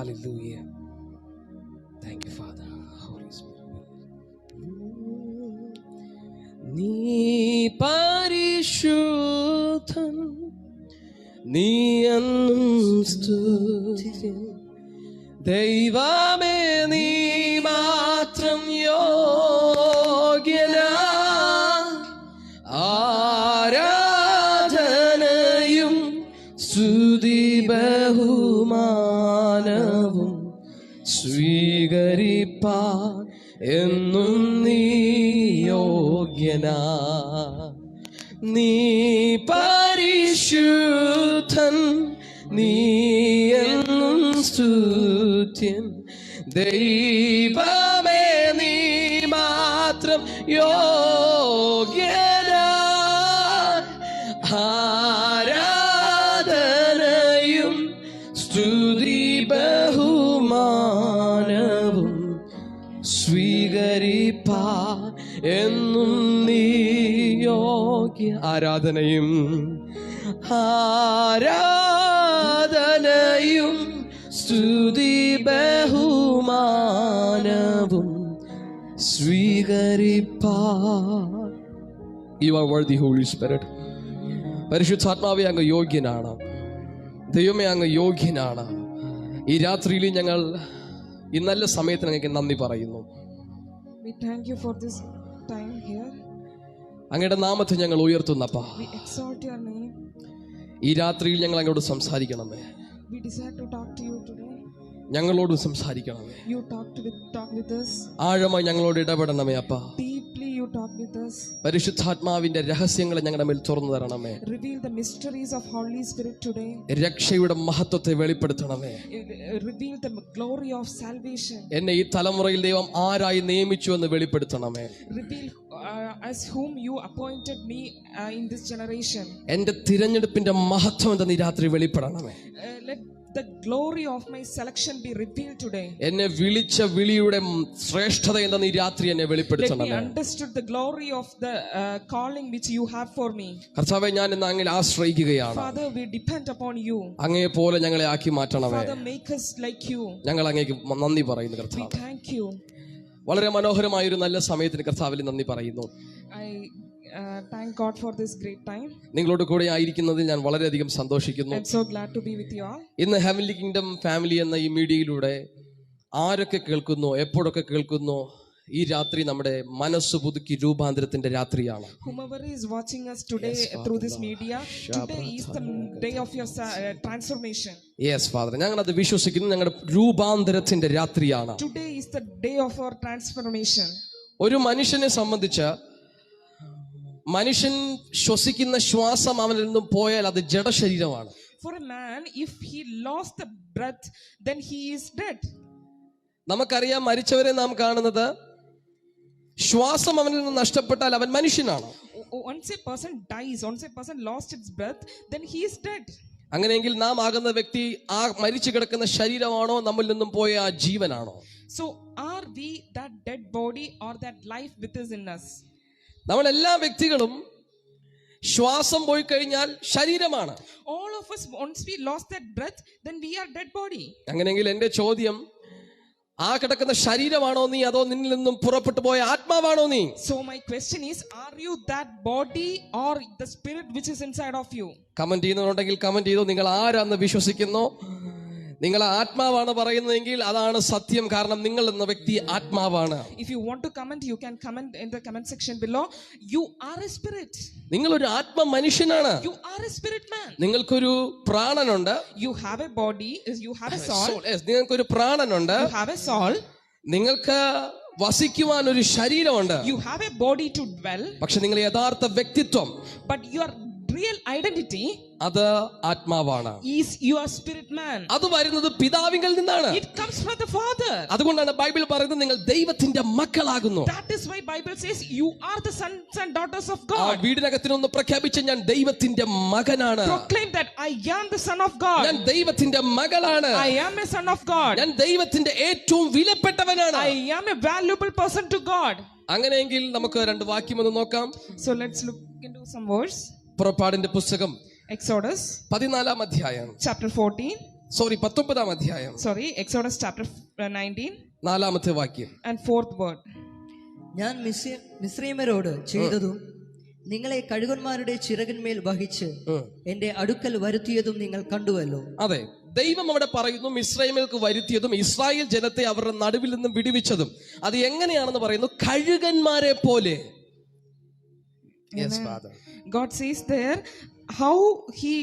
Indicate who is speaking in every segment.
Speaker 1: Hallelujah. Thank you, Father. Holy Spirit. നീ പരിശുദ്ധൻ, നീ എന്നും സ്തുതി. ദൈവമേ നീ മാത്രം യോഗ്യന, ആരാധനയും സ്തുതി ബഹുമാനവും സ്വീകരിപ്പാൻ എന്നും നീ യോഗ്യനാ. നീ പരിശുദ്ധൻ, നീ എന്നും സ്തുത്യൻ. ദൈവമേ നീ മാത്രം യോഗ്യനാ, ആരാധനയും സ്തുതി ബഹുമാനവും സ്വീകരിപ്പാൻ എന്നും നീ യോഗ്യ. ആരാധനയും ആരാധനയും സ്തുതി ബഹുമാനവും സ്വീകരിപ്പാൻ. You are worthy, Holy Spirit. പരിശുദ്ധാത്മാവേ, അങ്ങ് യോഗ്യനാണ്. ദൈവമേ, അങ്ങ് യോഗ്യനാണ്. ഈ രാത്രിയിൽ ഞങ്ങൾ ഈ നല്ല സമയത്തിന് അങ്ങേക്ക് നന്ദി പറയുന്നു.
Speaker 2: We thank you for this time here.
Speaker 1: അങ്ങയുടെ നാമത്തെ ഞങ്ങൾ ഉയർത്തുന്നപ്പാ.
Speaker 2: We exalt your name.
Speaker 1: ഈ രാത്രിയിൽ ഞങ്ങൾ അങ്ങോട്ട് സംസാരിക്കണമേ.
Speaker 2: We desire to talk to you today.
Speaker 1: ഞങ്ങളോട് സംസാരിക്കണമേ.
Speaker 2: You talk with us.
Speaker 1: ആഴമായി ഞങ്ങളോട് ഇടപെടണമേ അപ്പാ.
Speaker 2: Deeply you talk with us.
Speaker 1: പരിശുദ്ധാത്മാവിന്റെ രഹസ്യങ്ങളെ ഞങ്ങളുടെ മേൽ തുറന്നു തരണമേ.
Speaker 2: Reveal the mysteries of Holy Spirit today.
Speaker 1: രക്ഷയുടെ മഹത്വത്തെ വെളിപ്പെടുത്തണമേ.
Speaker 2: Reveal the glory of salvation.
Speaker 1: എന്നെ ഈ തലമുറയിൽ ദൈവം ആരായി നിയമിച്ചു എന്ന് വെളിപ്പെടുത്തണമേ.
Speaker 2: Reveal as whom you appointed me in this generation.
Speaker 1: എന്റെ തിരഞ്ഞെടുപ്പിന്റെ മഹത്വം എന്തെന്ന് ഈ രാത്രി വെളിപ്പെടണമേ.
Speaker 2: Let the glory of my selection be revealed today.
Speaker 1: എന്നെ വിളിച്ച വിളിയുടെ ശ്രേഷ്ഠത എന്തെന്ന് ഈ രാത്രി എന്നെ വെളിപ്പെടുത്തണമേ.
Speaker 2: Let me understood the glory of the calling which you have for me.
Speaker 1: കർത്താവേ, ഞാൻ ഇന്ന് അങ്ങിൽ ആശ്രയിക്കുകയാണ്.
Speaker 2: Father, we depend upon you.
Speaker 1: അങ്ങയെ പോലെ ഞങ്ങളെ ആക്കി മാറ്റണമേ.
Speaker 2: Father, make us like you.
Speaker 1: ഞങ്ങൾ അങ്ങേക്ക് നന്ദി പറയുന്നു
Speaker 2: We
Speaker 1: കർത്താവേ.
Speaker 2: thank you.
Speaker 1: വളരെ മനോഹരമായ ഒരു നല്ല സമയത്തിന് കർത്താവിൽ നന്ദി പറയുന്നു.
Speaker 2: I thank God for this great time.
Speaker 1: നിങ്ങളോട് കൂടെ ആയിരിക്കുന്നതിൽ ഞാൻ വളരെയധികം സന്തോഷിക്കുന്നു.
Speaker 2: I'm so glad to be with you all.
Speaker 1: ഇന്ന് ഹെവൻലി കിങ്ഡം ഫാമിലി എന്ന ഈ മീഡിയയിലൂടെ ആരൊക്കെ കേൾക്കുന്നു, എപ്പോഴൊക്കെ കേൾക്കുന്നു, ഈ രാത്രി നമ്മുടെ മനസ്സ് പുതുക്കി രൂപാന്തരത്തിന്റെ രാത്രിയാണ്.
Speaker 2: Whomever is watching us today through this media, today is the day of your transformation.
Speaker 1: Yes, Father. ഞങ്ങൾ അത് വിശ്വസിക്കുന്നു. ഞങ്ങളുടെ രൂപാന്തരത്തിന്റെ രാത്രിയാണ്.
Speaker 2: Today is the day of our transformation.
Speaker 1: ഒരു മനുഷ്യനെ സംബന്ധിച്ച് മനുഷ്യൻ ശ്വസിക്കുന്ന ശ്വാസം അവനിൽ നിന്നും പോയാൽ അത് ജഡശരീരമാണ്.
Speaker 2: For a man, if he lost the breath, then he is dead.
Speaker 1: നമുക്കറിയാം, മരിച്ചവരെ നാം കാണുന്നത് ശ്വാസം അവനിൽ നിന്ന് നഷ്ടപ്പെട്ടാൽ അവൻ മനുഷ്യനാണ്.
Speaker 2: Once a person dies, once a person lost its breath, then he is dead.
Speaker 1: അങ്ങനെയെങ്കിൽ നാം ആകുന്ന വ്യക്തി ആ മരിച്ചു കിടക്കുന്ന ശരീരമാണോ, നമ്മിൽ നിന്നും പോയ ആ ജീവനാണോ?
Speaker 2: So are we that dead body or that life within us?
Speaker 1: നമ്മൾ എല്ലാ വ്യക്തികളും ശ്വാസം പോയി കഴിഞ്ഞാൽ ശരീരമാണ്.
Speaker 2: All of us, once we lost that breath, then we are dead body.
Speaker 1: അങ്ങനെയെങ്കിൽ എന്റെ ചോദ്യം, ആ കിടക്കുന്ന ശരീരമാണോ നീ, അതോ നിന്നിൽ നിന്നും പുറപ്പെട്ടു പോയ ആത്മാവാണോ നീ?
Speaker 2: So my question is, are you that body or the spirit which is inside of you?
Speaker 1: Comment ചെയ്യുന്നുണ്ടെങ്കിൽ കമന്റ് ചെയ്തു. നിങ്ങൾ ആരാന്ന് വിശ്വസിക്കുന്നു? നിങ്ങൾ ആത്മാവാണ് പറയുന്നതെങ്കിൽ അതാണ് സത്യം. കാരണം നിങ്ങൾ എന്ന വ്യക്തി ആത്മാവാണ്.
Speaker 2: If you want to comment, you can comment in the comment section below. You are a spirit.
Speaker 1: നിങ്ങൾ ഒരു ആത്മ മനുഷ്യനാണ്.
Speaker 2: You are a spirit man.
Speaker 1: നിങ്ങൾക്കൊരു പ്രാണനുണ്ട്.
Speaker 2: You have a body. You have a soul.
Speaker 1: നിങ്ങൾക്കൊരു പ്രാണനുണ്ട്.
Speaker 2: You have a soul.
Speaker 1: നിങ്ങൾക്ക് വസിക്കുവാൻ ഒരു ശരീരമുണ്ട്.
Speaker 2: You have a body to dwell.
Speaker 1: പക്ഷെ നിങ്ങൾ യഥാർത്ഥ വ്യക്തിത്വം,
Speaker 2: but your real identity,
Speaker 1: അത് ആത്മാവാണ്.
Speaker 2: is your spirit man.
Speaker 1: അത് വരുന്നത് പിതാവിങ്കിൽ നിന്നാണ്.
Speaker 2: It comes from the Father.
Speaker 1: അതുകൊണ്ടാണ് ബൈബിൾ പറയുന്നത് നിങ്ങൾ ദൈവത്തിന്റെ മക്കളാകുന്നു.
Speaker 2: That is why Bible says you are the sons and daughters of God.
Speaker 1: ആ വീടിനകത്തിനൊന്ന് പ്രഖ്യാപിച്ച, ഞാൻ ദൈവത്തിന്റെ മകനാണ്.
Speaker 2: Proclaim that I am the son of God.
Speaker 1: ഞാൻ ദൈവത്തിന്റെ മകളാണ്.
Speaker 2: I am a son of God.
Speaker 1: ഞാൻ ദൈവത്തിന്റെ ഏറ്റവും വിലപ്പെട്ടവനാണ്.
Speaker 2: I am a valuable person to God.
Speaker 1: അങ്ങനെയെങ്കിൽ നമുക്ക് രണ്ട് വാക്യം ഒന്ന് നോക്കാം.
Speaker 2: So let's look into some verse.
Speaker 1: പുറപ്പാടിന്റെ പുസ്തകം
Speaker 2: Exodus
Speaker 1: 14 അധ്യായം
Speaker 2: chapter 14
Speaker 1: 19-ാം അധ്യായം
Speaker 2: Sorry, Exodus chapter 19
Speaker 1: 4-ാമത്തെ വാക്യം.
Speaker 2: and 4th word.
Speaker 3: ഞാൻ മിസ്രയീമ്യരോട് ചെയ്തതും നിങ്ങളെ കഴുകന്മാരുടെ ചിറകിന്മേൽ വഹിച്ച് എന്റെ അടുക്കൽ വരുത്തിയതും നിങ്ങൾ കണ്ടുവല്ലോ.
Speaker 1: അതെ, ദൈവം അവിടെ പറയുന്നു മിസ്രയീമിലേക്ക് വരുത്തിയതും ഇസ്രായേൽ ജനത്തെ അവരുടെ നടുവിൽ നിന്നും വിടുവിച്ചതും അത് എങ്ങനെയാണെന്ന് പറയുന്നു, കഴുകന്മാരെ പോലെ. Yes, Father.
Speaker 2: God says there how he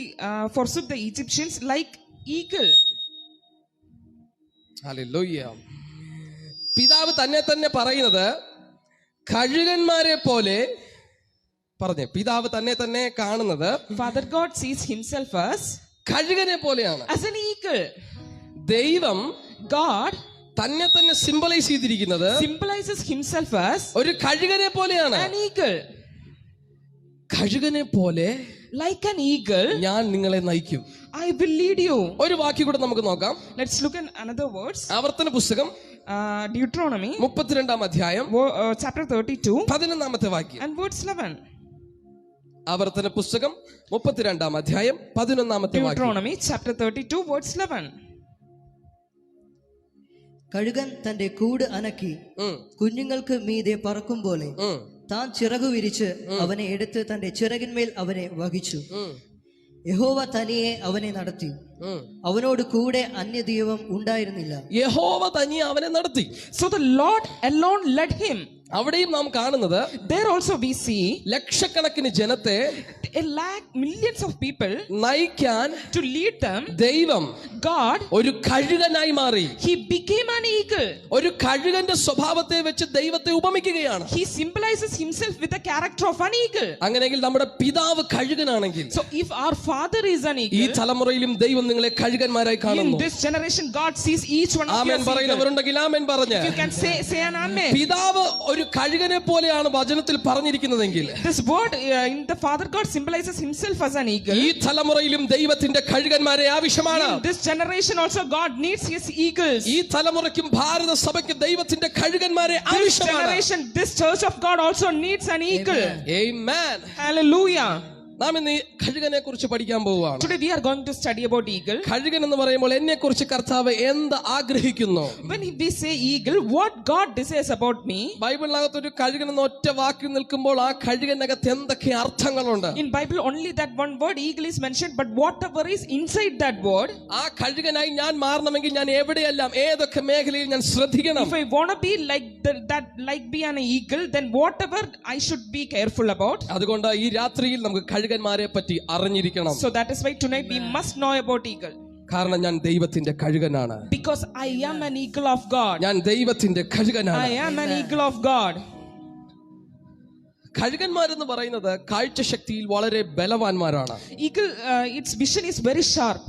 Speaker 2: forsook the Egyptians like eagle.
Speaker 1: Hallelujah. പിതാവ് തന്നെ പറയുന്നത് കഴുകന്മാരെ പോലെ പറഞ്ഞേ. പിതാവ് തന്നെ കാണുന്നത്
Speaker 2: Father God sees himself
Speaker 1: കഴുകനെ പോലെയാണ്.
Speaker 2: as an eagle.
Speaker 1: ദൈവം
Speaker 2: God
Speaker 1: തന്നെ സിംബലൈസ് ചെയ്തിരിക്കുന്നത്
Speaker 2: symbolizes himself as
Speaker 1: ഒരു കഴുകനെ പോലെയാണ്.
Speaker 2: an eagle.
Speaker 1: കഴുകനെ പോലെ
Speaker 2: Like an eagle,
Speaker 1: ഞാൻ നിങ്ങളെ നയിക്കും.
Speaker 2: I will lead you.
Speaker 1: ഒരു വാക്യം കൂടെ നമുക്ക് നോക്കാം.
Speaker 2: Let's look at another words.
Speaker 1: ആവർത്തന പുസ്തകം
Speaker 2: Deuteronomy
Speaker 1: 32-ാം അധ്യായം
Speaker 2: chapter 32
Speaker 1: 11-ാമത്തെ വാക്യം.
Speaker 2: and verse 11.
Speaker 1: ആവർത്തന പുസ്തകം 32-ാം അധ്യായം 11-ാമത്തെ വാക്യം.
Speaker 2: Deuteronomy chapter 32 verse 11.
Speaker 3: കഴുകൻ തന്റെ കൂട് അനക്കി കുഞ്ഞുങ്ങൾക്ക് മീതെ പറക്കും പോലെ താൻ ചിറകു വിരിച്ച് അവനെ എടുത്ത് തന്റെ ചിറകിന്മേൽ അവനെ വഹിച്ചു. യഹോവ തനിയെ അവനെ നടത്തി, അവനോട് കൂടെ അന്യദൈവം ഉണ്ടായിരുന്നില്ല.
Speaker 1: യഹോവ തനിയെ അവനെ നടത്തി.
Speaker 2: So the Lord alone led him.
Speaker 1: അവിടെയും നാം കാണുന്നത്
Speaker 2: There also we see
Speaker 1: ലക്ഷക്കണക്കിന് ജനത്തെ
Speaker 2: millions of people
Speaker 1: നയിക്കാൻ
Speaker 2: to lead them.
Speaker 1: ദൈവം
Speaker 2: God,
Speaker 1: ഒരു കഴുകനായി മാറി.
Speaker 2: he became an eagle.
Speaker 1: ഒരു കഴുകന്റെ സ്വഭാവത്തെ വെച്ച് ദൈവത്തെ ഉപമിക്കുകയാണ്.
Speaker 2: He symbolizes himself with the character of an eagle.
Speaker 1: അങ്ങനെയെങ്കിൽ നമ്മുടെ പിതാവ് കഴുകനാണെങ്കിൽ
Speaker 2: So if our father is an
Speaker 1: ഈ
Speaker 2: eagle,
Speaker 1: തലമുറയിലും ദൈവം നിങ്ങളെ കഴുകന്മാരായി
Speaker 2: in
Speaker 1: കാണുന്നു.
Speaker 2: this generation God sees each one of you
Speaker 1: amen
Speaker 2: as eagle.
Speaker 1: പറയുന്നവരുണ്ടെങ്കിൽ ആമേൻ പറഞ്ഞ്.
Speaker 2: You can say an amen.
Speaker 1: പിതാവ് ഒരു കഴുകനെ പോലെയാണ് വചനത്തിൽ പറഞ്ഞിരിക്കുന്നതെങ്കിൽ
Speaker 2: This word in the Father God symbolizes himself as an eagle.
Speaker 1: ഈ തലമുറയിലും ദൈവത്തിന്റെ കഴുകന്മാരെ ആവശ്യമാണ്.
Speaker 2: In this generation also God needs his eagles.
Speaker 1: ഈ തലമുറയ്ക്കും ഭാരത സഭയ്ക്കും ദൈവത്തിന്റെ കഴുകന്മാരെ
Speaker 2: This
Speaker 1: ആവശ്യമാണ്.
Speaker 2: generation, this church of God also needs an eagle.
Speaker 1: Amen.
Speaker 2: Hallelujah.
Speaker 1: നാം ഇന്ന് ഈ കഴുകനെ കുറിച്ച് പഠിക്കാൻ പോവുകയാണ്.
Speaker 2: Today we are going to study about eagle.
Speaker 1: കഴുകൻ എന്ന് പറയുമ്പോൾ എന്നെ കുറിച്ച് കർത്താവ് എന്ത് ആഗ്രഹിക്കുന്നു?
Speaker 2: When we say eagle, what God desires about me?
Speaker 1: ബൈബിളിനകത്ത് ഒരു കഴുകൻ എന്ന ഒറ്റ വാക്കിൽ നിൽക്കുമ്പോൾ ആ കഴുകനകത്ത് എന്തൊക്കെ അർത്ഥങ്ങളുണ്ട്?
Speaker 2: In Bible only that one word eagle is mentioned, but whatever is inside that word,
Speaker 1: ആ കഴുകനായി ഞാൻ മാറണമെങ്കിൽ ഞാൻ എവിടെയെല്ലാം ഏതൊക്കെ മേഖലയിൽ ഞാൻ ശ്രദ്ധിക്കണം?
Speaker 2: if I want to be like be an eagle, then whatever I should be careful about.
Speaker 1: അതുകൊണ്ട് ഈ രാത്രിയിൽ നമുക്ക് കഴുകന്മാരെ പറ്റി അറിഞ്ഞിരിക്കണം.
Speaker 2: So that is why tonight we must know about eagle.
Speaker 1: കാരണം ഞാൻ ദൈവത്തിന്റെ കഴുകനാണ്.
Speaker 2: Because I am an eagle of God.
Speaker 1: ഞാൻ ദൈവത്തിന്റെ കഴുകനാണ്.
Speaker 2: I am an eagle of God.
Speaker 1: കഴുകന്മാരെന്ന് പറയുന്നത് കാഴ്ചശക്തിയിൽ വളരെ ബലവാന്മാരാണ്.
Speaker 2: Eagle, its vision is very sharp.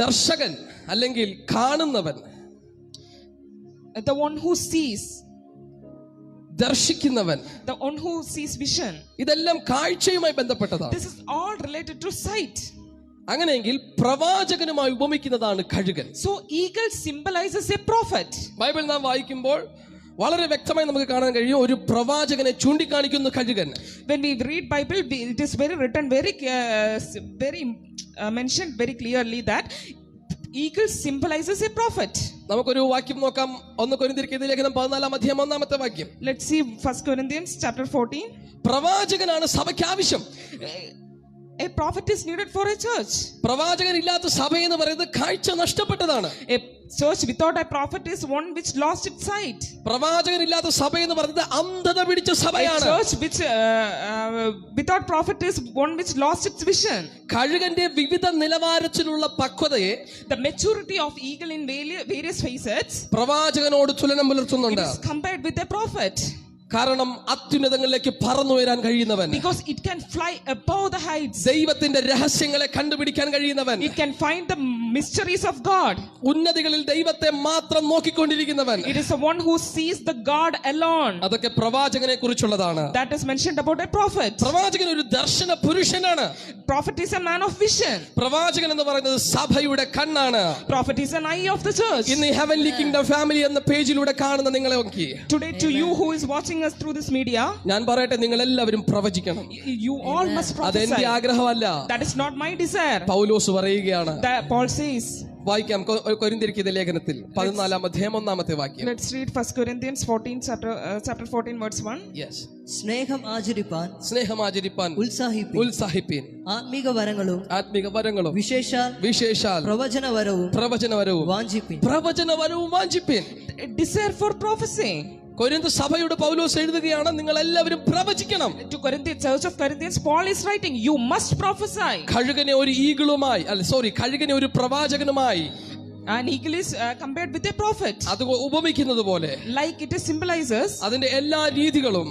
Speaker 1: ദർശകൻ അല്ലെങ്കിൽ കാണുന്നവൻ,
Speaker 2: The one who sees,
Speaker 1: ദർശിക്കുന്നവൻ,
Speaker 2: the one who sees vision.
Speaker 1: ഇതെല്ലാം കാഴ്ചയുമായി ബന്ധപ്പെട്ടതാണ്.
Speaker 2: This is all related to sight.
Speaker 1: അങ്ങനെയെങ്കിൽ പ്രവാചകനുമായി ഉപമിക്കുന്നതാണ് കഴുകൻ.
Speaker 2: So eagle symbolizes a prophet.
Speaker 1: Bible നാം വായിക്കുമ്പോൾ വളരെ വ്യക്തമായി നമുക്ക് കാണാൻ കഴിയും ഒരു പ്രവാചകനെ ചൂണ്ടിക്കാണിക്കുന്ന കഴുകൻ.
Speaker 2: When we read Bible, it is written very mentioned very clearly that eagle symbolizes a prophet.
Speaker 1: നമുക്കൊരു വാക്യം നോക്കാം. 1 കൊരിന്ത്യർ ലേഖനം 14-ാം അധ്യായം 1-ാമത്തെ വാക്യം.
Speaker 2: Let's see 1 Corinthians chapter 14.
Speaker 1: പ്രവാചകനാണ് സഭയ്ക്ക് ആവശ്യം.
Speaker 2: A prophet is needed for a church.
Speaker 1: പ്രവാചകൻ ഇല്ലാത്ത സഭ എന്ന് പറയുന്നത് കാഴ്ച നഷ്ടപ്പെട്ടതാണ്.
Speaker 2: A church without a prophet is one which lost its sight.
Speaker 1: പ്രവാചകൻ ഇല്ലാത്ത സഭ എന്ന് പറയുന്നത് അന്ധത പിടിച്ച
Speaker 2: A
Speaker 1: സഭയാണ്.
Speaker 2: church which without prophet is one which lost its vision.
Speaker 1: കഴുകന്റെ വിവിധ നിലവാരത്തിലുള്ള പക്വതയെ
Speaker 2: The maturity of eagle in various facets
Speaker 1: പ്രവാചകനോട് തുലനം പുലർത്തുന്നുണ്ട്.
Speaker 2: is compared with a prophet.
Speaker 1: കാരണം അത്യുന്നതങ്ങളിലേക്ക് പറന്നുയരാൻ കഴിയുന്നവൻ,
Speaker 2: Because it can fly above the heights.
Speaker 1: ദൈവത്തിന്റെ രഹസ്യങ്ങളെ കണ്ടുപിടിക്കാൻ കഴിയുന്നവൻ,
Speaker 2: It can find the mysteries of God.
Speaker 1: ഉന്നതികളിൽ ദൈവത്തെ മാത്രം നോക്കിക്കൊണ്ടിരിക്കുന്നവൻ.
Speaker 2: It is the one who sees the God alone.
Speaker 1: അതൊക്കെ പ്രവാചകനെ കുറിച്ചുള്ളതാണ്.
Speaker 2: That is mentioned about a prophet.
Speaker 1: പ്രവാചകൻ ഒരു ദർശന പുരുഷനാണ്.
Speaker 2: Prophet is a man of vision.
Speaker 1: പ്രവാചകൻ എന്ന് പറയുന്നത് സഭയുടെ കണ്ണാണ്.
Speaker 2: Prophet is an eye of the church.
Speaker 1: ഇന്ന് ഈ ഹെവൻലി കിങ്ഡം ഫാമിലി എന്ന പേജിലൂടെ കാണുന്ന നിങ്ങളെ നോക്കി
Speaker 2: Today to you who is watching us through this media,
Speaker 1: ഞാൻ പറയട്ടെ, നിങ്ങൾ എല്ലാവരും പ്രവചിക്കണം.
Speaker 2: you all must
Speaker 1: അതെന്റെ
Speaker 2: prophesy.
Speaker 1: ആഗ്രഹമല്ല,
Speaker 2: That is not my desire.
Speaker 1: പൗലോസ് പറയുകയാണ്.
Speaker 2: That Paul says.
Speaker 1: വായിക്കാം കൊരിന്ത്യർക്കെഴുതിയ ലേഖനത്തിൽ 14-ാം അധ്യായം 1-ാമത്തെ വാക്യം.
Speaker 2: Let's read 1 Corinthians 14 chapter 14 verse 1.
Speaker 1: Yes.
Speaker 3: സ്നേഹം ആചരിപ്പാൻ
Speaker 1: സ്നേഹമാചരിപ്പാൻ ഉത്സാഹിപ്പീൻ.
Speaker 3: ആത്മീക വരങ്ങളും
Speaker 1: ആത്മിക വരങ്ങളും വിശേഷാൽ പ്രവചനവരവും വാഞ്ചിപ്പീൻ.
Speaker 2: Desire for prophecy.
Speaker 1: കൊരിന്ത് സഭയുടെ പൗലോസ് എഴുതുകയാണ്, നിങ്ങൾ എല്ലാവരും പ്രവചിക്കണം.
Speaker 2: To Corinthians, Church of Corinthians, Paul is writing, you must prophesy.
Speaker 1: കഴുകനെ ഒരു പ്രവാചകനുമായി
Speaker 2: An eagle is compared with a prophet.
Speaker 1: അത് ഉപമിക്കുന്നത് പോലെ,
Speaker 2: Like it symbolizes,
Speaker 1: അതിന്റെ എല്ലാ രീതികളും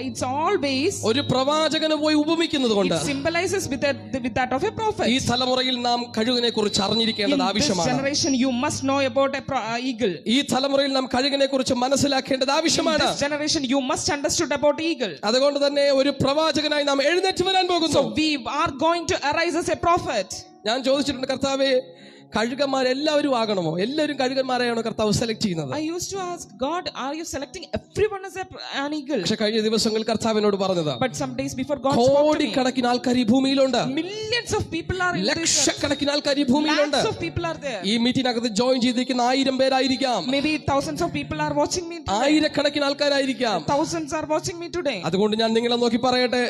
Speaker 2: it's always
Speaker 1: ഒരു പ്രവാചകനെ പോയി ഉപമിക്കുന്നത് കൊണ്ട്
Speaker 2: it symbolizes with that of a prophet.
Speaker 1: ഈ തലമുറയിൽ നാം കഴുകനെ കുറിച്ച് അറിഞ്ഞിരിക്കേണ്ടത്
Speaker 2: In this
Speaker 1: ആവശ്യമാണ്.
Speaker 2: generation you must know about a eagle.
Speaker 1: ഈ തലമുറയിൽ നാം കഴുകനെ കുറിച്ച് മനസ്സിലാക്കേണ്ടത്
Speaker 2: In
Speaker 1: ആവശ്യമാണ്.
Speaker 2: this generation you must understood about eagle.
Speaker 1: അതുകൊണ്ട് തന്നെ ഒരു പ്രവാചകനായി നാം എഴുന്നേറ്റ് വരാൻ പോകുന്നു.
Speaker 2: So we are going to arise as a prophet.
Speaker 1: ഞാൻ ചോദിച്ചിട്ടുണ്ട്, കർത്താവേ, കഴുകന്മാരെല്ലാവരും ആകണമോ? എല്ലാവരും കഴുകന്മാരെയാണോ കർത്താവ് സെലക്ട് ചെയ്യുന്നത്?
Speaker 2: I used to ask God, are you selecting everyone as an eagle?
Speaker 1: പക്ഷെ കഴിഞ്ഞ ദിവസങ്ങളിൽ കർത്താവിനോട് പറഞ്ഞത്,
Speaker 2: But some days before God spoke to me,
Speaker 1: കോടിക്കണക്കിന് ആൾക്കാർ ഈ ഭൂമിയിലുണ്ട്,
Speaker 2: millions of people are in this earth.
Speaker 1: ലക്ഷക്കണക്കിന് ആൾക്കാർ ഈ ഭൂമിയിലുണ്ട്.
Speaker 2: Lakhs of people are there.
Speaker 1: ഈ മീറ്റിനകത്ത് ജോയിൻ ചെയ്തിരിക്കുന്ന 1000 പേരായിരിക്കാം,
Speaker 2: Maybe thousands of people are watching me today.
Speaker 1: ആയിരക്കണക്കിന് ആൾക്കാരായിരിക്കാം.
Speaker 2: Thousands are watching me today.
Speaker 1: അതുകൊണ്ട് ഞാൻ നിങ്ങളെ നോക്കി പറയട്ടെ,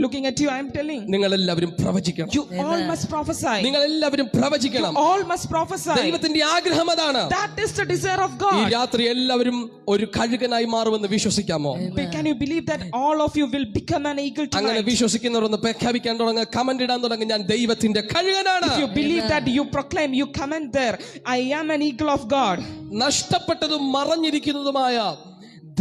Speaker 2: Looking at you, I am telling,
Speaker 1: നിങ്ങൾ എല്ലാവരും പ്രവചിക്കണം.
Speaker 2: you all must prophesy.
Speaker 1: നിങ്ങൾ എല്ലാവരും പ്രവചിക്കണം.
Speaker 2: All must prophesy.
Speaker 1: ദൈവത്തിന്റെ ആഗ്രഹം അതാണ്.
Speaker 2: That is the desire of
Speaker 1: ഈ
Speaker 2: God.
Speaker 1: രാത്രി എല്ലാവരും ഒരു കഴുകനായി മാറുമെന്ന് വിശ്വസിക്കാമോ?
Speaker 2: Can you believe that all of you will become an eagle
Speaker 1: അങ്ങനെ
Speaker 2: tonight?
Speaker 1: വിശ്വസിക്കുന്നവരൊന്ന് പ്രഖ്യാപിക്കാൻ തുടങ്ങുക, കമന്റ് ഇടാൻ തുടങ്ങുക, ഞാൻ ദൈവത്തിന്റെ കഴുകനാണ്.
Speaker 2: If you believe that, you proclaim, you comment there, I am an eagle of God.
Speaker 1: നഷ്ടപ്പെട്ടതും മറഞ്ഞിരിക്കുന്നതുമായ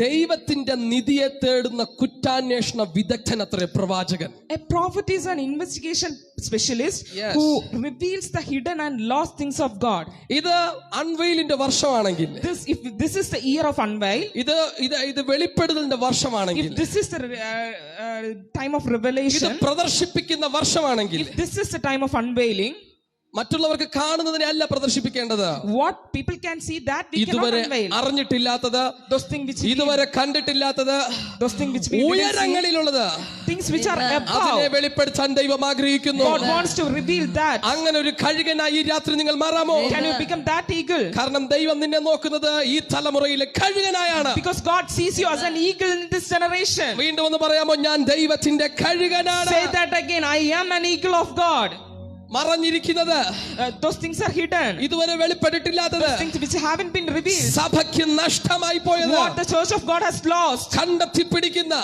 Speaker 1: ദൈവത്തിന്റെ നിധിയെ തേടുന്ന കുറ്റാന്വേഷണ വിദഗ്ധനത്രേ പ്രവാചകൻ.
Speaker 2: A prophet is an investigation specialist.
Speaker 1: Yes.
Speaker 2: Who reveals the hidden and lost things of God.
Speaker 1: ഇത് അൺവെയിലിന്റെ വർഷമാണെങ്കിൽ,
Speaker 2: If this is the year of unveil,
Speaker 1: ഇത് വെളിപ്പെടുത്തലിന്റെ വർഷമാണെങ്കിൽ,
Speaker 2: if this is the time of
Speaker 1: ഇത്
Speaker 2: revelation,
Speaker 1: പ്രദർശിപ്പിക്കുന്ന വർഷമാണെങ്കിൽ,
Speaker 2: if this is the time of unveiling,
Speaker 1: മറ്റുള്ളവർക്ക് കാണുന്നതിനെ അല്ല പ്രദർശിപ്പിക്കേണ്ടത്.
Speaker 2: what people can see, that we cannot
Speaker 1: ഇതുവരെ
Speaker 2: unveil.
Speaker 1: അറിഞ്ഞിട്ടില്ലാത്തത്,
Speaker 2: Those things which we,
Speaker 1: ഇതുവരെ കണ്ടിട്ടില്ലാത്തത്,
Speaker 2: those things which we didn't see,
Speaker 1: ഉയരങ്ങളിലുള്ളത്,
Speaker 2: things which are
Speaker 1: അതിനെ
Speaker 2: above,
Speaker 1: വെളിപ്പെടുത്താൻ ദൈവം ആഗ്രഹിക്കുന്നു.
Speaker 2: God wants to reveal that.
Speaker 1: അങ്ങനെ ഒരു കഴുകനായി ഈ രാത്രി നിങ്ങൾ മാറാമോ?
Speaker 2: Can you become that eagle?
Speaker 1: കാരണം ദൈവം നിന്നെ നോക്കുന്നത് ഈ തലമുറയിലെ കഴുകനായാണ്.
Speaker 2: Because God sees you as an eagle in this generation.
Speaker 1: വീണ്ടും ഒന്ന് പറയാമോ, ഞാൻ ദൈവത്തിന്റെ കഴുകനാണ്.
Speaker 2: Say that again, I am an eagle of God.
Speaker 1: മറഞ്ഞിരിക്കുന്നത്,
Speaker 2: Those things are hidden.
Speaker 1: ഇതുവരെ വെളിപ്പെട്ടിട്ടില്ലാത്തത്,
Speaker 2: Those things which haven't been revealed.
Speaker 1: സഭയ്ക്ക് നഷ്ടമായി പോയത്,
Speaker 2: What the church of God has lost.
Speaker 1: കണ്ടെത്തി പിടിക്കുന്ന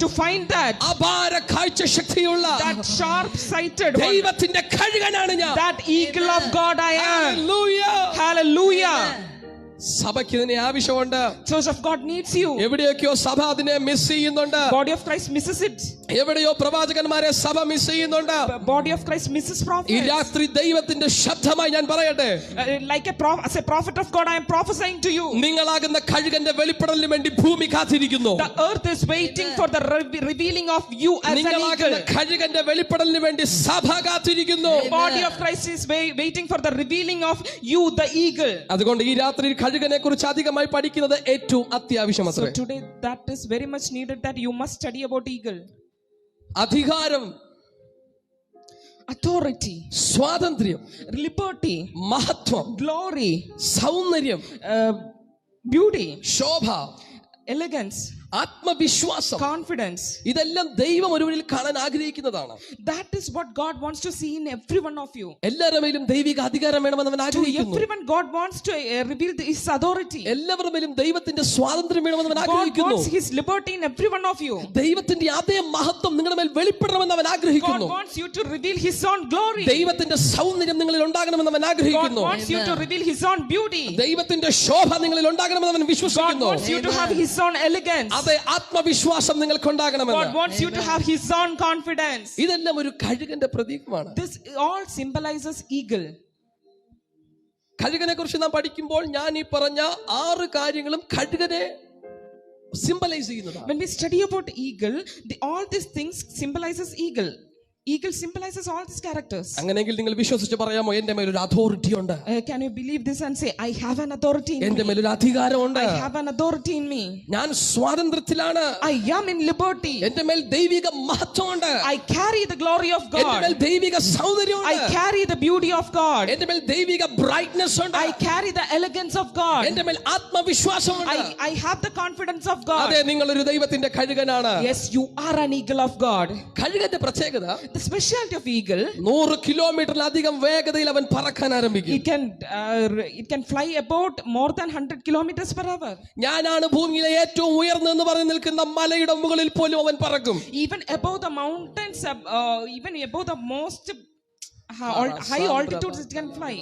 Speaker 2: To find that,
Speaker 1: അപാര കാഴ്ച ശക്തിയുള്ള
Speaker 2: that sharp-sighted one,
Speaker 1: ദൈവത്തിന്റെ കഴുകനാണ് ഞാൻ.
Speaker 2: that eagle of God I am.
Speaker 1: Hallelujah.
Speaker 2: Hallelujah.
Speaker 1: സഭയ്ക്ക് ഇതിനെ ആവശ്യമുണ്ട്.
Speaker 2: Church of God needs you.
Speaker 1: എവിടെയൊക്കെയോ സഭ അതിനെ മിസ് ചെയ്യുന്നുണ്ട്.
Speaker 2: Body of Christ misses it.
Speaker 1: എവിടെയോ പ്രവാചകന്മാരെ സഭ മിസ് ചെയ്യുന്നുണ്ട്.
Speaker 2: Body of Christ misses
Speaker 1: ഈ
Speaker 2: prophets.
Speaker 1: രാത്രി ദൈവത്തിന്റെ ശബ്ദമായി ഞാൻ പറയട്ടെ,
Speaker 2: Like as a prophet of God, I am prophesying to you.
Speaker 1: നിങ്ങളാകുന്ന കഴുകന്റെ വെളിപ്പെടലിന് വേണ്ടി ഭൂമി കാത്തിരിക്കുന്നു.
Speaker 2: The earth is waiting for the revealing of you as an
Speaker 1: നിങ്ങളാകുന്ന
Speaker 2: eagle.
Speaker 1: കഴുകന്റെ വെളിപ്പെടലിന് വേണ്ടി സഭ കാത്തിരിക്കുന്നു.
Speaker 2: The body of Christ is waiting for the revealing of you, the eagle.
Speaker 1: അതുകൊണ്ട് ഈ രാത്രി കഴുകനെ കുറിച്ച് അധികമായി പഠിക്കുന്നത് ഏറ്റവും അത്യാവശ്യം.
Speaker 2: So today that is very much needed, that you must study about eagle.
Speaker 1: അധികാരം,
Speaker 2: authority,
Speaker 1: സ്വാതന്ത്ര്യം,
Speaker 2: liberty,
Speaker 1: മഹത്വം,
Speaker 2: glory,
Speaker 1: സൗന്ദര്യം,
Speaker 2: beauty,
Speaker 1: ശോഭ,
Speaker 2: elegance,
Speaker 1: ആത്മവിശ്വാസം,
Speaker 2: confidence.
Speaker 1: ഇതെല്ലാം ദൈവം ഒരുവനിൽ കാണാൻ ആഗ്രഹിക്കുന്നതാണ്.
Speaker 2: That is what God wants to see in every one of you.
Speaker 1: എല്ലാവരുടെ മേലും ദൈവിക അധികാരം വേണമെന്ന് അവൻ
Speaker 2: To
Speaker 1: ആഗ്രഹിക്കുന്നു.
Speaker 2: everyone God wants to reveal His authority.
Speaker 1: എല്ലാവരുടെ മേലും ദൈവത്തിന്റെ സ്വാതന്ത്ര്യം വേണമെന്ന് അവൻ
Speaker 2: God
Speaker 1: ആഗ്രഹിക്കുന്നു.
Speaker 2: wants His liberty in every one of you.
Speaker 1: ദൈവത്തിന്റെ അതേ മഹത്വം നിങ്ങളുടെ മേൽ വെളിപ്പെടണമെന്ന് അവൻ
Speaker 2: God
Speaker 1: ആഗ്രഹിക്കുന്നു.
Speaker 2: wants you to reveal His own glory.
Speaker 1: ദൈവത്തിന്റെ സൗന്ദര്യം നിങ്ങളിൽ ഉണ്ടാകണമെന്ന് അവൻ
Speaker 2: God
Speaker 1: ആഗ്രഹിക്കുന്നു.
Speaker 2: wants you to reveal His own beauty.
Speaker 1: ദൈവത്തിന്റെ ശോഭ നിങ്ങളിൽ ഉണ്ടാകണമെന്ന് അവൻ
Speaker 2: God
Speaker 1: വിശ്വസിക്കുന്നു.
Speaker 2: wants you to have His own elegance.
Speaker 1: അതേ ആത്മവിശ്വാസം നിങ്ങൾക്കുണ്ടാകണമെന്ന്.
Speaker 2: God wants you to have His own confidence.
Speaker 1: ഇതെല്ലാം ഒരു കഴുകന്റെ പ്രതീകമാണ്.
Speaker 2: This all symbolizes eagle.
Speaker 1: കഴുകനെ കുറിച്ച് നാം പഠിക്കുമ്പോൾ ഞാൻ ഈ പറഞ്ഞ 6 കാര്യങ്ങളും കഴുകനെ സിംബലൈസ് ചെയ്യുന്നതാണ്.
Speaker 2: When we study about eagle, all these things symbolizes eagle. Eagle symbolizes all these characters.
Speaker 1: അങ്ങനെയെങ്കിൽ നിങ്ങൾ വിശ്വസിച്ച് പറയാമോ, എന്റെ മേൽ ഒരു അതോറിറ്റി ഉണ്ട്,
Speaker 2: Can you believe this and say, I have an authority in
Speaker 1: എന്റെ
Speaker 2: me?
Speaker 1: മേൽ ഒരു അധികാരമുണ്ട്,
Speaker 2: I have an authority in me.
Speaker 1: ഞാൻ സ്വാതന്ത്ര്യത്തിലാണ്,
Speaker 2: I am in liberty.
Speaker 1: എന്റെ മേൽ ദൈവിക മഹത്വമുണ്ട്,
Speaker 2: I carry the glory of
Speaker 1: എന്റെ മേൽ
Speaker 2: God.
Speaker 1: ദൈവിക
Speaker 2: I
Speaker 1: സൗന്ദര്യമുണ്ട്,
Speaker 2: carry the beauty of God.
Speaker 1: എന്റെ മേൽ ദൈവിക ബ്രൈറ്റ്നസ് ഉണ്ട്,
Speaker 2: I carry the elegance of God.
Speaker 1: എന്റെ മേൽ ആത്മവിശ്വാസമുണ്ട്.
Speaker 2: I have the confidence of God.
Speaker 1: അതെ, നിങ്ങൾ ഒരു ദൈവത്തിന്റെ കഴുകനാണ്.
Speaker 2: Yes, you are an eagle of God.
Speaker 1: കഴുകന്റെ പ്രത്യേകത,
Speaker 2: The specialty of eagle,
Speaker 1: 100 കിലോമീറ്ററിലധികം വേഗതയിൽ അവൻ പറക്കാൻ ആരംഭിക്കും.
Speaker 2: it can fly about more than 100 kilometers per hour.
Speaker 1: ഞാനാണ് ഭൂമിയിലെ ഏറ്റവും ഉയർന്നെന്ന് പറഞ്ഞു നിൽക്കുന്ന മലയുടെ മുകളിൽ പോലും അവൻ പറക്കും.
Speaker 2: Even above the mountains, even above the most high altitudes, it can fly.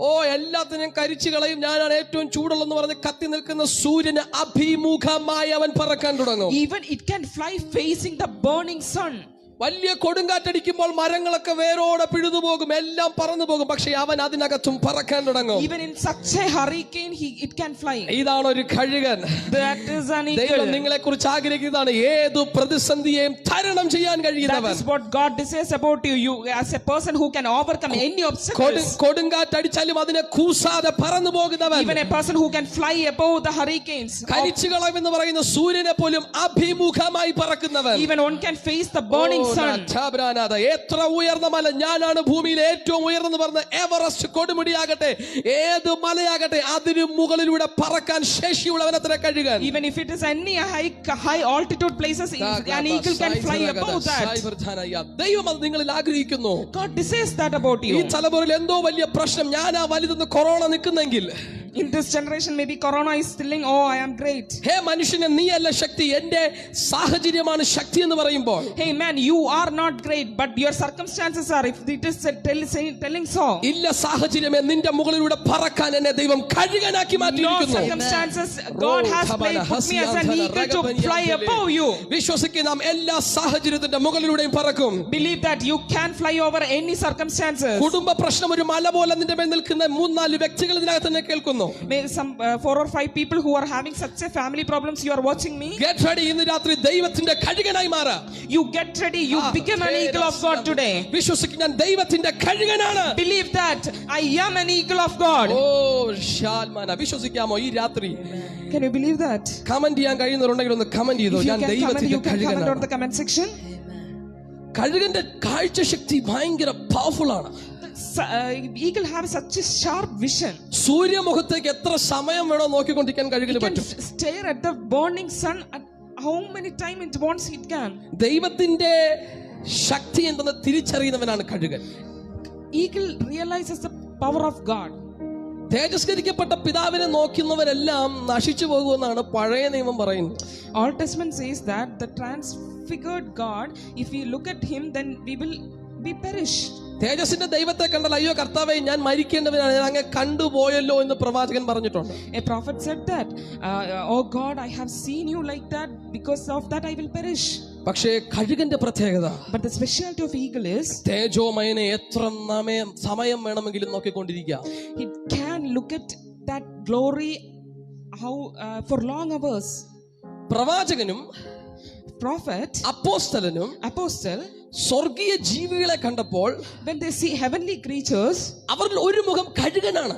Speaker 1: ഓ, എല്ലാത്തിനും കരിച്ചു കളയും, ഞാനാണ് ഏറ്റവും ചൂടുള്ളെന്ന് പറഞ്ഞ് കത്തി നിൽക്കുന്ന സൂര്യന് അഭിമുഖമായി അവൻ പറക്കാൻ തുടങ്ങും.
Speaker 2: Even it can fly facing the burning sun.
Speaker 1: വലിയ കൊടുങ്കാറ്റടിക്കുമ്പോൾ മരങ്ങളൊക്കെ വേരോടെ പിഴുതുപോകും, എല്ലാം പറന്നു പോകും, പക്ഷെ അവൻ അതിനകത്തും പറക്കാൻ തുടങ്ങും.
Speaker 2: Even in such a hurricane, it can fly.
Speaker 1: ഇതാണ് ഒരു കഴുകൻ.
Speaker 2: That is an eagle.
Speaker 1: ദൈവം നിങ്ങളെ കുറിച്ച് ആഗ്രഹിക്കുന്നതാണ് ഏതു പ്രതിസന്ധിയെയും തരണം ചെയ്യാൻ
Speaker 2: That
Speaker 1: കഴിയുന്നവൻ.
Speaker 2: is what God desires about you. You as a person who can overcome any obstacles.
Speaker 1: കൊടുങ്കാറ്റടിച്ചാലും അതിനെ കൂസാതെ പറന്നു പോകുന്നവൻ.
Speaker 2: Even a person who can fly above the hurricanes.
Speaker 1: കരിച്ചുകളം എന്ന് പറയുന്ന സൂര്യനെ പോലും അഭിമുഖമായി പറക്കുന്നവൻ.
Speaker 2: Even one can face the burning sun.
Speaker 1: എത്ര ഉയർന്ന മല, ഞാനാണ് ഭൂമിയിലെ ഏറ്റവും ഉയർന്നെന്ന് പറഞ്ഞ എവറസ്റ്റ് കൊടുമുടിയാകട്ടെ, ഏത് മലയാകട്ടെ, അതിന് മുകളിലൂടെ പറക്കാൻ ശേഷിയുള്ളവനത്ര കഴുകാൻ.
Speaker 2: Even if it is any high altitude places, an eagle can fly above that.
Speaker 1: ദൈവം അത് നിങ്ങളിൽ ആഗ്രഹിക്കുന്നു.
Speaker 2: God desires that about
Speaker 1: ഈ
Speaker 2: you.
Speaker 1: തലമുറയിൽ എന്തോ വലിയ പ്രശ്നം, ഞാനാ വലുതെന്ന് corona നിൽക്കുന്നെങ്കിൽ,
Speaker 2: In this generation, maybe Corona is telling, "Oh, I am great."
Speaker 1: ഹേ മനുഷ്യനെ, നീയല്ല ശക്തി, എന്റെ സാഹചര്യമാണ് ശക്തി എന്ന് പറയുമ്പോൾ,
Speaker 2: Hey man, you are not great, but your circumstances are. If it is telling so,
Speaker 1: ഇല്ല സാഹചര്യമേ, നിന്റെ മുകളിലൂടെ പറക്കാൻ എന്നെ ദൈവം കഴുകനാക്കി
Speaker 2: no
Speaker 1: മാറ്റിയിരിക്കുന്നു.
Speaker 2: circumstances. God has put me as an eagle to fly above you.
Speaker 1: വിശ്വസിക്കുന്ന നാം എല്ലാ സാഹചര്യത്തിന്റെ മുകളിലൂടെയും പറക്കും.
Speaker 2: Believe that you can fly over any circumstances.
Speaker 1: കുടുംബ പ്രശ്നം ഒരു മല പോലെ നിന്റെ മേൽ നിൽക്കുന്ന 3-4 വ്യക്തികൾ ഇതിനകത്ത് തന്നെ കേൾക്കുന്നു.
Speaker 2: Maybe some 4 or 5 people who are having such a family problems, you are watching me.
Speaker 1: Get ready, ഇന്ന് രാത്രി ദൈവത്തിന്റെ കഴുകനായി മാറാ.
Speaker 2: You get ready, you become an eagle of God today.
Speaker 1: വിശ്വസിക്കുന്ന ഞാൻ ദൈവത്തിന്റെ കഴുകനാണ്.
Speaker 2: Believe that I am an eagle of God.
Speaker 1: ഓ ഷാൽമാന, വിശ്വസിക്കാമോ ഈ രാത്രി?
Speaker 2: Can you believe that?
Speaker 1: Comment ചെയ്യാൻ കഴിയുന്നവരുണ്ടെങ്കിൽ ഒന്ന് കമന്റ് ചെയ്തോ,
Speaker 2: If you
Speaker 1: ഞാൻ
Speaker 2: can comment,
Speaker 1: ദൈവത്തിന്റെ
Speaker 2: you can comment on
Speaker 1: കഴുകനാണ്.
Speaker 2: the comment section.
Speaker 1: കഴുകന്റെ കാഴ്ചശക്തി ഭയങ്കര പവർഫുൾ ആണ്.
Speaker 2: Eagle have such a sharp vision.
Speaker 1: സൂര്യമുഖത്തേക്ക് എത്ര സമയം വേണോ നോക്കിക്കൊണ്ടിരിക്കാൻ കഴുകന്
Speaker 2: It can
Speaker 1: പറ്റും.
Speaker 2: stare at the burning sun at how many times it wants it can.
Speaker 1: ദൈവത്തിന്റെ ശക്തി എന്തെന്ന് തിരിച്ചറിയുന്നവനാണ് കഴുകൻ.
Speaker 2: Eagle realizes the power of God.
Speaker 1: തേജസ്കരിക്കപ്പെട്ട പിതാവിനെ നോക്കുന്നവരെല്ലാം നശിച്ചു പോകുമെന്നാണ് പഴയ നിയമം പറയുന്നത്.
Speaker 2: Old Testament says that the transfigured God, if we look at him, then we will be perished.
Speaker 1: തേജസ്സിന്റെ ദൈവത്തെ കണ്ടാൽ അയ്യോ കർത്താവേ ഞാൻ മരിക്കേണ്ടവനാണ്, ഞാൻ അങ്ങ് കണ്ടുപോയല്ലോ എന്ന് പ്രവാചകൻ പറഞ്ഞിട്ടുണ്ട്.
Speaker 2: A prophet said that, oh God, I have seen you like that, because of that I will perish.
Speaker 1: പക്ഷേ കഴുകന്റെ പ്രത്യേകത,
Speaker 2: But the specialty of eagle is
Speaker 1: തേജോമയനെ എത്ര സമയം വേണമെങ്കിലും നോക്കിക്കൊണ്ടിരിക്കുക.
Speaker 2: it can look at that glory for long hours.
Speaker 1: പ്രവാചകനും
Speaker 2: Prophet,
Speaker 1: അപ്പോസ്തലനും
Speaker 2: apostle,
Speaker 1: സ്വർഗീയ ജീവികളെ കണ്ടപ്പോൾ
Speaker 2: when they see heavenly creatures,
Speaker 1: അവരിൽ ഒരു മുഖം കഴുകനാണ്.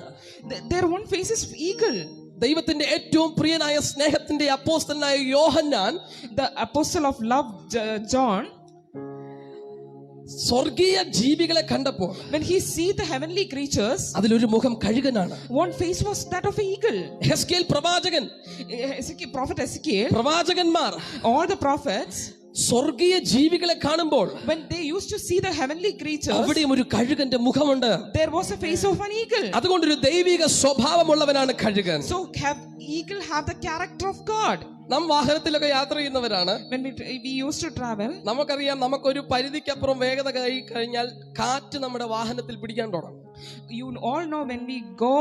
Speaker 2: their one face is eagle.
Speaker 1: ദൈവത്തിന്റെ ഏറ്റവും പ്രിയനായ സ്നേഹത്തിന്റെ അപ്പോസ്തലനായ യോഹന്നാൻ,
Speaker 2: The apostle of love, John,
Speaker 1: സ്വർഗീയ ജീവികളെ കണ്ടപ്പോൾ
Speaker 2: when he see the heavenly creatures,
Speaker 1: അതിലൊരു മുഖം കഴുകനാണ്.
Speaker 2: one face was that of an eagle.
Speaker 1: ഹെസ്കേൽ പ്രവാചകൻ,
Speaker 2: Prophet Ezekiel,
Speaker 1: പ്രവാചകന്മാർ,
Speaker 2: all the prophets,
Speaker 1: സ്വർഗീയ ജീവികളെ കാണുമ്പോൾ
Speaker 2: when they used to see the heavenly creatures,
Speaker 1: അവിടെയും ഒരു കഴുകന്റെ മുഖമുണ്ട്.
Speaker 2: there was a face of an eagle.
Speaker 1: അതുകൊണ്ടൊരു ദൈവിക സ്വഭാവമുള്ളവനാണ് കഴുകൻ.
Speaker 2: So eagle have the character of God.
Speaker 1: നാം വാഹനത്തിലൊക്കെ യാത്ര ചെയ്യുന്നവരാണ്.
Speaker 2: When we used to travel,
Speaker 1: നമുക്കറിയാം, നമുക്കൊരു പരിധിക്കപ്പുറം വേഗത കഴിഞ്ഞാൽ കാറ്റ് നമ്മുടെ വാഹനത്തിൽ പിടിക്കാൻ തുടങ്ങും.
Speaker 2: you all know when we go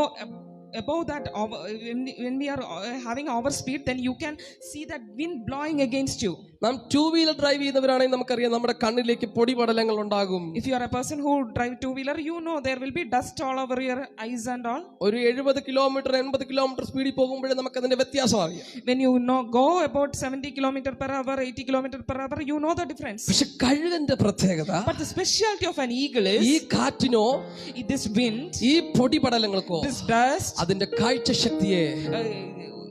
Speaker 2: above that, when we are having overspeed, then you can see that wind blowing against you.
Speaker 1: നാം 2-വീലർ ഡ്രൈവ് ചെയ്യുന്നവരാണെങ്കിൽ നമുക്കറിയാം നമ്മുടെ കണ്ണിലേക്ക് പൊടിപടലങ്ങൾ ഉണ്ടാകും.
Speaker 2: If you are a person who drive 2-wheeler, you know there will be dust all over your eyes and all.
Speaker 1: ഒരു 70 kilometre 80 kilometre സ്പീഡിൽ പോകുമ്പോഴേ നമുക്ക് അതിന്റെ വ്യത്യാസം അറിയാം.
Speaker 2: When you know go about 70 km per hour, 80 km per hour, you know the difference.
Speaker 1: പക്ഷെ കഴുകന്റെ പ്രത്യേകത,
Speaker 2: But the specialty of an eagle is
Speaker 1: ഈ കാറ്റിനോ
Speaker 2: this wind,
Speaker 1: ഈ പൊടിപടലങ്ങൾക്കോ
Speaker 2: this dust,
Speaker 1: അതിന്റെ കാഴ്ച ശക്തിയെ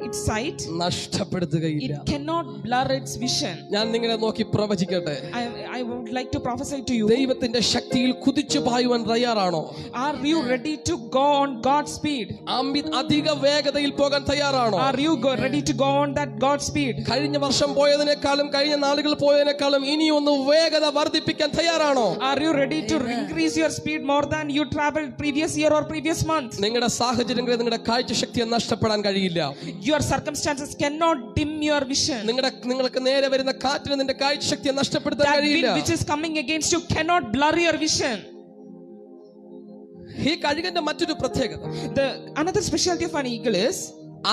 Speaker 2: its sight,
Speaker 1: നഷ്ടപ്പെടുത്തുകയില്ല.
Speaker 2: it cannot blur its vision.
Speaker 1: ഞാൻ നിങ്ങളെ നോക്കി പ്രവചിക്കട്ടെ.
Speaker 2: I would like to prophesy to you.
Speaker 1: ദൈവത്തിന്റെ ശക്തിയിൽ കുതിച്ചു പായുവാൻ തയ്യാറാണോ?
Speaker 2: Are you ready to go on God's speed?
Speaker 1: അധിക വേഗതയിൽ പോകാൻ തയ്യാറാണോ?
Speaker 2: Are you ready to go on that God's speed?
Speaker 1: കഴിഞ്ഞ വർഷം പോയതിനേക്കാളും കഴിഞ്ഞ നാളുകൾ പോയതിനേക്കാളും ഇനി ഒന്ന് വേഗത വർദ്ധിപ്പിക്കാൻ തയ്യാറാണോ?
Speaker 2: Are you ready to increase your speed more than you traveled previous year or previous month?
Speaker 1: നിങ്ങളുടെ സാഹചര്യങ്ങളിൽ നിങ്ങളുടെ കാഴ്ച ശക്തിയെ നഷ്ടപ്പെടാൻ കഴിയില്ല.
Speaker 2: Your circumstances cannot dim your vision.
Speaker 1: നിങ്ങൾക്ക് നേരെ വരുന്ന കാറ്റിന് നിന്റെ കാഴ്ച ശക്തിയെ നഷ്ടപ്പെടുത്താൻ
Speaker 2: That
Speaker 1: കഴിയില്ല.
Speaker 2: wind which is coming against you cannot blur your vision.
Speaker 1: ഈ കഴുകന്റെ മറ്റൊരു പ്രത്യേകത,
Speaker 2: Another specialty of an eagle is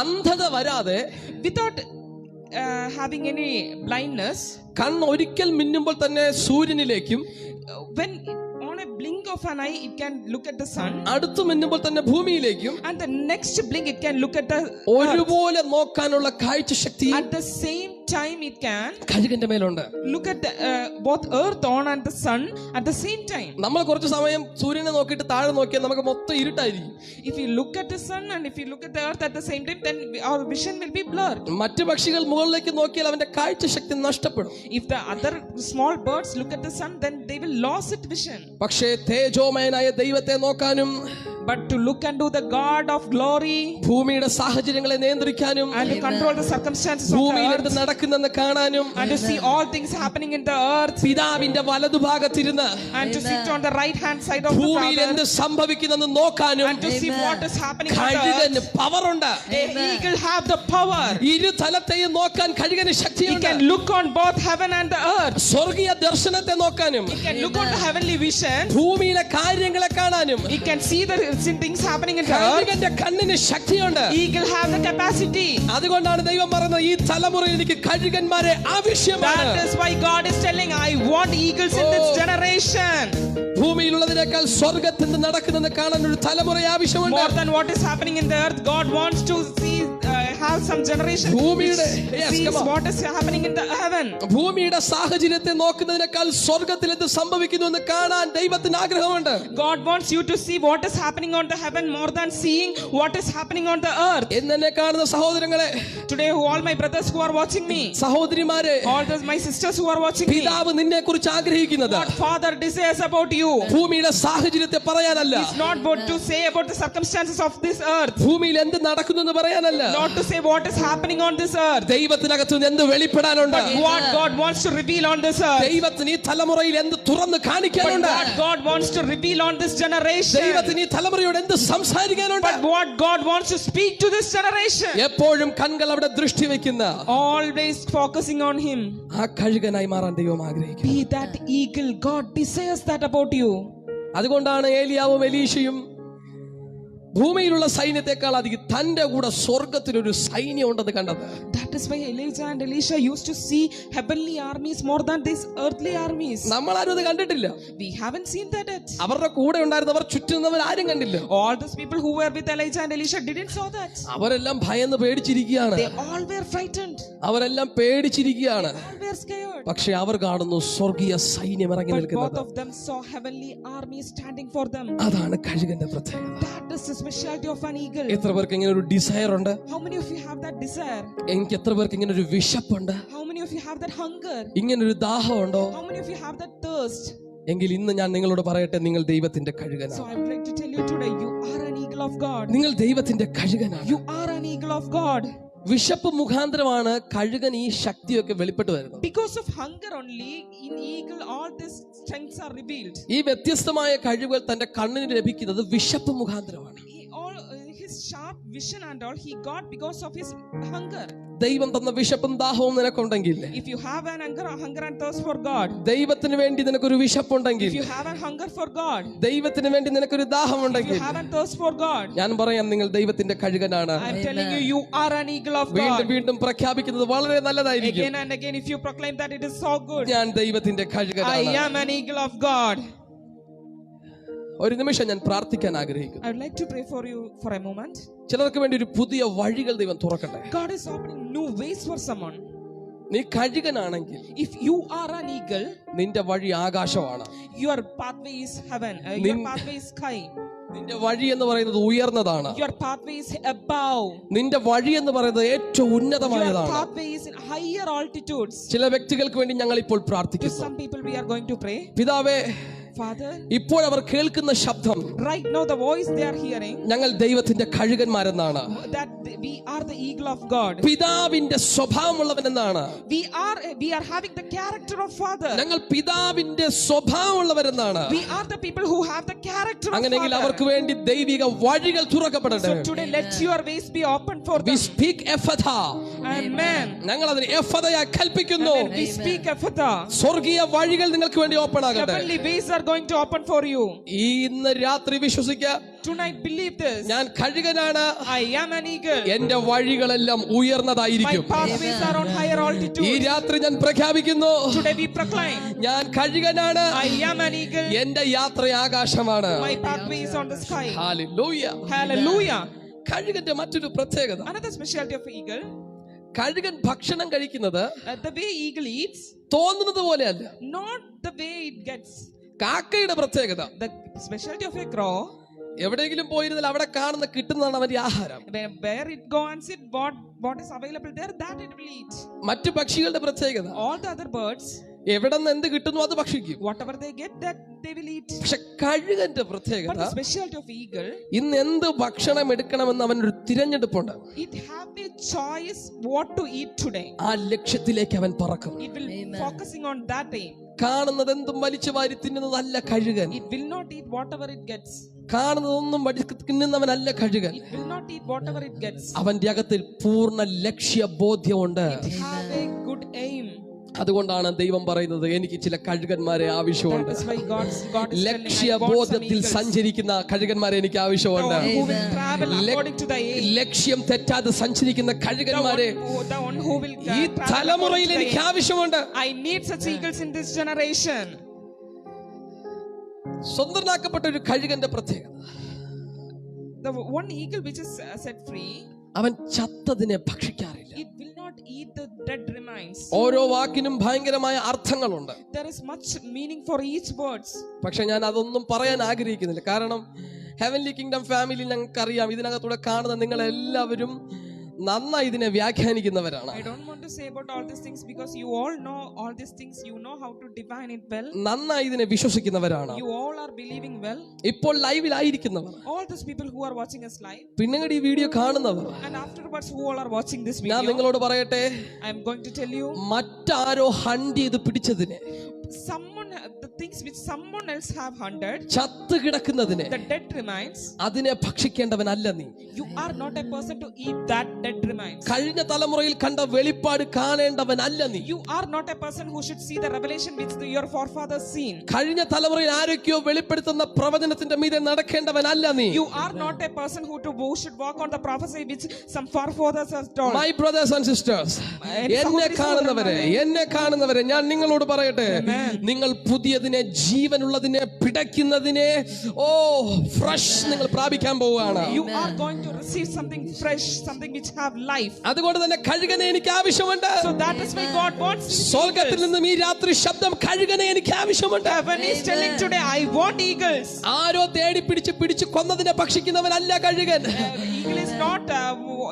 Speaker 1: അന്ധത വരാതെ,
Speaker 2: without having any blindness,
Speaker 1: കണ്ണ് ഒരിക്കൽ മിന്നുമ്പോൾ തന്നെ സൂര്യനിലേക്കും,
Speaker 2: when on a blink of an eye it can look at the sun,
Speaker 1: അടുത്ത് മിന്നുമ്പോൾ തന്നെ ഭൂമിയിലേക്കും,
Speaker 2: and the next blink it can look at the
Speaker 1: ഒരുപോലെ നോക്കാനുള്ള കാഴ്ച ശക്തി
Speaker 2: at the same time it can
Speaker 1: കഴുകന്റെ മേലുണ്ട്.
Speaker 2: look at the, both earth on and the sun at the same time.
Speaker 1: നമ്മൾ കുറച്ച് സമയം സൂര്യനെ നോക്കിയിട്ട് താഴെ നോക്കിയാൽ നമുക്ക് മൊത്തം ഇരുട്ടായിരിക്കും.
Speaker 2: If you look at the sun and if you look at the earth at the same time, then our vision will be blurred.
Speaker 1: മറ്റു പക്ഷികൾ മുകളിലേക്ക് നോക്കിയാൽ അവന്റെ കാഴ്ച ശക്തി നഷ്ടപ്പെടും.
Speaker 2: If the other small birds look at the sun, then they will lose its vision.
Speaker 1: പക്ഷേ തേജോമയനായ ദൈവത്തെ നോക്കാനും,
Speaker 2: But to look unto the God of glory
Speaker 1: ഭൂമിയുടെ സാഹചര്യങ്ങളെ നിയന്ത്രിക്കാനും,
Speaker 2: and to control the circumstances of
Speaker 1: ഭൂമിയിൽ
Speaker 2: the
Speaker 1: എന്ത്
Speaker 2: earth
Speaker 1: നടക്കുന്നെന്ന് കാണാനും,
Speaker 2: and to see all things happening in the earth
Speaker 1: പിതാവിന്റെ വലതുഭാഗത്തിരുന്ന്
Speaker 2: and to sit on the right hand side of the
Speaker 1: ഭൂമിയിൽ എന്ത്
Speaker 2: Father
Speaker 1: സംഭവിക്കുന്നെന്ന് നോക്കാനും
Speaker 2: and to see what is happening on the
Speaker 1: കഴുകന്
Speaker 2: earth.
Speaker 1: പവറുണ്ട്.
Speaker 2: A eagle have the power.
Speaker 1: ഇരു തലത്തെയും നോക്കാൻ കഴുകന്
Speaker 2: He
Speaker 1: ശക്തിയുണ്ട്.
Speaker 2: can look on both heaven and the earth.
Speaker 1: സ്വർഗീയ ദർശനത്തെ നോക്കാനും,
Speaker 2: He can look on the heavenly vision.
Speaker 1: ഭൂമിയിലെ കാര്യങ്ങളെ കാണാനും
Speaker 2: He can see the things happening in the earth.
Speaker 1: കഴുകന്റെ കണ്ണിന് ശക്തിയുണ്ട്.
Speaker 2: Eagle have the capacity.
Speaker 1: അതുകൊണ്ടാണ് ദൈവം പറയുന്നത്, ഈ തലമുറയിൽ എനിക്ക് കഴുകന്മാരെ ആവശ്യമാണ്.
Speaker 2: That is why God is telling, I want eagles in this generation.
Speaker 1: ഭൂമിയിലുള്ളതിനേക്കാൾ സ്വർഗത്തിൽ നടക്കുന്നത് കാണാൻ ഒരു തലമുറ ആവശ്യമുണ്ട്.
Speaker 2: More than what is happening in the earth, God wants to see, have some generation
Speaker 1: ഭൂമിയുടെ
Speaker 2: sees what is happening in the heaven.
Speaker 1: ഭൂമിയുടെ സാഹചര്യത്തെ നോക്കുന്നതിനേക്കാൾ സ്വർഗത്തിൽ എന്ത് സംഭവിക്കുന്നു എന്ന് കാണാൻ ദൈവത്തിന് ആഗ്രഹമുണ്ട്.
Speaker 2: God wants you to see what is happening on the heaven more than seeing what is happening on the earth.
Speaker 1: എന്നെ കാണുന്ന സഹോദരങ്ങളെ,
Speaker 2: Today, all my brothers who are watching me,
Speaker 1: സഹോദരിമാരെ,
Speaker 2: all my sisters who are watching me,
Speaker 1: പിതാവ് നിന്നെ കുറിച്ച് ആഗ്രഹിക്കുന്നത്
Speaker 2: what Father desires about you
Speaker 1: ഭൂമിയുടെ സാഹചര്യത്തെ പറയാനല്ല,
Speaker 2: is not about to say about the circumstances of this earth,
Speaker 1: ഭൂമിയിൽ എന്ത് നടക്കുന്നു എന്ന് പറയാനല്ല,
Speaker 2: not to say what is happening on this earth,
Speaker 1: ദൈവത്തിനകത്ത് നിന്ന് എന്ത് വെളിപ്പെടാനുണ്ട്,
Speaker 2: but what God wants to reveal on this earth,
Speaker 1: ദൈവത്തിന് ഈ തലമുറയിൽ എന്ത് തുറന്ന്
Speaker 2: but
Speaker 1: കാണിക്കാനുണ്ട്,
Speaker 2: what God wants to reveal on this generation,
Speaker 1: ദൈവത്തിന് ഈ തലമുറയോട് എന്ത് സംസാരിക്കാനുണ്ട്,
Speaker 2: but what God wants to speak to this generation.
Speaker 1: എപ്പോഴും കൺകൾ അവിടെ ദൃഷ്ടി വെക്കുന്ന
Speaker 2: Always focusing on Him.
Speaker 1: ആ കഴുകനായി മാറാൻ ദൈവം ആഗ്രഹിക്കുന്നു.
Speaker 2: Be that eagle. God desires that about you.
Speaker 1: അതുകൊണ്ടാണ് ഏലിയാവും എലീശയും ഭൂമിയിലുള്ള സൈന്യത്തെക്കാൾ അധികം തന്റെ കൂടെ സ്വർഗത്തിലൊരു സൈന്യം ഉണ്ടെന്ന് കണ്ടത്.
Speaker 2: That is why Elijah and Elisha used to see heavenly armies more than these earthly armies.
Speaker 1: നമ്മൾ ആരും അത് കണ്ടിട്ടില്ല.
Speaker 2: We haven't seen that yet.
Speaker 1: അവരുടെ കൂടെ ഉണ്ടായിരുന്നവർ ചുറ്റുന്നവർ ആരും കണ്ടില്ല.
Speaker 2: All those people who were with Elijah and Elisha didn't saw that.
Speaker 1: അവരെല്ലാം ഭയന്ന് പേടിച്ചിരിക്കുകയാണ്.
Speaker 2: They all were frightened.
Speaker 1: അവരെല്ലാം പേടിച്ചിരിക്കുകയാണ്.
Speaker 2: All were scared.
Speaker 1: പക്ഷെ അവർ കാണുന്നു സ്വർഗീയ സൈന്യം ഇറങ്ങി
Speaker 2: But
Speaker 1: നിൽക്കുന്നത്.
Speaker 2: both of them saw heavenly armies standing for them.
Speaker 1: അതാണ് കഴുകന്റെ പ്രത്യേകത.
Speaker 2: That is the specialty of an eagle.
Speaker 1: എത്ര പേർക്ക് ഇങ്ങനെ ഒരു ഡിസയർ ഉണ്ട്?
Speaker 2: How many of you have that desire?
Speaker 1: എനിക്ക് എത്ര പേർക്ക് ഇങ്ങനെ ഒരു വിശപ്പുണ്ട്?
Speaker 2: How many of you have that hunger?
Speaker 1: ഇങ്ങനെ ഒരു ദാഹമുണ്ടോ?
Speaker 2: How many of you have that thirst?
Speaker 1: എങ്കിൽ ഇന്ന് ഞാൻ നിങ്ങളോട് പറയട്ടെ, നിങ്ങൾ ദൈവത്തിന്റെ
Speaker 2: So
Speaker 1: കഴുകനാണ്.
Speaker 2: I would like to tell you today, you are an eagle of God.
Speaker 1: നിങ്ങൾ ദൈവത്തിന്റെ കഴുകനാണ്.
Speaker 2: You are an eagle of God.
Speaker 1: വിശപ്പ് മുഖാന്തരമാണ് കഴുകൻ ഈ ശക്തിയൊക്കെ വെളിപ്പെട്ട് വരുന്നത്.
Speaker 2: Because of hunger only, in eagle all these strengths are revealed.
Speaker 1: ഈ വ്യത്യസ്തമായ കഴിവുകൾ തന്റെ കണ്ണിന് ലഭിക്കുന്നത് വിശപ്പ് മുഖാന്തരമാണ്.
Speaker 2: His sharp vision and all he got because of his hunger.
Speaker 1: ദൈവം തന്ന വിശപ്പും ദാഹവും നിനക്കുണ്ടെങ്കിൽ,
Speaker 2: if you have an hunger and thirst for God,
Speaker 1: ദൈവത്തിന് വേണ്ടി നിനക്കൊരു വിശപ്പുണ്ടെങ്കിൽ,
Speaker 2: if you have a hunger for God,
Speaker 1: ദൈവത്തിന് വേണ്ടി നിനക്കൊരു
Speaker 2: if
Speaker 1: ദാഹമുണ്ടെങ്കിൽ,
Speaker 2: you have a thirst for God,
Speaker 1: ഞാൻ പറയാം, നിങ്ങൾ ദൈവത്തിന്റെ കഴുകനാണ്.
Speaker 2: I'm telling you, you are an eagle of
Speaker 1: വീണ്ടും
Speaker 2: God.
Speaker 1: വീണ്ടും പ്രഖ്യാപിക്കുന്നത് വളരെ നല്ലതായിരിക്കും.
Speaker 2: Again and again, if you proclaim that, it is so good.
Speaker 1: ഞാൻ ദൈവത്തിന്റെ
Speaker 2: I
Speaker 1: കഴുകനാണ്.
Speaker 2: am an eagle of God.
Speaker 1: ഒരു നിമിഷം ഞാൻ പ്രാർത്ഥിക്കാൻ ആഗ്രഹിക്കുന്നു.
Speaker 2: I would like to pray for you for a moment.
Speaker 1: ചിലർക്ക് വേണ്ടി ഒരു പുതിയ വഴികൾ ദൈവം തുറക്കട്ടെ.
Speaker 2: God is opening new ways for someone.
Speaker 1: നീ കഴുകനാണെങ്കിൽ
Speaker 2: If you are an eagle,
Speaker 1: നിന്റെ വഴി ആകാശമാണ്.
Speaker 2: your pathway is heaven. Your pathway is sky.
Speaker 1: നിന്റെ വഴി എന്ന് പറയുന്നത് ഉയർന്നതാണ്.
Speaker 2: Your pathway is above.
Speaker 1: നിന്റെ വഴി എന്ന് പറയുന്നത് ഏറ്റവും
Speaker 2: Your
Speaker 1: ഉന്നതമായതാണ്.
Speaker 2: pathway is in higher altitudes.
Speaker 1: ചില വ്യക്തികൾക്ക് വേണ്ടി ഞങ്ങൾ ഇപ്പോൾ
Speaker 2: To
Speaker 1: പ്രാർത്ഥിക്കുന്നു.
Speaker 2: some people, we are going to pray.
Speaker 1: പിതാവേ,
Speaker 2: Father,
Speaker 1: ഇപ്പോൾ അവർ കേൾക്കുന്ന ശബ്ദം
Speaker 2: right now the voice they are hearing,
Speaker 1: ഞങ്ങൾ ദൈവത്തിന്റെ കഴുകന്മാരെന്നാണ്.
Speaker 2: that we are the eagle of God.
Speaker 1: പിതാവിന്റെ സ്വഭാവമുള്ളവനെന്നാണ്.
Speaker 2: We are having the character of Father.
Speaker 1: ഞങ്ങൾ പിതാവിന്റെ സ്വഭാവമുള്ളവരെന്നാണ്.
Speaker 2: We are the people who have the character of
Speaker 1: അങ്ങനെയെങ്കിൽ
Speaker 2: Father.
Speaker 1: അവർക്ക് വേണ്ടി ദൈവിക വഴികൾ തുറക്കപ്പെടട്ടെ.
Speaker 2: So today let your ways be open for
Speaker 1: We
Speaker 2: them.
Speaker 1: speak Ephphatha.
Speaker 2: Amen.
Speaker 1: ഞങ്ങൾ അതിന് എഫദയായി കൽപ്പിക്കുന്നു.
Speaker 2: Amen. We speak Ephphatha.
Speaker 1: സ്വർഗീയ വഴികൾ നിങ്ങൾക്ക് വേണ്ടി ഓപ്പൺ ആകട്ടെ.
Speaker 2: Heavenly ways are going to open for you.
Speaker 1: ഇന്ന് രാത്രി വിശ്വസിക്കുക,
Speaker 2: Tonight believe this.
Speaker 1: ഞാൻ കഴുകനാണ്.
Speaker 2: I am an eagle.
Speaker 1: എന്റെ വഴികളെല്ലാം
Speaker 2: My
Speaker 1: ഉയർന്നതായിരിക്കും.
Speaker 2: pathways are on higher
Speaker 1: ഈ
Speaker 2: altitude.
Speaker 1: രാത്രി ഞാൻ പ്രഖ്യാപിക്കുന്നു,
Speaker 2: Today we proclaim,
Speaker 1: ഞാൻ കഴുകനാണ്.
Speaker 2: I am an eagle.
Speaker 1: എന്റെ യാത്ര ആകാശമാണ്.
Speaker 2: My pathway is on the sky.
Speaker 1: Hallelujah.
Speaker 2: Hallelujah.
Speaker 1: കഴുകന്റെ മറ്റൊരു പ്രത്യേകത,
Speaker 2: Another specialty of eagle,
Speaker 1: കഴുകൻ ഭക്ഷണം കഴിക്കുന്നത്
Speaker 2: the way eagle eats,
Speaker 1: തോന്നുന്നത് പോലെയല്ല.
Speaker 2: not the way it gets.
Speaker 1: കാക്കയുടെ പ്രത്യേകത,
Speaker 2: The specialty of a crow,
Speaker 1: എവിടെയെങ്കിലും പോയിരുന്നാൽ അവിടെ കാണുന്ന കിട്ടുന്നതാണ് അവന്റെ ആഹാരം.
Speaker 2: where it go and sit, what is available there, that it will eat.
Speaker 1: മറ്റു പക്ഷികളുടെ പ്രത്യേകത,
Speaker 2: All the other birds,
Speaker 1: എവിടെ നിന്ന് എന്ത് കിട്ടുന്നു അത് ഭക്ഷിക്കും.
Speaker 2: whatever they get, that they will eat.
Speaker 1: പക്ഷെ കഴുകന്റെ
Speaker 2: But
Speaker 1: പ്രത്യേകത,
Speaker 2: the specialty of eagle,
Speaker 1: ഇന്ന് എന്ത് ഭക്ഷണം എടുക്കണമെന്ന് അവനൊരു തിരഞ്ഞെടുപ്പുണ്ട്.
Speaker 2: it have a choice what to eat today.
Speaker 1: ആ ലക്ഷ്യത്തിലേക്ക് അവൻ പറക്കും.
Speaker 2: It will focusing on that aim.
Speaker 1: കാണുന്നത് എന്തും വലിച്ചു വാരി തിന്നുന്നതല്ല കഴുകൻ.
Speaker 2: It will not eat whatever it gets.
Speaker 1: കാണുന്നതൊന്നും തിന്നുന്നവനല്ല കഴുകൻ.
Speaker 2: It will not eat whatever it gets.
Speaker 1: അവന്റെ അകത്തിൽ പൂർണ്ണ ലക്ഷ്യബോധ്യമുണ്ട്.
Speaker 2: It have a good aim.
Speaker 1: അതുകൊണ്ടാണ് ദൈവം പറയുന്നത്, എനിക്ക് ചില കഴുകന്മാരെ ആവശ്യമുണ്ട്.
Speaker 2: That is why God is telling, I want some
Speaker 1: ലക്ഷ്യബോധത്തിൽ
Speaker 2: eagles.
Speaker 1: സഞ്ചരിക്കുന്ന കഴുകന്മാരെ എനിക്ക്
Speaker 2: The
Speaker 1: ആവശ്യമുണ്ട്.
Speaker 2: one who will travel according to the aim.
Speaker 1: ലക്ഷ്യം തെറ്റാതെ സഞ്ചരിക്കുന്ന കഴുകന്മാരെ
Speaker 2: The one who will
Speaker 1: ഈ
Speaker 2: travel according
Speaker 1: തലമുറയിൽ
Speaker 2: to the
Speaker 1: എനിക്ക്
Speaker 2: aim.
Speaker 1: ആവശ്യമുണ്ട്.
Speaker 2: I need such eagles in this generation.
Speaker 1: സ്വന്തനാക്കപ്പെട്ട ഒരു കഴുകന്റെ പ്രത്യേകത,
Speaker 2: The one eagle which is set free,
Speaker 1: അവൻ ചത്തതിനെ ഭക്ഷിക്കാറില്ല.
Speaker 2: it will not eat the dead remains.
Speaker 1: ഓരോ വാക്കിനും ഭയങ്കരമായ അർത്ഥങ്ങളുണ്ട്.
Speaker 2: There is much meaning for each words.
Speaker 1: പക്ഷെ ഞാൻ അതൊന്നും പറയാൻ ആഗ്രഹിക്കുന്നില്ല. കാരണം ഹെവൻലി കിങ്ഡം ഫാമിലി ഞങ്ങൾക്കറിയാം, ഇതിനകത്തൂടെ കാണുന്ന നിങ്ങളെല്ലാവരും നന്നായി ഇതിനെ വ്യാഖ്യാനിക്കുന്നവരാണ്.
Speaker 2: I don't want to say about all these things because you all know all these things. You know how to define it well.
Speaker 1: നന്നായി ഇതിനെ വിശ്വസിക്കുന്നവരാണ്.
Speaker 2: You all are believing well.
Speaker 1: ഇപ്പോൾ ലൈവിലായിരിക്കുന്നവർ,
Speaker 2: All those people who are watching us live,
Speaker 1: പിന്നീട് ഈ video കാണുന്നവർ,
Speaker 2: and afterwards who all are watching this
Speaker 1: ഞാൻ
Speaker 2: video,
Speaker 1: നിങ്ങളോട് പറയട്ടെ,
Speaker 2: I am going to tell you,
Speaker 1: മറ്റാരോ ഹണ്ട് ചെയ്ത് പിടിച്ചതിനെ,
Speaker 2: the things which someone else have hunted,
Speaker 1: ചത്ത് കിടക്കുന്നതിനെ,
Speaker 2: the dead remains,
Speaker 1: അതിനെ ഭക്ഷിക്കേണ്ടവനല്ല നീ.
Speaker 2: you are not a person to eat that dead remains.
Speaker 1: കഴിഞ്ഞ തലമുറയിൽ കണ്ട വെളിപ്പാട് കാണേണ്ടവനല്ല നീ.
Speaker 2: You are not a person who should see the revelation which your forefathers seen.
Speaker 1: കഴിഞ്ഞ തലമുറയിൽ ആരൊക്കെയോ വെളിപ്പെടുത്തുന്ന പ്രവചനത്തിന്റെ മീതെ നടക്കേണ്ടവനല്ല നീ.
Speaker 2: You are not a person who should walk on the prophecy which some forefathers have told.
Speaker 1: My brothers and sisters, എന്നെ കാണുന്നവരെ ഞാൻ നിങ്ങളോട് പറയട്ടെ, നിങ്ങൾ പുതിയതിനെ, ജീവനുള്ളതിനെ, പിടയ്ക്കുന്നതിനെ, ഫ്രഷ് നിങ്ങൾ പ്രാപിക്കാൻ പോവുകയാണ്.
Speaker 2: You are going to receive something fresh, something which have life.
Speaker 1: അതുകൊണ്ട് തന്നെ കഴുകനെ എനിക്ക് ആവശ്യമുണ്ട്.
Speaker 2: So that is why God wants
Speaker 1: സ്വർഗ്ഗത്തിൽ നിന്നും ഈ രാത്രി ശബ്ദം, കഴുകനെ എനിക്ക് ആവശ്യമുണ്ട്.
Speaker 2: Heaven is telling today, I want eagles.
Speaker 1: ആരോ തേടി പിടിച്ച് കൊന്നതിനെ ഭക്ഷിക്കുന്നവനല്ല കഴുകൻ.
Speaker 2: Eagle is not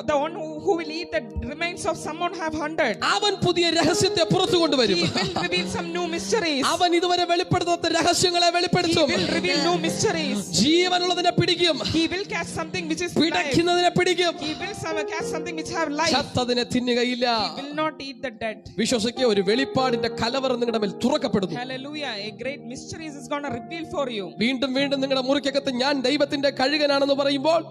Speaker 2: the one who will eat the remains of someone have hunted.
Speaker 1: അവൻ പുതിയ രഹസ്യത്തെ പുറത്തു കൊണ്ടുവരും.
Speaker 2: He will reveal some new mysteries.
Speaker 1: അവൻ ഇതുവരെ വെളിപ്പെടുത്താത്ത രഹസ്യങ്ങളെ
Speaker 2: He
Speaker 1: വെളിപ്പെടുത്തും.
Speaker 2: will reveal new mysteries.
Speaker 1: ജീവനുള്ളതിനെ പിടിക്കും,
Speaker 2: He will catch something which is life.
Speaker 1: പിടയ്ക്കുന്നതിനെ പിടിക്കും,
Speaker 2: He will catch something which have life.
Speaker 1: ചത്തതിനെ തിന്നുകയില്ല.
Speaker 2: He will not eat the dead.
Speaker 1: വിശ്വസിക്കുക, ഒരു വെളിപ്പാടിന്റെ കലവറ നിങ്ങളുടെ മേൽ തുറക്കപ്പെടുന്നു.
Speaker 2: Hallelujah. A great mystery is going to reveal for you.
Speaker 1: വീണ്ടും നിങ്ങളുടെ മുറിക്കകത്ത് ഞാൻ ദൈവത്തിന്റെ കഴുകനാണെന്ന് പറയുമ്പോൾ,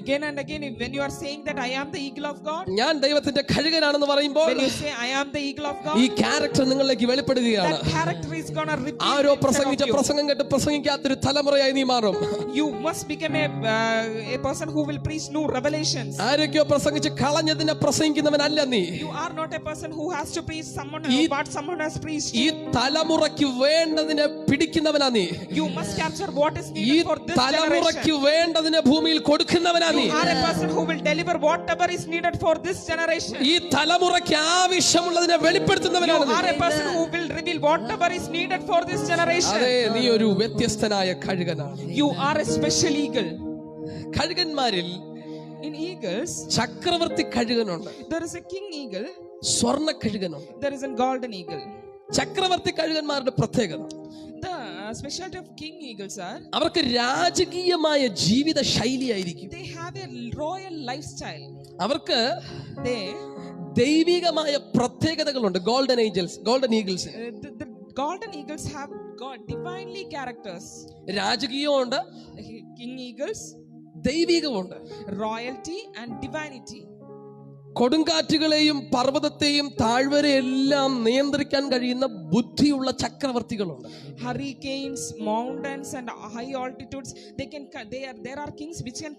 Speaker 2: Again and again, when you are saying that I I am the eagle of God,
Speaker 1: ഞാൻ ദൈവത്തിന്റെ കഴുകനാണെന്ന് പറയുമ്പോൾ
Speaker 2: when you say I am the eagle of
Speaker 1: ഈ
Speaker 2: God,
Speaker 1: ക്യാരക്ടർ നിങ്ങളിലേക്ക് വെളിപ്പെടുകയാണ്.
Speaker 2: that character is gonna reveal
Speaker 1: arrow
Speaker 2: inside
Speaker 1: പ്രസംഗിച്ച
Speaker 2: of you.
Speaker 1: പ്രസംഗം കേട്ട് പ്രസംഗിക്കാത്തൊരു തലമുറയായി നീ മാറും.
Speaker 2: You must become a person who will preach new revelations.
Speaker 1: ആരൊക്കെയോ പ്രസംഗിച്ച് കളഞ്ഞതിനെ പ്രസംഗിക്കുന്നവനല്ല നീ.
Speaker 2: You are not a person who has to preach someone
Speaker 1: ഈ-
Speaker 2: what someone has preached.
Speaker 1: ഈ തലമുറയ്ക്ക് വേണ്ടതിനെ പിടിക്കുന്നവനാ നീ.
Speaker 2: You must capture what is
Speaker 1: ഈ
Speaker 2: needed for this
Speaker 1: തലമുറയ്ക്ക്
Speaker 2: generation.
Speaker 1: വേണ്ടതിനെ ഭൂമിയിൽ കൊടുക്കുന്നവനാ നീ.
Speaker 2: You are a person who will deliver whatever is needed for this generation.
Speaker 1: ഈ തലമുറയ്ക്ക് ആവശ്യമുള്ളതിനെ
Speaker 2: You
Speaker 1: വെളിപ്പെടുത്തുന്നവനാണ് നീ.
Speaker 2: are a person who will reveal whatever is needed for this generation.
Speaker 1: അതെ, നീ ഒരു വ്യത്യസ്തനായ കഴുകനാണ്.
Speaker 2: You are a special eagle.
Speaker 1: കഴുകന്മാരിൽ
Speaker 2: In eagles,
Speaker 1: ചക്രവർത്തി കഴുകനുണ്ട്,
Speaker 2: there is a king eagle,
Speaker 1: സ്വർണ്ണ കഴുകനുണ്ട്.
Speaker 2: there is a golden eagle.
Speaker 1: ചക്രവർത്തി കഴുകന്മാരുടെ പ്രത്യേകത,
Speaker 2: The specialty of king eagles are
Speaker 1: അവർക്ക് രാജകീയമായ ജീവിത ശൈലിയായിരിക്കും.
Speaker 2: they have a royal lifestyle.
Speaker 1: അവർക്ക്
Speaker 2: They
Speaker 1: ദൈവികമായ പ്രത്യേകതകളുണ്ട്. Golden Eagles
Speaker 2: the golden eagles have got divinely characters.
Speaker 1: രാജകീയമുണ്ട്,
Speaker 2: King eagles,
Speaker 1: ദൈവികമുണ്ട്.
Speaker 2: royalty and divinity.
Speaker 1: കൊടുങ്കാറ്റുകളെയും പർവ്വതത്തെയും താഴ്വരയെല്ലാം നിയന്ത്രിക്കാൻ കഴിയുന്ന ബുദ്ധിയുള്ള ചക്രവർത്തികളുണ്ട്.
Speaker 2: Hurricanes, mountains, and high altitudes. There are kings which can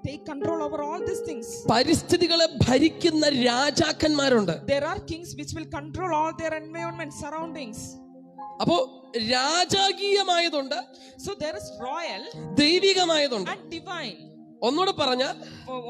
Speaker 2: take control over all these things.
Speaker 1: പരിസ്ഥിതികളെ ഭരിക്കുന്ന രാജാക്കന്മാരുണ്ട്.
Speaker 2: There are kings which will control all their environment, surroundings.
Speaker 1: അപ്പോ രാജകീയമായതുണ്ട്,
Speaker 2: So there is royal
Speaker 1: ദൈവികമായതുണ്ട്.
Speaker 2: and divine.
Speaker 1: ഒന്നുകൂടെ പറഞ്ഞ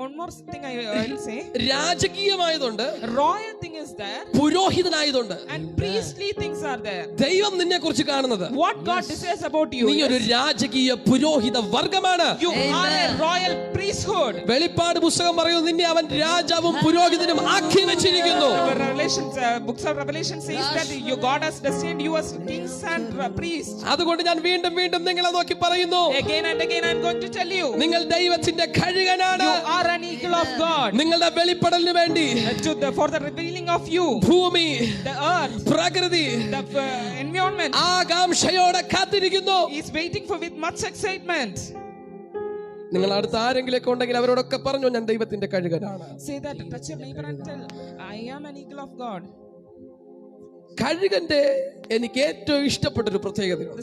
Speaker 2: One more thing I will say.
Speaker 1: രാജകീയമായതുണ്ട്,
Speaker 2: Royal thing is there
Speaker 1: പുരോഹിതനായതുണ്ട്.
Speaker 2: and priestly things are there.
Speaker 1: ദൈവം നിന്നെ കുറിച്ച് കാണുന്നത്
Speaker 2: What God desires about you
Speaker 1: നീ ഒരു
Speaker 2: is
Speaker 1: രാജകീയ പുരോഹിത വർഗമാണ്.
Speaker 2: you are a royal priesthood.
Speaker 1: വെളിപ്പാട് പുസ്തകം പറയുന്നു, നിന്നെ അവൻ രാജാവും പുരോഹിതനും ആക്കി വെച്ചിരിക്കുന്നു.
Speaker 2: Books of Revelation says that God has destined you as kings and priests.
Speaker 1: അതുകൊണ്ട് ഞാൻ വീണ്ടും വീണ്ടും നിങ്ങളെ നോക്കി പറയുന്നു,
Speaker 2: Again and again I am going to tell you,
Speaker 1: നിങ്ങൾ ദൈവത്തിന്റെ കഴുകനാണ്.
Speaker 2: you are an eagle of God.
Speaker 1: നിങ്ങളുടെ വെളിപ്പെടലിന് വേണ്ടി
Speaker 2: For the revealing of you,
Speaker 1: ഭൂമി,
Speaker 2: the earth,
Speaker 1: പ്രകൃതി
Speaker 2: the environment
Speaker 1: ആകാംക്ഷയോടെ കാത്തിരിക്കുന്നു.
Speaker 2: is waiting for with much excitement.
Speaker 1: നിങ്ങൾ അടുത്ത ആരെങ്കിലൊക്കെ ഉണ്ടെങ്കിൽ അവരോടൊക്കെ പറഞ്ഞു, ഞാൻ ദൈവത്തിന്റെ കഴുകനാണ്.
Speaker 2: Say that, touch your neighbor and tell, I am an eagle of God.
Speaker 1: കഴുകന്റെ എനിക്ക് ഏറ്റവും ഇഷ്ടപ്പെട്ട ഒരു പ്രത്യേകതയുണ്ട്.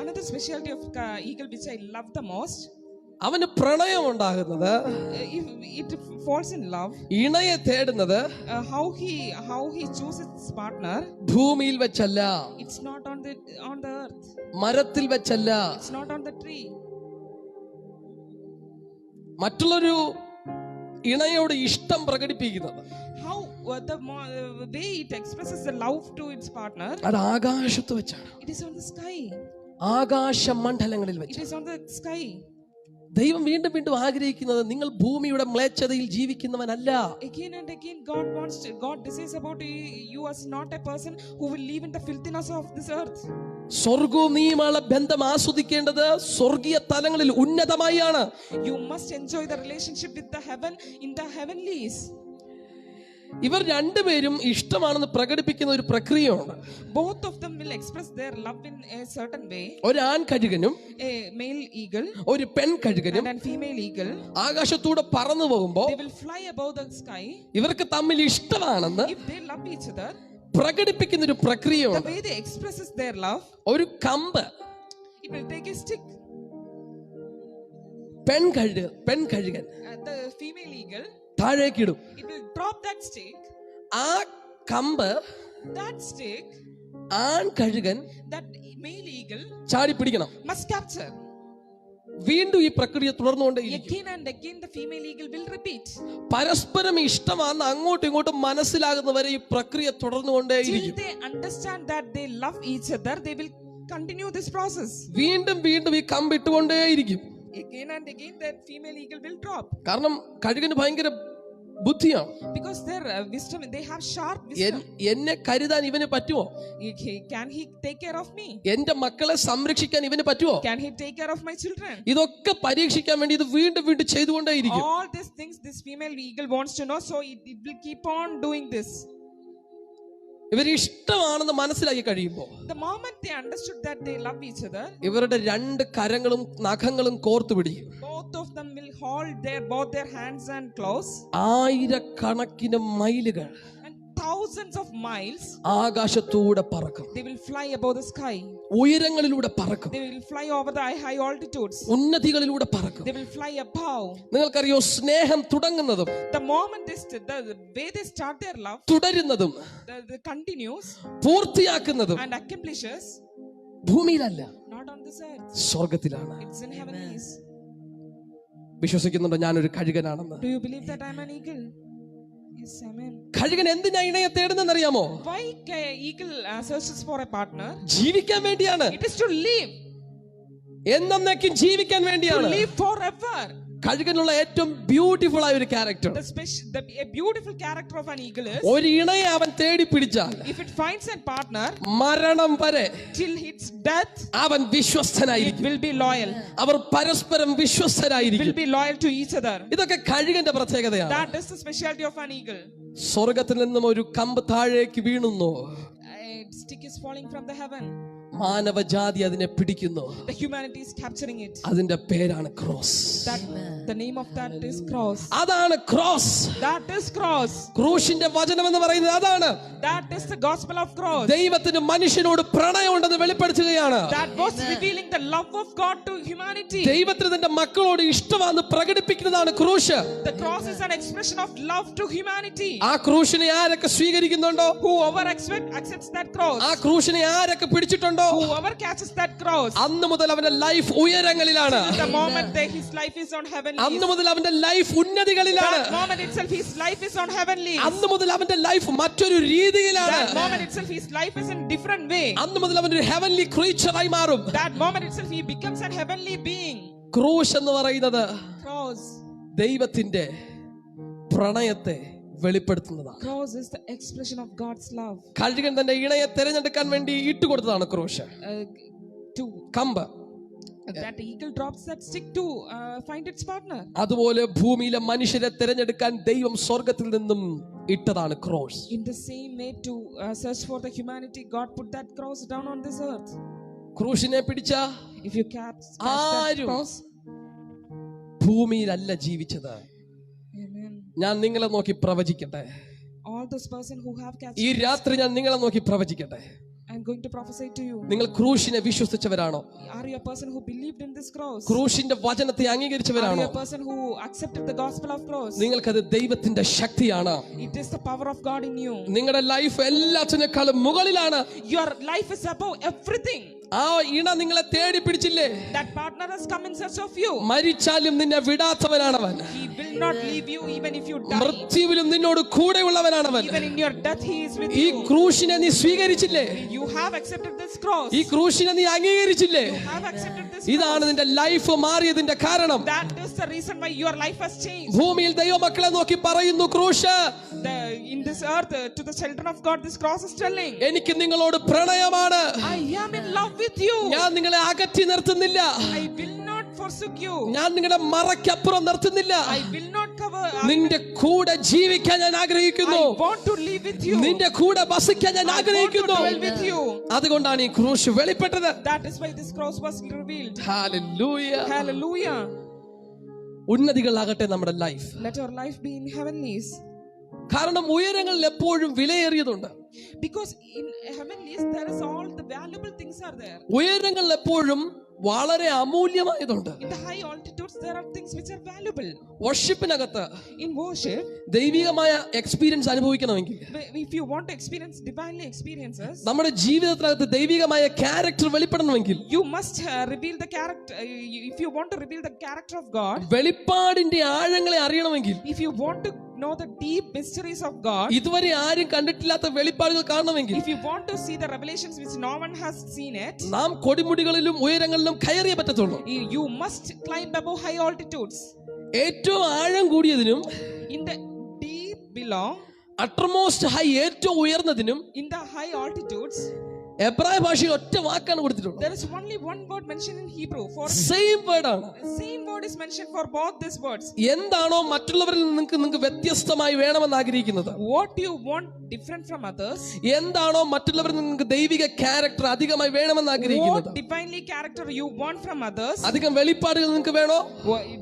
Speaker 2: Another specialty of eagle which I love the most,
Speaker 1: അവന് പ്രണയം ഉണ്ടാകുന്നത്,
Speaker 2: if it falls in love,
Speaker 1: ഇണയെ തേടുന്നത്
Speaker 2: how he chooses his partner,
Speaker 1: ഭൂമിയിൽ വെച്ചല്ല,
Speaker 2: it's not on the earth,
Speaker 1: മരത്തിൽ വെച്ചല്ല,
Speaker 2: it's not on the tree.
Speaker 1: മറ്റുള്ളൊരു ഇണയോട് ഇഷ്ടം പ്രകടിപ്പിക്കുന്നത്,
Speaker 2: How the way it expresses the love to its partner,
Speaker 1: അത് ആകാശത്ത് വെച്ചാണ്,
Speaker 2: it is on the sky,
Speaker 1: ആകാശ മണ്ഡലങ്ങളിൽ വെച്ച്.
Speaker 2: it is on the sky.
Speaker 1: ദൈവം വീണ്ടും വീണ്ടും ആഗ്രഹിക്കുന്നത് നിങ്ങൾ ഭൂമിയുടെ മ്ലേച്ഛതയിൽ ജീവിക്കുന്നവനല്ല.
Speaker 2: Again and again God desires about you as not a person who will live in the filthiness of this earth.
Speaker 1: സ്വർഗവും നീയുമുള്ള ബന്ധം ആസ്വദിക്കേണ്ടത് സ്വർഗീയ തലങ്ങളിൽ ഉന്നതമായാണ്.
Speaker 2: You must enjoy the relationship with the heaven in the heavenlies.
Speaker 1: ഇവർ രണ്ടുപേരും ഇഷ്ടമാണെന്ന് പ്രകടിപ്പിക്കുന്ന ഒരു പ്രക്രിയയുണ്ട്.
Speaker 2: Both of them will express their love in a certain way.
Speaker 1: ഒരു ആൺ കഴുകനും
Speaker 2: A male eagle
Speaker 1: ഒരു പെൺ കഴുകനും
Speaker 2: and a female eagle,
Speaker 1: ആകാശത്തൂടെ പറന്നു പോകുമ്പോൾ
Speaker 2: they will fly above the sky.
Speaker 1: ഇവർക്ക് തമ്മിൽ ഇഷ്ടമാണെന്ന്
Speaker 2: If they love each other,
Speaker 1: പ്രകടിപ്പിക്കുന്ന ഒരു
Speaker 2: the
Speaker 1: പ്രക്രിയയുണ്ട്.
Speaker 2: way they expresses their love,
Speaker 1: ഒരു കമ്പ്
Speaker 2: it will take a stick.
Speaker 1: പെൺ കഴുകൻ
Speaker 2: The female eagle,
Speaker 1: താഴേക്കിടും.
Speaker 2: it will drop that stick.
Speaker 1: ആ കമ്പ്
Speaker 2: That stick,
Speaker 1: ആൺ കഴുകൻ
Speaker 2: that male eagle
Speaker 1: ചാടി പിടിക്കണം.
Speaker 2: must capture.
Speaker 1: വീണ്ടും ഈ പ്രക്രിയ തുടർന്നുകൊണ്ടേയിരിക്കും.
Speaker 2: Again and again the female eagle will repeat.
Speaker 1: പരസ്പരം ഇഷ്ടമാണെന്ന് അങ്ങോട്ടും ഇങ്ങോട്ടും മനസ്സിലാകുന്നവരെ ഈ പ്രക്രിയ
Speaker 2: Till
Speaker 1: തുടർന്നുകൊണ്ടേയിരിക്കും.
Speaker 2: they understand that they love each other, they will continue this process.
Speaker 1: വീണ്ടും വീണ്ടും ഈ കമ്പ് ഇട്ടുകൊണ്ടേയിരിക്കും.
Speaker 2: Again and again that female eagle will drop.
Speaker 1: കാരണം കഴുകന് ഭയങ്കര ബുദ്ധിയാണ്.
Speaker 2: Because their wisdom, they have sharp wisdom.
Speaker 1: എന്നെ കരുതാൻ ഇവന് പറ്റുമോ?
Speaker 2: Can he take care of me?
Speaker 1: എന്റെ മക്കളെ സംരക്ഷിക്കാൻ ഇവന് പറ്റുമോ?
Speaker 2: Can he take care of my children?
Speaker 1: ഇതൊക്കെ പരീക്ഷിക്കാൻ വേണ്ടി ഇത് വീണ്ടും വീണ്ടും ചെയ്തുകൊണ്ടേയിരിക്കും.
Speaker 2: All these things this female eagle wants to know, so it will keep on doing this.
Speaker 1: ഇവർ ഇഷ്ടമാണെന്ന് മനസ്സിലാക്കി കഴിയുമ്പോൾ
Speaker 2: The moment they understood that they love each other,
Speaker 1: ഇവരുടെ രണ്ട് കരങ്ങളും നഖങ്ങളും കോർത്തു പിടിക്കും.
Speaker 2: both of them will hold both their hands and claws,
Speaker 1: ആയിരക്കണക്കിന് മൈലുകൾ
Speaker 2: and thousands of miles
Speaker 1: ആകാശത്തൂടെ പറക്കും.
Speaker 2: they will fly above the sky.
Speaker 1: ഉയരങ്ങളിലൂടെ പറക്കും.
Speaker 2: They will fly over the high altitudes.
Speaker 1: ഉന്നതികളിലൂടെ പറക്കും.
Speaker 2: They will fly above.
Speaker 1: നിങ്ങൾക്കറിയോ, സ്നേഹം തുടങ്ങുന്നതും
Speaker 2: The moment the way they start their love,
Speaker 1: തുടരുന്നതും
Speaker 2: the continues
Speaker 1: പൂർത്തിയാക്കുന്നതും
Speaker 2: and accomplishes
Speaker 1: ഭൂമിയിലല്ല,
Speaker 2: not on this earth.
Speaker 1: സ്വർഗത്തിലാണ്.
Speaker 2: It's in heavenlies.
Speaker 1: വിശ്വസിക്കുന്നുണ്ടോ ഞാനൊരു കഴുകനാണെന്ന്?
Speaker 2: Do you believe that I'm an eagle? Yes, amen.
Speaker 1: കഴുകൻ എന്തിനാ ഇണയെ തേടുന്നറിയാമോ?
Speaker 2: Why eagle searches for a partner?
Speaker 1: ജീവിക്കാൻ വേണ്ടിയാണ്.
Speaker 2: It is to live.
Speaker 1: എന്നേക്കും ജീവിക്കാൻ
Speaker 2: To
Speaker 1: വേണ്ടിയാണ്.
Speaker 2: live forever.
Speaker 1: കഴുകനുള്ള ഏറ്റവും ബ്യൂട്ടിഫുൾ ആയ ഒരു character,
Speaker 2: A beautiful character of an eagle is,
Speaker 1: ഒരു ഇണയെ അവൻ തേടി പിടിച്ചാൽ
Speaker 2: if it finds a partner,
Speaker 1: മരണം വരെ
Speaker 2: till its death,
Speaker 1: അവൻ
Speaker 2: it
Speaker 1: വിശ്വസ്തനായിരിക്കും.
Speaker 2: will be loyal.
Speaker 1: അവർ പരസ്പരം
Speaker 2: Will
Speaker 1: വിശ്വസ്തരായിരിക്കും.
Speaker 2: be loyal to each other.
Speaker 1: ഇതൊക്കെ കഴുകന്റെ പ്രത്യേകതയാണ്.
Speaker 2: That is the specialty of an eagle.
Speaker 1: സ്വർഗത്തിൽ നിന്നും ഒരു കമ്പ് താഴേക്ക് വീണുന്നു,
Speaker 2: A stick is falling from the heaven.
Speaker 1: മാനവജാതി അതിനെ പിടിക്കുന്നു.
Speaker 2: The humanity is capturing it.
Speaker 1: അതിന്റെ പേരാണ് cross.
Speaker 2: The name of that is cross.
Speaker 1: അതാണ് ക്രോസ്.
Speaker 2: That is cross.
Speaker 1: ക്രൂശിന്റെ വചനം എന്ന് പറയുന്നത് അതാണ്.
Speaker 2: That is the gospel of cross.
Speaker 1: ദൈവത്തിന് മനുഷ്യനോട് പ്രണയമുണ്ടെന്ന് വെളിപ്പെടുത്തുകയാണ്.
Speaker 2: That was revealing the love of God to humanity.
Speaker 1: ദൈവത്തിന് തന്റെ മക്കളോട് ഇഷ്ടമാണെന്ന് പ്രകടിപ്പിക്കുന്നതാണ് ക്രൂശ്.
Speaker 2: The cross is an expression of love to humanity.
Speaker 1: ആ ക്രൂശിനെ ആരൊക്കെ സ്വീകരിക്കുന്നുണ്ടോ,
Speaker 2: Whoever accepts that cross,
Speaker 1: ആ ക്രൂശിനെ ആരൊക്കെ പിടിച്ചിട്ടുണ്ടോ,
Speaker 2: whoever catches that cross,
Speaker 1: അന്ന് മുതൽ അവന്റെ life ഉയരങ്ങളിലാണ്.
Speaker 2: the moment his life is on heavenly.
Speaker 1: അന്ന് മുതൽ അവന്റെ life ഉന്നതികളിലാണ്.
Speaker 2: That moment itself his life is on heavenly.
Speaker 1: അന്ന് മുതൽ അവന്റെ ലൈഫ് മറ്റൊരു രീതിയിലാണ്.
Speaker 2: That moment itself his life is in different way.
Speaker 1: അന്ന് മുതൽ അവൻ ഒരു ഹെവൻലി ക്രീച്ചറായി മാറും.
Speaker 2: That moment itself he becomes an heavenly being.
Speaker 1: ക്രൂശ് എന്ന് പറയുന്നത്
Speaker 2: Cross.
Speaker 1: ദൈവത്തിന്റെ പ്രണയത്തെ വെളിപ്പെടുത്തുന്നതാണ്.
Speaker 2: Cross is the expression of God's love.
Speaker 1: കഴുകൻ തന്റെ ഇണയെ തിരഞ്ഞെടുക്കാൻ വേണ്ടി ഇട്ടുകൊടുത്തതാണ് ക്രൂശ്.
Speaker 2: To
Speaker 1: കമ്പ്.
Speaker 2: that eagle drops that stick to find its partner.
Speaker 1: അതുപോലെ ഭൂമിയിലെ മനുഷ്യരെ തിരഞ്ഞെടുക്കാൻ ദൈവം സ്വർഗത്തിൽ നിന്നും ഇട്ടതാണ് cross.
Speaker 2: In the same way to search for the humanity, God put that cross down on this earth.
Speaker 1: ക്രൂശിനെ പിടിച്ച
Speaker 2: If you catch that cross,
Speaker 1: ഭൂമിയിലല്ല ജീവിച്ചത്.
Speaker 2: amen.
Speaker 1: ഞാൻ നിങ്ങളെ നോക്കി പ്രവചിക്കട്ടെ.
Speaker 2: All those person who have catch,
Speaker 1: ഈ രാത്രി ഞാൻ നിങ്ങളെ നോക്കി പ്രവചിക്കട്ടെ.
Speaker 2: I'm going to prophesy to you.
Speaker 1: നിങ്ങൾ ക്രൂശിനെ വിശ്വസിച്ചവരാണോ?
Speaker 2: Are you a person who believed in this cross?
Speaker 1: ക്രൂശിന്റെ വചനത്തെ
Speaker 2: Are
Speaker 1: അംഗീകരിച്ചവരാണോ?
Speaker 2: you a person who accepted the gospel of cross?
Speaker 1: നിങ്ങൾക്കത് ദൈവത്തിന്റെ ശക്തിയാണ്.
Speaker 2: It is the power of God in you.
Speaker 1: നിങ്ങളുടെ life എല്ലാത്തിനേക്കാളും മുകളിലാണ്.
Speaker 2: Your life is above everything.
Speaker 1: ആ ഇണ നിങ്ങളെ തേടി പിടിച്ചില്ലേ?
Speaker 2: That partner has come in search of you.
Speaker 1: മരിച്ചാലും നിന്നെ വിടാത്തവനാണവൻ.
Speaker 2: He will not leave you even if you die.
Speaker 1: മൃത്യുവിലും നിന്നോട് കൂടെയുള്ളവനാണവൻ.
Speaker 2: Even in your death he is with
Speaker 1: ഈ
Speaker 2: you.
Speaker 1: ക്രൂശിനെ നീ സ്വീകരിച്ചില്ലേ?
Speaker 2: You have accepted this cross.
Speaker 1: ഈ ക്രൂശിനെ നീ അംഗീകരിച്ചില്ലേ?
Speaker 2: You have accepted this
Speaker 1: ഇതാണ്
Speaker 2: cross.
Speaker 1: നിന്റെ life മാറിയതിന്റെ കാരണം.
Speaker 2: That is the reason why your life has changed.
Speaker 1: ഭൂമിയിൽ ദൈവമക്കളെ നോക്കി പറയുന്നു ക്രൂശ്.
Speaker 2: In this earth, to the children of God, this cross is telling,
Speaker 1: എനിക്ക് നിങ്ങളോട് പ്രണയമാണ്.
Speaker 2: I am in love with you.
Speaker 1: ഞാൻ നിങ്ങളെ അകറ്റി നിർത്തുന്നില്ല.
Speaker 2: I will not forsake you.
Speaker 1: ഞാൻ നിങ്ങളുടെ മറയ്ക്കപ്പുറം നിർത്തുന്നില്ല.
Speaker 2: I will not cover.
Speaker 1: നിന്റെ കൂടെ ജീവിക്കാൻ ഞാൻ ആഗ്രഹിക്കുന്നു.
Speaker 2: I want to live with you.
Speaker 1: നിന്റെ കൂടെ വസിക്കാൻ ഞാൻ
Speaker 2: I want to
Speaker 1: ആഗ്രഹിക്കുന്നു.
Speaker 2: dwell with you.
Speaker 1: അതുകൊണ്ടാണ് ഈ ക്രൂശ് വെളിപ്പെട്ടത്.
Speaker 2: That is why this cross was revealed.
Speaker 1: Hallelujah.
Speaker 2: Hallelujah.
Speaker 1: ഉന്നതികളാകട്ടെ നമ്മുടെ life.
Speaker 2: Let your life be in heavenlies.
Speaker 1: കാരണം ഉയരങ്ങളിൽ എപ്പോഴും വിലയേറിയതുണ്ട്.
Speaker 2: Because in heavenlies there is all the valuable things are there.
Speaker 1: ഉയരങ്ങളിൽ എപ്പോഴും വളരെ അമൂല്യമായതുണ്ട്.
Speaker 2: In the high altitudes there are things which are valuable.
Speaker 1: വർഷിപ്പിനകത്ത്
Speaker 2: In worship,
Speaker 1: ദൈവികമായ experience അനുഭവിക്കണമെങ്കിൽ,
Speaker 2: if you want to experience divinely experiences,
Speaker 1: നമ്മുടെ ജീവിതത്തിനകത്ത് ദൈവികമായ character വെളിപ്പെടണമെങ്കിൽ,
Speaker 2: you must reveal the character. If you want to reveal the character of God,
Speaker 1: വെളിപ്പാടിന്റെ ആഴങ്ങളെ അറിയണമെങ്കിൽ,
Speaker 2: if you want to know the deep mysteries of God,
Speaker 1: ഇതുവരെ ആരും കണ്ടിട്ടില്ലാത്ത വെളിപ്പാടുകൾ കാണണമെങ്കിൽ,
Speaker 2: if you want to see the revelations which no one has seen it,
Speaker 1: നാം കൊടുമുടികളിലും ഉയരങ്ങളിലും കയറിയേ പറ്റത്തുള്ളൂ.
Speaker 2: you must climb above high altitudes.
Speaker 1: ഏറ്റവും ആഴം കൂടിയതിനും,
Speaker 2: In the deep below,
Speaker 1: uttermost high ഏറ്റവും ഉയർന്നതിനും
Speaker 2: in the high altitudes,
Speaker 1: എബ്രായ ഭാഷയിൽ ഒറ്റ വാക്കാണ് കൊടുത്തിട്ടുള്ളത്.
Speaker 2: There is only one word mentioned in Hebrew for
Speaker 1: same word ആണ്.
Speaker 2: same word is mentioned for both these words.
Speaker 1: എന്താണോ മറ്റുള്ളവരിൽ നിങ്ങൾക്ക് വ്യത്യസ്തമായി വേണമെന്ന് ആഗ്രഹിക്കുന്നത്,
Speaker 2: What you want different from others,
Speaker 1: എന്താണോ മറ്റുള്ളവരിൽ നിങ്ങൾക്ക് ദൈവിക ക്യാരക്ടർ അധികമായി വേണമെന്ന് ആഗ്രഹിക്കുന്നത്,
Speaker 2: what divinely character you want from others,
Speaker 1: അധികം വെളിപ്പാടുകൾ നിങ്ങൾക്ക് വേണോ,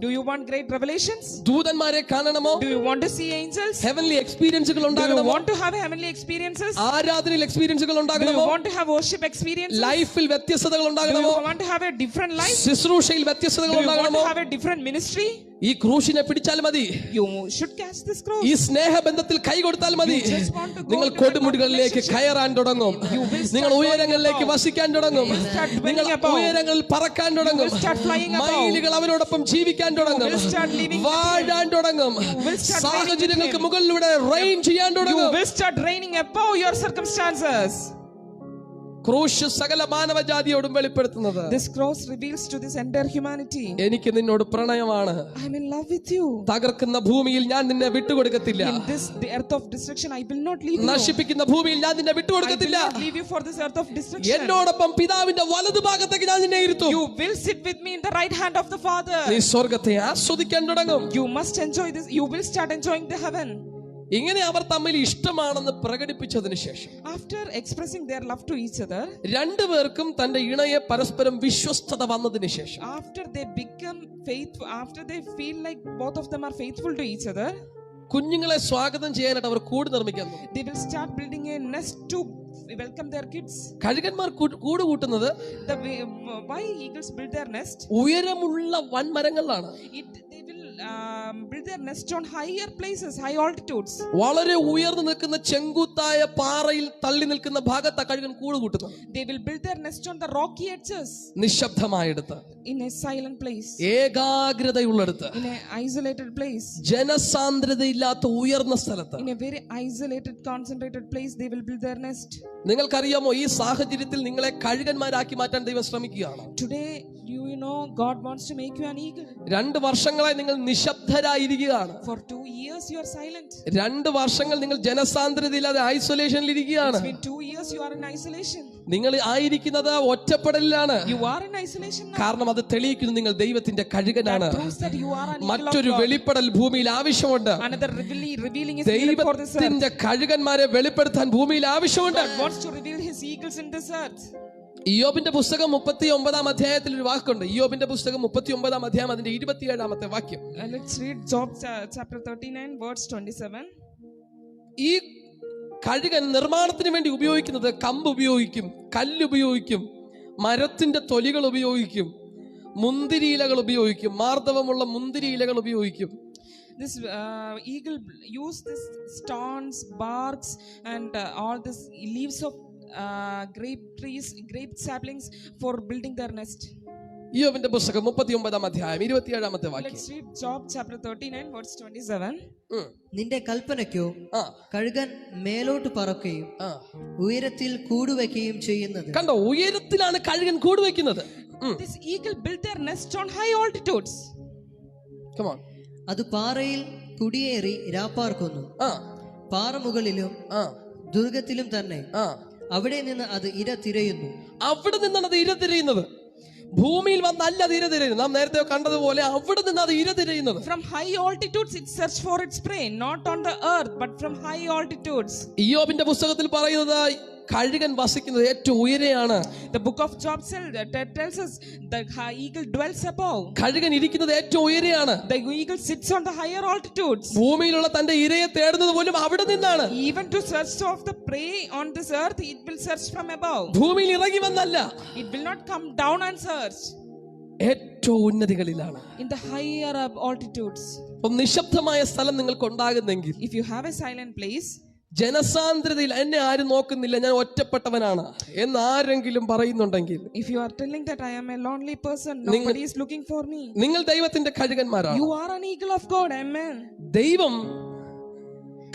Speaker 2: do you want great revelations,
Speaker 1: ദൂതന്മാരെ കാണണമോ,
Speaker 2: do you want to see angels,
Speaker 1: heavenly എക്സ്പീരിയൻസുകൾ
Speaker 2: do you
Speaker 1: ഉണ്ടാകണമോ,
Speaker 2: want to have heavenly experiences,
Speaker 1: ആരാധനയിൽ എക്സ്പീരിയൻസുകൾ
Speaker 2: do you
Speaker 1: ഉണ്ടാകണമോ,
Speaker 2: want to have worship experiences,
Speaker 1: ലൈഫിൽ വ്യത്യസ്തതകൾ
Speaker 2: do you
Speaker 1: ഉണ്ടാകണമോ,
Speaker 2: want to have a different life,
Speaker 1: ശുശ്രൂഷയിൽ വ്യത്യസ്തതകൾ
Speaker 2: do you want
Speaker 1: ഉണ്ടാകണമോ,
Speaker 2: to have a different ministry,
Speaker 1: ഈ ക്രൂശിനെ പിടിച്ചാൽ മതി,
Speaker 2: you should catch this cross.
Speaker 1: ഈ സ്നേഹബന്ധത്തിൽ കൈ കൊടുത്താൽ മതി,
Speaker 2: You just want to go
Speaker 1: നിങ്ങൾ
Speaker 2: to
Speaker 1: കൊടുമുടികളിലേക്ക്
Speaker 2: that
Speaker 1: കയറാൻ തുടങ്ങും, നിങ്ങൾ ഉയരങ്ങളിലേക്ക് വസിക്കാൻ തുടങ്ങും, നിങ്ങൾ ഉയരങ്ങളിൽ പറക്കാൻ തുടങ്ങും, മൈലുകൾ അവരോടൊപ്പം ജീവിക്കാൻ തുടങ്ങും, വാഴാൻ തുടങ്ങും, സാഹചര്യങ്ങൾക്ക് മുകളിലൂടെ റെയിൻ ചെയ്യാൻ
Speaker 2: You
Speaker 1: തുടങ്ങും.
Speaker 2: will start reigning above your circumstances.
Speaker 1: ക്രൂശ് സകല മാനവജാതിയോടും വെളിപ്പെടുത്തുന്നത്,
Speaker 2: This cross reveals to this entire humanity,
Speaker 1: എനിക്ക് നിന്നോട് പ്രണയമാണ്,
Speaker 2: I'm in love with you.
Speaker 1: തകർക്കുന്ന ഭൂമിയിൽ ഞാൻ നിന്നെ വിട്ടുകൊടുക്കത്തില്ല,
Speaker 2: In this the earth of destruction I will not leave you.
Speaker 1: നശിപ്പിക്കുന്ന ഭൂമിയിൽ ഞാൻ നിന്നെ
Speaker 2: I will
Speaker 1: വിട്ടുകൊടുക്കത്തില്ല,
Speaker 2: not leave you for this earth of destruction.
Speaker 1: എന്നോടൊപ്പം പിതാവിന്റെ വലതുഭാഗത്തേക്ക് ഞാൻ നിന്നെ ഇരുത്തും.
Speaker 2: You will sit with me in the right hand of the Father.
Speaker 1: നീ സ്വർഗത്തെ ആസ്വദിക്കാൻ തുടങ്ങും.
Speaker 2: You must enjoy this. You will start enjoying the heaven.
Speaker 1: ഇങ്ങനെ അവർ തമ്മിൽ ഇഷ്ടമാണെന്ന് പ്രകടിപ്പിച്ചതിന് ശേഷം
Speaker 2: After expressing their love to each other,
Speaker 1: രണ്ടുപേർക്കും തന്റെ ഇണയെ പരസ്പരം വിശ്വസ്തത വന്നതിന് ശേഷം,
Speaker 2: after they become faithful, after they feel like both of them are faithful to each other,
Speaker 1: കുഞ്ഞുങ്ങളെ സ്വാഗതം ചെയ്യാനായിട്ട് അവർ കൂട് നിർമ്മിക്കാൻ തുടങ്ങി.
Speaker 2: they will start building a nest to welcome their kids.
Speaker 1: കഴുകന്മാർ കൂട് കൂട്ടുന്നത്
Speaker 2: Why eagles build their nest?
Speaker 1: ഉയരമുള്ള വൻമരങ്ങളിലാണ്.
Speaker 2: They will build their nest on higher places, high altitudes.
Speaker 1: വളരെ ഉയർന്നു നിൽക്കുന്ന ചെങ്കുത്തായ പാറയിൽ തള്ളി നിൽക്കുന്ന ഭാഗത്താ കഴുകൻ കൂട് കൂട്ടുന്നത്.
Speaker 2: They will build their nest on the rocky edges,
Speaker 1: നിശബ്ദമായെടുത്ത്,
Speaker 2: in a silent place,
Speaker 1: ഏകാഗ്രതയുള്ളിടത്ത്,
Speaker 2: in a isolated place,
Speaker 1: ജനസാന്ദ്രതയില്ലാത്ത ഉയർന്ന സ്ഥലത്ത്.
Speaker 2: in a very isolated, concentrated place. They will build their nest.
Speaker 1: നിങ്ങൾക്കറിയാമോ, ഈ സാഹചര്യത്തിൽ നിങ്ങളെ കഴുകന്മാരാക്കി മാറ്റാൻ ദൈവം ശ്രമിക്കുകയാണ്.
Speaker 2: Today, you know, God wants to make you an eagle.
Speaker 1: 2 വർഷങ്ങളായി നിങ്ങൾ നിശബ്ദരായിരിക്കുകയാണ്.
Speaker 2: For 2 years you are silent.
Speaker 1: 2 വർഷങ്ങൾ നിങ്ങൾ ജനസാന്ദ്രതയില്ലാതെ ഐസൊലേഷനിൽ ഇരിക്കുകയാണ്.
Speaker 2: It's been 2 years you are in isolation.
Speaker 1: നിങ്ങൾ ആയിരിക്കുന്നത് ഒറ്റപ്പെടലിലാണ്.
Speaker 2: You are in isolation now.
Speaker 1: കാരണം അത് തെളിയിക്കുന്നു നിങ്ങൾ ദൈവത്തിന്റെ കഴുകനാണ്.
Speaker 2: That proves that you are an eagle of
Speaker 1: മറ്റൊരു
Speaker 2: God.
Speaker 1: വെളിപ്പെടൽ ഭൂമിയിൽ ആവശ്യമുണ്ട്.
Speaker 2: Another revealing is needed for this earth.
Speaker 1: ദൈവത്തിന്റെ കഴുകന്മാരെ വെളിപ്പെടുത്താൻ ഭൂമിയിൽ ആവശ്യമുണ്ട്.
Speaker 2: God wants to reveal his eagles in this earth.
Speaker 1: ഇയ്യോബിന്റെ പുസ്തകം 39 അധ്യായത്തിൽ ഒരു വാക്കുണ്ട്. ഇയ്യോബിന്റെ പുസ്തകം 39 അധ്യായം അതിന്റെ 27 വാക്യം.
Speaker 2: Let's read Job chapter 39 verse 27.
Speaker 1: ഈ കഴുകൻ നിർമ്മാണത്തിന് വേണ്ടി ഉപയോഗിക്കുന്നത് കമ്പ് ഉപയോഗിക്കും, കല്ല് ഉപയോഗിക്കും, മരത്തിന്റെ തൊലികൾ ഉപയോഗിക്കും, മുന്തിരി ഇലകൾ ഉപയോഗിക്കും, മാർദ്ദവമുള്ള മുന്തിരി ഇലകൾ ഉപയോഗിക്കും.
Speaker 2: This eagle use this stones, barks, and all this leaves of grape trees, grape saplings for building their nest.
Speaker 1: ഇയ്യോബിന്റെ പുസ്തകം 39 അധ്യായം 27 വാക്യം.
Speaker 2: Let's read Job chapter 39 verse 27.
Speaker 3: നിന്റെ കൽപ്പനയ്ക്കോ കഴുകൻ മേലോട്ട് പറക്കുകയും ഉയരത്തിൽ കൂടുവെക്കുകയും ചെയ്യുന്നത്.
Speaker 1: കണ്ടോ, ഉയരത്തിലാണ് കഴുകൻ കൂട് വെക്കുന്നത്.
Speaker 2: This eagle built their nest on high altitudes.
Speaker 1: Come on.
Speaker 3: അത് പാറയിൽ കുടിയേറി രാപ്പാർക്കുന്നു. പാറമുകളിലും ദുർഗത്തിലും തന്നെ അവിടെ നിന്ന് അത് ഇര തിരയുന്നു.
Speaker 1: അവിടെ നിന്നാണ് അത് ഇര തിരയുന്നത്. ഭൂമിയിൽ വന്നല്ല അത് ഇര തിരയുന്നത്. നാം നേരത്തെ കണ്ടതുപോലെ അവിടെ നിന്ന് അത് ഇര തിരയുന്നത്.
Speaker 2: From high altitudes it search for its prey, not on the earth but from high altitudes.
Speaker 1: ഇയ്യോബിന്റെ പുസ്തകത്തിൽ പറയുന്നത് കഴുകൻ വസിക്കുന്നത് ഏറ്റവും ഉയരെയാണ്.
Speaker 2: The book of Job tells us the eagle dwells above.
Speaker 1: കഴുകൻ ഇരിക്കുന്നത് ഏറ്റവും ഉയരെയാണ്.
Speaker 2: The eagle sits on the higher altitudes.
Speaker 1: ഭൂമിയിലുള്ള തന്റെ ഇരയെ തേടുന്നത് പോലും അവിടെ നിന്നാണ്.
Speaker 2: Even to search of the prey on this earth, it will search from above.
Speaker 1: ഭൂമിയിൽ ഇറങ്ങി വന്നല്ല,
Speaker 2: It will not come down and search.
Speaker 1: ഏറ്റവും ഉന്നതികളിലാണ്,
Speaker 2: In the higher altitudes.
Speaker 1: നിശബ്ദമായ സ്ഥലം നിങ്ങൾക്ക് ഉണ്ടാകുന്നെങ്കിൽ,
Speaker 2: If you have a silent place,
Speaker 1: ജനസാന്ദ്രതയിൽ എന്നെ ആരും നോക്കുന്നില്ല, ഞാൻ ഒറ്റപ്പെട്ടവനാണ് എന്ന് ആരെങ്കിലും പറയുന്നുണ്ടെങ്കിൽ,
Speaker 2: if you are telling that I am a lonely person, nobody is looking for me,
Speaker 1: നിങ്ങൾ ദൈവത്തിന്റെ കഴുകന്മാരാണ്.
Speaker 2: you are an eagle of God. Amen.
Speaker 1: ദൈവം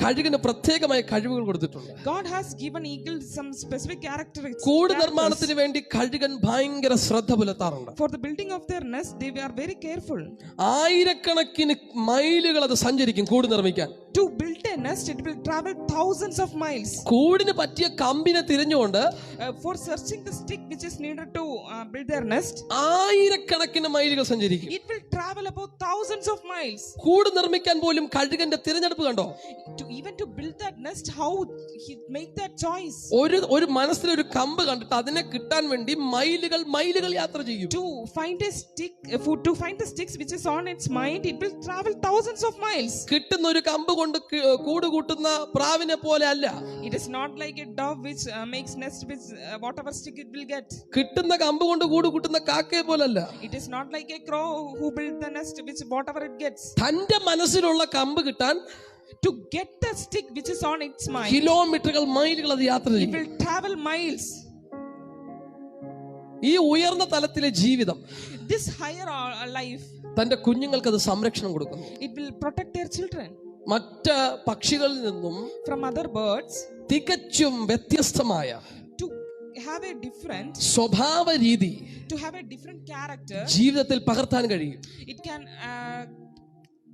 Speaker 1: കഴുകന് പ്രത്യേകമായ കഴിവുകൾ കൊടുത്തിട്ടുണ്ട്.
Speaker 2: God has given eagle some specific characteristics.
Speaker 1: കൂട് നിർമ്മാണത്തിന് വേണ്ടി കഴുകൻ ഭയങ്കര ശ്രദ്ധ പുലർത്താറുണ്ട്.
Speaker 2: For the building of their nest, they are very careful.
Speaker 1: ആയിരക്കണക്കിന് മൈലുകൾ അത് സഞ്ചരിക്കും കൂട് നിർമ്മിക്കാൻ.
Speaker 2: To build a nest, it will travel thousands of miles.
Speaker 1: കൂടിന് പറ്റിയ കമ്പിനെ തിരഞ്ഞുകൊണ്ട്
Speaker 2: For searching the stick which is needed to build their nest,
Speaker 1: ആയിരക്കണക്കിന് മൈലുകൾ സഞ്ചരിക്കും.
Speaker 2: it will travel about thousands of miles.
Speaker 1: കൂട് നിർമ്മിക്കാൻ പോലും കഴുകന്റെ തിരഞ്ഞെടുപ്പ് കണ്ടോ?
Speaker 2: Even to build that nest, how he make that choice.
Speaker 1: ഒരു മനസ്സിലൊരു കമ്പ് കണ്ടിട്ട് അതിനെ കിട്ടാൻ വേണ്ടി മൈലുകൾ യാത്ര ചെയ്യും.
Speaker 2: To find a stick, to find the sticks which is on its mind, it will travel thousands of miles.
Speaker 1: കിട്ടുന്ന ഒരു കമ്പ് കൊണ്ട് കൂട് കൂട്ടുന്ന പ്രാവിനെ പോലെ അല്ല.
Speaker 2: It is not like a dove which makes nest with whatever stick it will get.
Speaker 1: കിട്ടുന്ന കമ്പ് കൊണ്ട് കൂട് കൂട്ടുന്ന കാക്കയെ പോലല്ല.
Speaker 2: It is not like a crow who build the nest with whatever it gets.
Speaker 1: തന്റെ മനസ്സിലുള്ള കമ്പ് കിട്ടാൻ
Speaker 2: To get the stick which is on its mind,
Speaker 1: കിലോമീറ്ററുകൾ മൈലുകൾ അത് യാത്ര
Speaker 2: it
Speaker 1: ചെയ്യും.
Speaker 2: will travel miles.
Speaker 1: ഈ ഉയർന്ന തലത്തിലെ ജീവിതം
Speaker 2: This higher life,
Speaker 1: തന്റെ കുഞ്ഞുങ്ങൾക്ക് അത് സംരക്ഷണം കൊടുക്കുന്നു.
Speaker 2: it will protect their children
Speaker 1: മറ്റ് പക്ഷികളിൽ നിന്നും
Speaker 2: from other birds.
Speaker 1: തികച്ചും വ്യത്യസ്തമായ
Speaker 2: To have a different,
Speaker 1: സ്വഭാവ രീതി
Speaker 2: to have a different character,
Speaker 1: ജീവിതത്തിൽ പകർത്താൻ കഴിയും.
Speaker 2: it can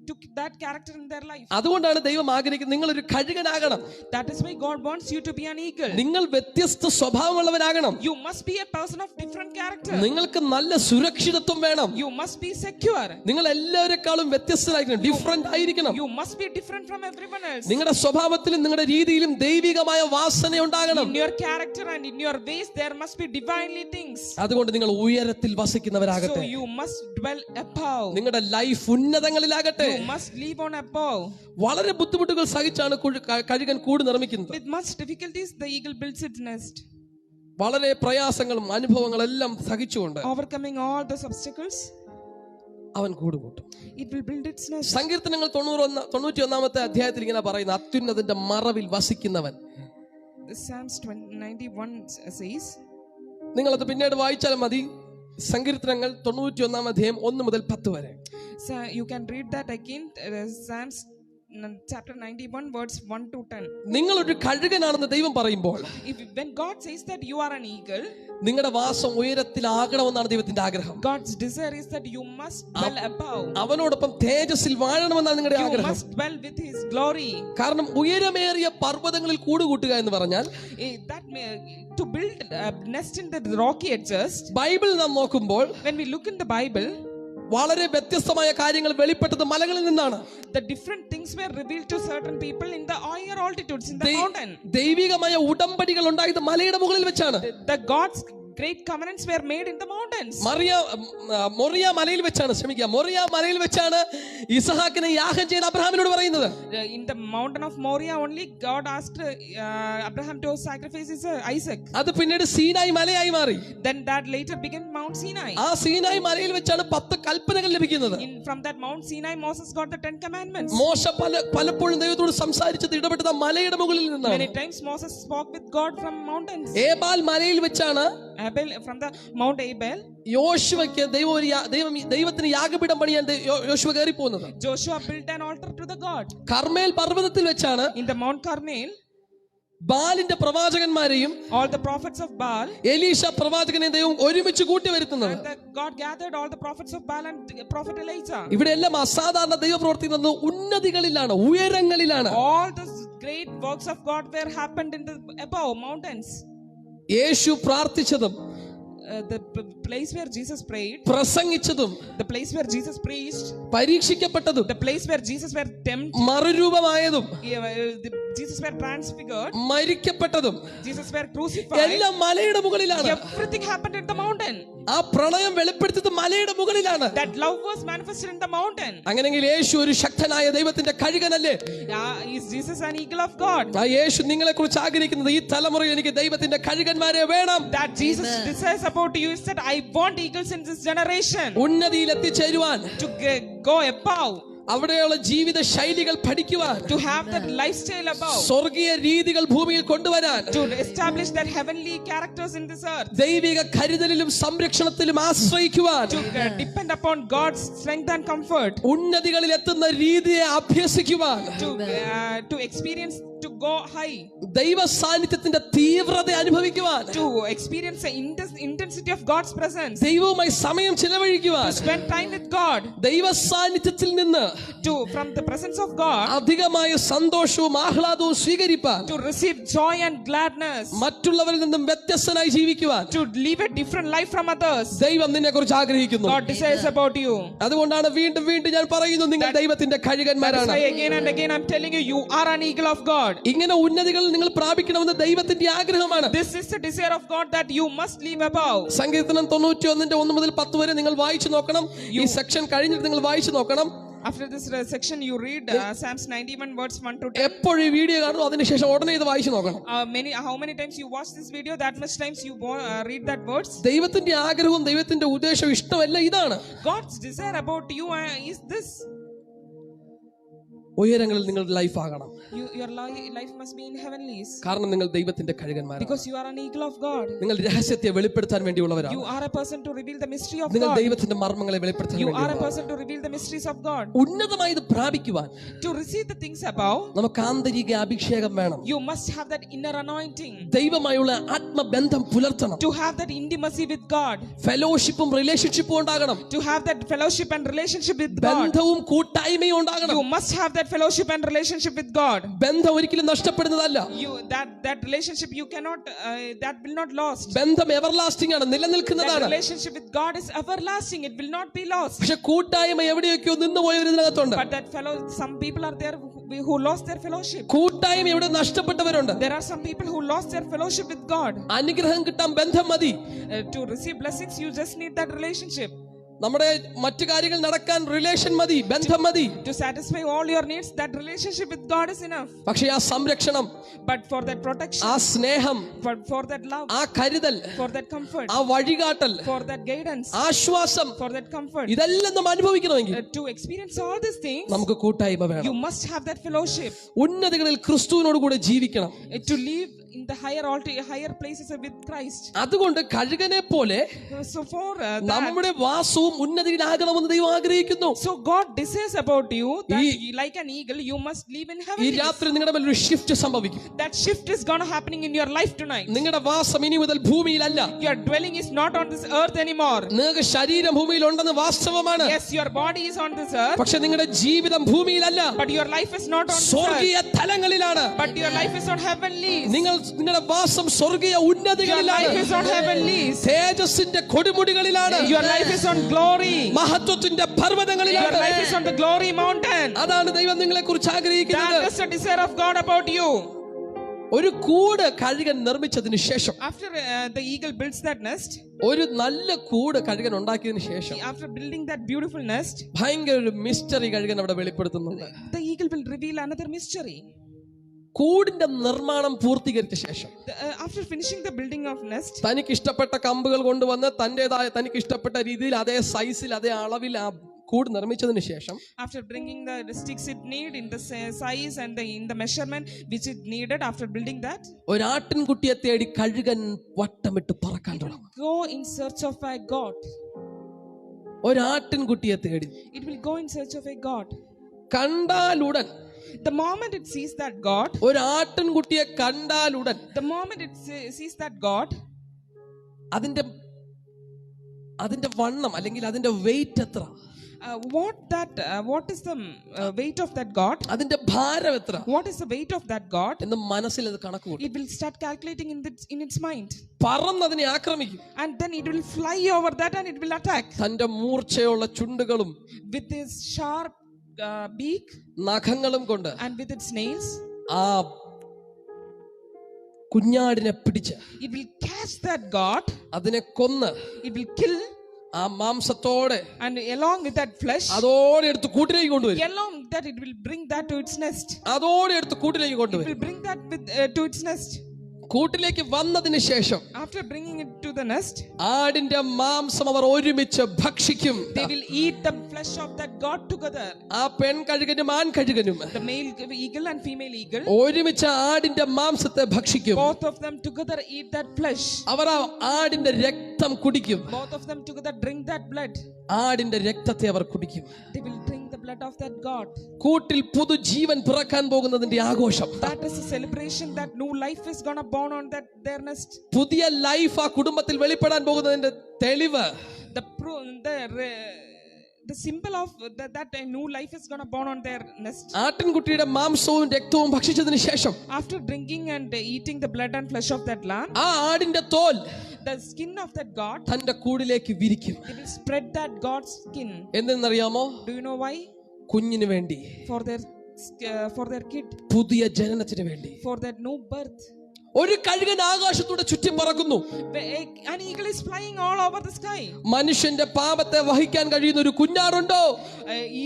Speaker 2: to that character in their life.
Speaker 1: അതുകൊണ്ടാണ് ദൈവം ആഗ്രഹിക്കുന്നത് നിങ്ങൾ ഒരു കഴുകനാകണം.
Speaker 2: That is why God wants you to be an eagle.
Speaker 1: നിങ്ങൾ വ്യത്യസ്ത സ്വഭാവമുള്ളവരാകണം.
Speaker 2: You must be a person of different character.
Speaker 1: നിങ്ങൾക്ക് നല്ല സുരക്ഷിതത്വം വേണം.
Speaker 2: You must be secure.
Speaker 1: നിങ്ങൾ എല്ലാവരെക്കാളും വ്യത്യസ്തരായിരിക്കണം, ഡിഫറെന്റ് ആയിരിക്കണം.
Speaker 2: You must be different from everyone else.
Speaker 1: നിങ്ങളുടെ സ്വഭാവത്തിലും നിങ്ങളുടെ രീതിയിലും ദൈവികമായ വാസന ഉണ്ടാകണം.
Speaker 2: In your character and in your ways there must be divinely things.
Speaker 1: അതുകൊണ്ട് നിങ്ങൾ ഉയരത്തിൽ വസിക്കുന്നവരാകട്ടെ.
Speaker 2: So you must dwell above.
Speaker 1: നിങ്ങളുടെ life ഉന്നതങ്ങളിലാകട്ടെ.
Speaker 2: You must live on above.
Speaker 1: വളരെ ബുദ്ധിമുട്ടുകൾ സഹിച്ചാണ് കഴുകൻ കൂട് നിർമ്മിക്കുന്നത്.
Speaker 2: With much difficulties the eagle builds its nest.
Speaker 1: വളരെ പ്രയാസങ്ങളും അനുഭവങ്ങളും എല്ലാം സഹിച്ചുകൊണ്ട്
Speaker 2: Overcoming all those obstacles,
Speaker 1: അവൻ കൂട് കൂട്ടും.
Speaker 2: it will build its nest.
Speaker 1: സങ്കീർത്തനങ്ങൾ 91 അധ്യായത്തിൽ ഇങ്ങനെ പറയുന്ന അത്യുന്നതിന്റെ മറവിൽ വസിക്കുന്നവൻ.
Speaker 2: The Psalms 91 says,
Speaker 1: നിങ്ങളത് പിന്നീട് വായിച്ചാൽ മതി. സങ്കീർത്തനങ്ങൾ 91 അധ്യായം 1 മുതൽ 10 വരെ.
Speaker 2: so you can read that again, Psalms chapter 91 words 1 to 10.
Speaker 1: നിങ്ങൾ ഒരു കഴുകനാണെന്ന് ദൈവം പറയുമ്പോൾ
Speaker 2: When God says that you are an eagle,
Speaker 1: നിങ്ങളുടെ വാസം ഉയരത്തിലാകണമെന്നാണ് ദൈവത്തിന്റെ ആഗ്രഹം.
Speaker 2: God's desire is that you must dwell above.
Speaker 1: അവനോടൊപ്പം തേജസ്സിൽ വാഴണമെന്നാണ് നിങ്ങളുടെ
Speaker 2: You
Speaker 1: ആഗ്രഹം.
Speaker 2: must dwell with his glory.
Speaker 1: കാരണം ഉയരമേറിയ പർവ്വതങ്ങളിൽ കൂടുകൂട്ടുക എന്ന് പറഞ്ഞാൽ
Speaker 2: To build a nest in the rocky edges.
Speaker 1: Bible നാം നോക്കുമ്പോൾ
Speaker 2: When we look in the Bible,
Speaker 1: വളരെ വ്യത്യസ്തമായ കാര്യങ്ങൾ വെളിപ്പെട്ടത് മലകളിൽ നിന്നാണ്.
Speaker 2: the different things were revealed to certain people in the higher altitudes, in the mountain.
Speaker 1: ദൈവികമായ ഉടമ്പടികൾ ഉണ്ടായത് മലയുടെ മുകളിൽ വെച്ചാണ്.
Speaker 2: The God's great covenants were made in the mountains.
Speaker 1: മൊറിയ മലയിൽ വെച്ചാണ് ഇസഹാക്കിനെ യാഗം ചെയ്യാൻ അബ്രഹാമിനോട് പറയുന്നത്.
Speaker 2: In the mountain of Moriah only God asked Abraham to sacrifice his Isaac.
Speaker 1: അത് പിന്നീട് സീനായി മലയായി മാറി.
Speaker 2: Then that later became Mount Sinai.
Speaker 1: ആ സീനായി മലയിൽ വെച്ചാണ് 10 കൽപ്പനകൾ ലഭിക്കുന്നത്.
Speaker 2: From that Mount Sinai Moses got the 10 commandments.
Speaker 1: മോശ പലപ്പോഴും ദൈവത്തോട് സംസാരിച്ചത് ഇടപെട്ടത് മലയുടെ മുകളിൽ നിന്നാണ്.
Speaker 2: Many times Moses spoke with God from mountains.
Speaker 1: Ebal മലയിൽ വെച്ചാണ്
Speaker 2: from the Mount Abel
Speaker 1: യോശുവയ്ക്ക് ദൈവത്തിന് യാഗപീഠം പണിയാൻ യോശുവ കയറി പോകുന്നത്.
Speaker 2: Joshua built an altar to the God.
Speaker 1: Carmel പർവ്വതത്തിൽ വെച്ചാണ്
Speaker 2: In the Mount Carmel
Speaker 1: ബാലിന്റെ പ്രവാചകന്മാരെയും
Speaker 2: all the prophets of Baal,
Speaker 1: എലീശ പ്രവാചകനെ ദൈവം ഒരുമിച്ച് കൂട്ടി വരുത്തുന്നത്.
Speaker 2: God gathered all the prophets of Baal and prophet Elijah.
Speaker 1: ഇവിടെ എല്ലാം അസാധാരണ ദൈവപ്രവൃത്തി ഉന്നതികളിലാണ്, ഉയരങ്ങളിലാണ്.
Speaker 2: All those great works of God were happened in the above mountains.
Speaker 1: Yeshu പ്രാർത്ഥിച്ചതും
Speaker 2: the place where Jesus prayed,
Speaker 1: പ്രസംഗിച്ചതും
Speaker 2: the place where Jesus preached,
Speaker 1: പരീക്ഷിക്കപ്പെട്ടതും
Speaker 2: the place where Jesus were tempted,
Speaker 1: മറുരൂപമായതും
Speaker 2: Jesus were transfigured,
Speaker 1: മരിക്കപ്പെട്ടതും
Speaker 2: Jesus were crucified,
Speaker 1: എല്ലാം മലയുടെ മുകളിലാണ്.
Speaker 2: everything happened at the mountain.
Speaker 1: ആ പ്രണയം വെളിപ്പെടുത്തിയത് മലയുടെ മുകളിലാണ്.
Speaker 2: That love was manifested in the mountain.
Speaker 1: അങ്ങനെയെങ്കിൽ യേശു ഒരു ശക്തനായ ദൈവത്തിന്റെ കഴുകനല്ലേ?
Speaker 2: Is Jesus an eagle of God?
Speaker 1: ആ യേശു നിങ്ങളെ കുറിച്ച് ആഗ്രഹിക്കുന്നത് ഈ തലമുറയിൽ എനിക്ക് ദൈവത്തിന്റെ കഴുകന്മാരെ വേണം.
Speaker 2: That Jesus desires about you is that I want eagles in this generation.
Speaker 1: ഉന്നതിയിൽ എത്തിച്ചേരുവാൻ,
Speaker 2: to go above,
Speaker 1: അവിടെയുള്ള ജീവിത ശൈലികൾ പഠിക്കുവാൻ,
Speaker 2: to have that lifestyle above,
Speaker 1: സ്വർഗീയ രീതികൾ ഭൂമിയിൽ കൊണ്ടുവരാൻ,
Speaker 2: to establish that heavenly characters in this earth,
Speaker 1: ദൈവിക കരുതലിലും സംരക്ഷണത്തിലും ആശ്രയിക്കുവാൻ,
Speaker 2: to depend upon God's strength and comfort,
Speaker 1: ഉന്നതികളിൽ എത്തുന്ന രീതിയെ അഭ്യസിക്കുവാൻ,
Speaker 2: to experience, to go high,
Speaker 1: ദൈവ സാന്നിധ്യത്തിന്റെ തീവ്രത അനുഭവിക്കുവാൻ,
Speaker 2: to experience the intensity of God's presence,
Speaker 1: ദൈവവുമായി സമയം ചിലവഴിക്കുവാൻ,
Speaker 2: to spend time with God,
Speaker 1: ദൈവ സാന്നിധ്യത്തിൽ നിന്ന്
Speaker 2: from the presence of God,
Speaker 1: അധികമായ സന്തോഷവും ആഹ്ലാദവും സ്വീകരിപ്പാൻ,
Speaker 2: to receive joy and gladness,
Speaker 1: മറ്റുള്ളവരിൽ നിന്നും വ്യത്യസ്തനായി ജീവിക്കുവാൻ
Speaker 2: to live a different life from others.
Speaker 1: ദൈവം നിന്നെ കുറിച്ച് ആഗ്രഹിക്കുന്നു.
Speaker 2: God desires about you.
Speaker 1: അതുകൊണ്ടാണ് വീണ്ടും വീണ്ടും ഞാൻ പറയുന്നു, നിങ്ങൾ ദൈവത്തിന്റെ
Speaker 2: That's
Speaker 1: കഴുകന്മാരാണ്.
Speaker 2: why again and again I'm telling you, you are an eagle of God.
Speaker 1: ഇങ്ങനെ ഉന്നതികൾ നിങ്ങൾ പ്രാപിക്കണമെന്ന് ദൈവത്തിന്റെ ആഗ്രഹമാണ്.
Speaker 2: This is the desire of God, that you must live above.
Speaker 1: സങ്കീർത്തനം 91 1 മുതൽ 10 വരെ നിങ്ങൾ വായിച്ചു നോക്കണം. ഈ സെക്ഷൻ കഴിഞ്ഞിട്ട് നിങ്ങൾ വായിച്ചു നോക്കണം.
Speaker 2: After this section you read Psalms 91 verse 1 to 10.
Speaker 1: എപ്പോഴും ഈ വീഡിയോ കാണുന്നു, അതിനുശേഷം ഉടനെ ഇത് വായിച്ചു നോക്കണം.
Speaker 2: How many times you watch this video, that much times you read that words.
Speaker 1: ദൈവത്തിന്റെ ആഗ്രഹവും ദൈവത്തിന്റെ ഉദ്ദേശവും ഇഷ്ടമല്ല ഇതാണ്.
Speaker 2: God's desire about you is this.
Speaker 1: ഉയരങ്ങളിൽ നിങ്ങളുടെ ലൈഫ് ആകണം.
Speaker 2: Your life must be in heavenlies.
Speaker 1: കാരണം നിങ്ങൾ ദൈവത്തിന്റെ കഴുകന്മാരാണ്.
Speaker 2: Because you are an eagle of God.
Speaker 1: നിങ്ങൾ രഹസ്യത്തെ വെളിപ്പെടുത്താൻ വേണ്ടിയുള്ളവരാണ്.
Speaker 2: You are a person to reveal the mystery of
Speaker 1: നിങ്ങൾ
Speaker 2: God.
Speaker 1: ദൈവത്തിന്റെ മർമ്മങ്ങളെ വെളിപ്പെടുത്താൻ
Speaker 2: You are a
Speaker 1: വേണ്ടിയുള്ളവരാണ്.
Speaker 2: person to reveal the mysteries of God.
Speaker 1: ഉന്നതമായി ഇത് പ്രാപിക്കുവാൻ
Speaker 2: To receive the things above,
Speaker 1: നമുക്ക് ആന്തരിക അഭിഷേകം വേണം.
Speaker 2: you must have that inner anointing.
Speaker 1: ദൈവമായുള്ള ആത്മബന്ധം പുലർത്തണം.
Speaker 2: To have that intimacy with God.
Speaker 1: ഫെലോഷിപ്പും റിലേഷൻഷിപ്പും ഉണ്ടാകണം.
Speaker 2: To have that fellowship and relationship with God.
Speaker 1: ബന്ധവും കൂട്ടായ്മയും ഉണ്ടാകണം.
Speaker 2: You must have that fellowship and relationship with God.
Speaker 1: ബന്ധം ഒരിക്കലും നഷ്ടപ്പെടുന്നതല്ല.
Speaker 2: That relationship you cannot, that will not lost.
Speaker 1: ബന്ധം everlasting ആണ്,
Speaker 2: That
Speaker 1: നിലനിൽക്കുന്നതാണ്.
Speaker 2: relationship with God is everlasting. It will not be lost.
Speaker 1: പക്ഷെ കൂട്ടായ്മ എവിടെയൊക്കെയോ നിന്നുപോയവരിതിനകത്തുണ്ട്.
Speaker 2: But that some people are there who lost their fellowship.
Speaker 1: കൂട്ടായ്മ എവിടെ നഷ്ടപ്പെട്ടവരുണ്ട്.
Speaker 2: There are some people who lost their fellowship with God.
Speaker 1: അനുഗ്രഹം കിട്ടാൻ ബന്ധം മതി.
Speaker 2: To receive blessings, you just need that relationship.
Speaker 1: നമ്മുടെ മറ്റു കാര്യങ്ങൾ നടക്കാൻ റിലേഷൻ മതി, ബന്ധം മതി.
Speaker 2: To satisfy all your needs, that relationship with God is enough.
Speaker 1: പക്ഷേ ആ സംരക്ഷണം,
Speaker 2: But for that protection,
Speaker 1: ആ സ്നേഹം,
Speaker 2: for that love,
Speaker 1: ആ കരുതൽ,
Speaker 2: for that comfort,
Speaker 1: ആ വഴികാട്ടൽ,
Speaker 2: for that guidance,
Speaker 1: ആശ്വാസം,
Speaker 2: for that comfort,
Speaker 1: ഇതെല്ലാം നമ്മൾ അനുഭവിക്കണമെങ്കിൽ
Speaker 2: to experience all these things,
Speaker 1: നമുക്ക് കൂട്ടായ്മ വേണം.
Speaker 2: you must have that fellowship.
Speaker 1: ഉന്നതികളിൽ ക്രിസ്തുവിനോട് കൂടെ ജീവിക്കണം.
Speaker 2: To live in the higher places with Christ.
Speaker 1: അതുകൊണ്ട് കഴുകനെ പോലെ
Speaker 2: So for that,
Speaker 1: നമ്മുടെ വാസവും ഉന്നതിയിലാകണമെന്ന് ദൈവം ആഗ്രഹിക്കുന്നു.
Speaker 2: so God desires about you that like an eagle you must live in
Speaker 1: ഈ
Speaker 2: heaven.
Speaker 1: രാത്രി നിങ്ങളുടെ മേൽ ഒരു ഷിഫ്റ്റ് സംഭവിക്കും.
Speaker 2: That shift is gonna happening in your life tonight.
Speaker 1: നിങ്ങളുടെ വാസം ഇനി മുതൽ ഭൂമിയിലല്ല.
Speaker 2: Your dwelling is not on this earth anymore.
Speaker 1: നിങ്ങൾക്ക് ശരീരം ഭൂമിയിൽ ഉണ്ടെന്ന് വാസ്തവമാണ്.
Speaker 2: Yes, your body is on this earth,
Speaker 1: പക്ഷെ നിങ്ങളുടെ ജീവിതം ഭൂമിയിലല്ല,
Speaker 2: but your life is not on this earth.
Speaker 1: സ്വർഗീയ തലങ്ങളിലാണ്.
Speaker 2: But your life is on heavenlies.
Speaker 1: നിങ്ങളുടെ വാസം സ്വർഗീയ
Speaker 2: Your
Speaker 1: ഉന്നതികളിലാണ്.
Speaker 2: life is on heavenlies.
Speaker 1: തേജസ്സിന്റെ കൊടുമുടികളിലാണ്.
Speaker 2: Your life is on glory.
Speaker 1: മഹത്വത്തിന്റെ
Speaker 2: Your
Speaker 1: പർവ്വതങ്ങളിലാണ്.
Speaker 2: life is on the glory mountain.
Speaker 1: അതാണ് ദൈവം നിങ്ങളെ കുറിച്ച് ആഗ്രഹിക്കുന്നത്.
Speaker 2: That is the desire of God about you.
Speaker 1: ഒരു കൂട് കഴുകൻ നിർമ്മിച്ചതിന് ശേഷം,
Speaker 2: After the eagle builds that nest,
Speaker 1: ഒരു നല്ല കൂട് കഴുകൻ ഉണ്ടാക്കിയതിന് ശേഷം
Speaker 2: after building that beautiful nest,
Speaker 1: ഭയങ്കര ഒരു മിസ്റ്ററി കഴുകൻ അവിടെ വെളിപ്പെടുത്തുന്നുണ്ട്.
Speaker 2: the eagle will reveal another mystery.
Speaker 1: കൂടിന്റെ നിർമ്മാണം പൂർത്തീകരിച്ച ശേഷം
Speaker 2: After finishing the building of nest,
Speaker 1: തനിക്ക് ഇഷ്ടപ്പെട്ട കമ്പുകൾ കൊണ്ടുവന്ന് തനിക്ക് ഇഷ്ടപ്പെട്ട രീതിയിൽ അതേ സൈസിൽ അതേ അളവിൽ ആ കൂട് നിർമ്മിച്ചതിന് ശേഷം,
Speaker 2: after bringing the sticks it need in the size and in the measurement which it needed, after building that,
Speaker 1: ഒരാട്ടിൻകുട്ടിയെ തേടി കഴുകൻ വട്ടമിട്ട് പറക്കാൻ തുടങ്ങും.
Speaker 2: go in search of a god.
Speaker 1: ഒരാട്ടിൻകുട്ടിയെ തേടി
Speaker 2: It will go in search of a god.
Speaker 1: കണ്ടാലുടൻ,
Speaker 2: The moment it sees that god,
Speaker 1: ഒരാട്ടിൻകുട്ടിയെ കണ്ടാലുടൻ
Speaker 2: the moment it sees that god,
Speaker 1: അതിന്റെ വണ്ണം അല്ലെങ്കിൽ അതിന്റെ wait എത്ര,
Speaker 2: what is the weight of that god,
Speaker 1: അതിന്റെ ഭാരം എത്ര
Speaker 2: what is the weight of that god,
Speaker 1: എന്ന് മനസ്സിൽ അത് കണക്ക് കൂട്ടും.
Speaker 2: it will start calculating in its mind,
Speaker 1: പറന്നതിനെ ആക്രമിക്കും.
Speaker 2: and then it will fly over that and it will attack
Speaker 1: തന്റെ മൂർച്ചയുള്ള ചുണ്ടുകളും
Speaker 2: with his sharp beak
Speaker 1: നഖങ്ങളും കൊണ്ട്
Speaker 2: and with its nails.
Speaker 1: ആ കുഞ്ഞാടിനെ പിടിച്ച്
Speaker 2: It will catch that god,
Speaker 1: അതിനെ കൊന്ന്
Speaker 2: it will kill,
Speaker 1: ആ മാംസത്തോടെ
Speaker 2: and along with that flesh,
Speaker 1: അതോടെ എടുത്ത് കൂട്ടിലേക്ക് കൊണ്ടുവരും.
Speaker 2: along with that it will bring that to its nest.
Speaker 1: അതോടെ എടുത്ത് കൂട്ടിലേക്ക്
Speaker 2: It
Speaker 1: കൊണ്ടുവരും.
Speaker 2: will bring that to its nest.
Speaker 1: കൂട്ടിലേക്ക് വന്നതിന് ശേഷം
Speaker 2: After bringing it to the nest,
Speaker 1: ആടിന്റെ മാംസം അവർ ഒരുമിച്ച് ഭക്ഷിക്കും.
Speaker 2: they will eat the flesh of that god together.
Speaker 1: ആ പെൺ കഴുകനും ആൺ കഴുകനും
Speaker 2: The male eagle and female eagle,
Speaker 1: ഒരുമിച്ച് ആടിന്റെ മാംസത്തെ ഭക്ഷിക്കും.
Speaker 2: both of them together eat that flesh.
Speaker 1: അവർ ആ ആടിന്റെ രക്തം കുടിക്കും.
Speaker 2: Both of them together drink that blood.
Speaker 1: ആടിന്റെ രക്തത്തെ അവർ കുടിക്കും.
Speaker 2: They will drink the blood of that god.
Speaker 1: കൂട്ടിൽ പുതുജീവൻ പിറക്കാൻ പോകുന്നതിന്റെ ആഘോഷം.
Speaker 2: That is a celebration that new life is gonna born on that their nest.
Speaker 1: പുതിയ ലൈഫ് ആ കുടുംബത്തിൽ വെളിപ്പെടാൻ പോകുന്നതിന്റെ തെളിവ്
Speaker 2: the symbol of that a new life is gonna born on their nest.
Speaker 1: ആട്ടിൻകുട്ടിയുടെ മാംസവും രക്തവും ഭക്ഷിച്ചതിന് ശേഷം
Speaker 2: After drinking and eating the blood and flesh of that lamb,
Speaker 1: ആ ആടിന്റെ തോൽ
Speaker 2: the skin of that god,
Speaker 1: തന്റെ കൂടിലേക്ക് വിരിക്കും.
Speaker 2: they will spread that god's skin.
Speaker 1: എന്തെന്നറിയാമോ?
Speaker 2: Do you know why?
Speaker 1: കുഞ്ഞിന് വേണ്ടി,
Speaker 2: For their kid,
Speaker 1: പുതിയ ജനനത്തിന് വേണ്ടി.
Speaker 2: for that new birth.
Speaker 1: ഒരു കഴുകൻ ആകാശത്തൂടെ ചുറ്റി പറക്കുന്നു.
Speaker 2: An eagle is flying all over the sky.
Speaker 1: മനുഷ്യന്റെ പാപത്തെ വഹിക്കാൻ കഴിയുന്ന ഒരു കുഞ്ഞാടുണ്ടോ?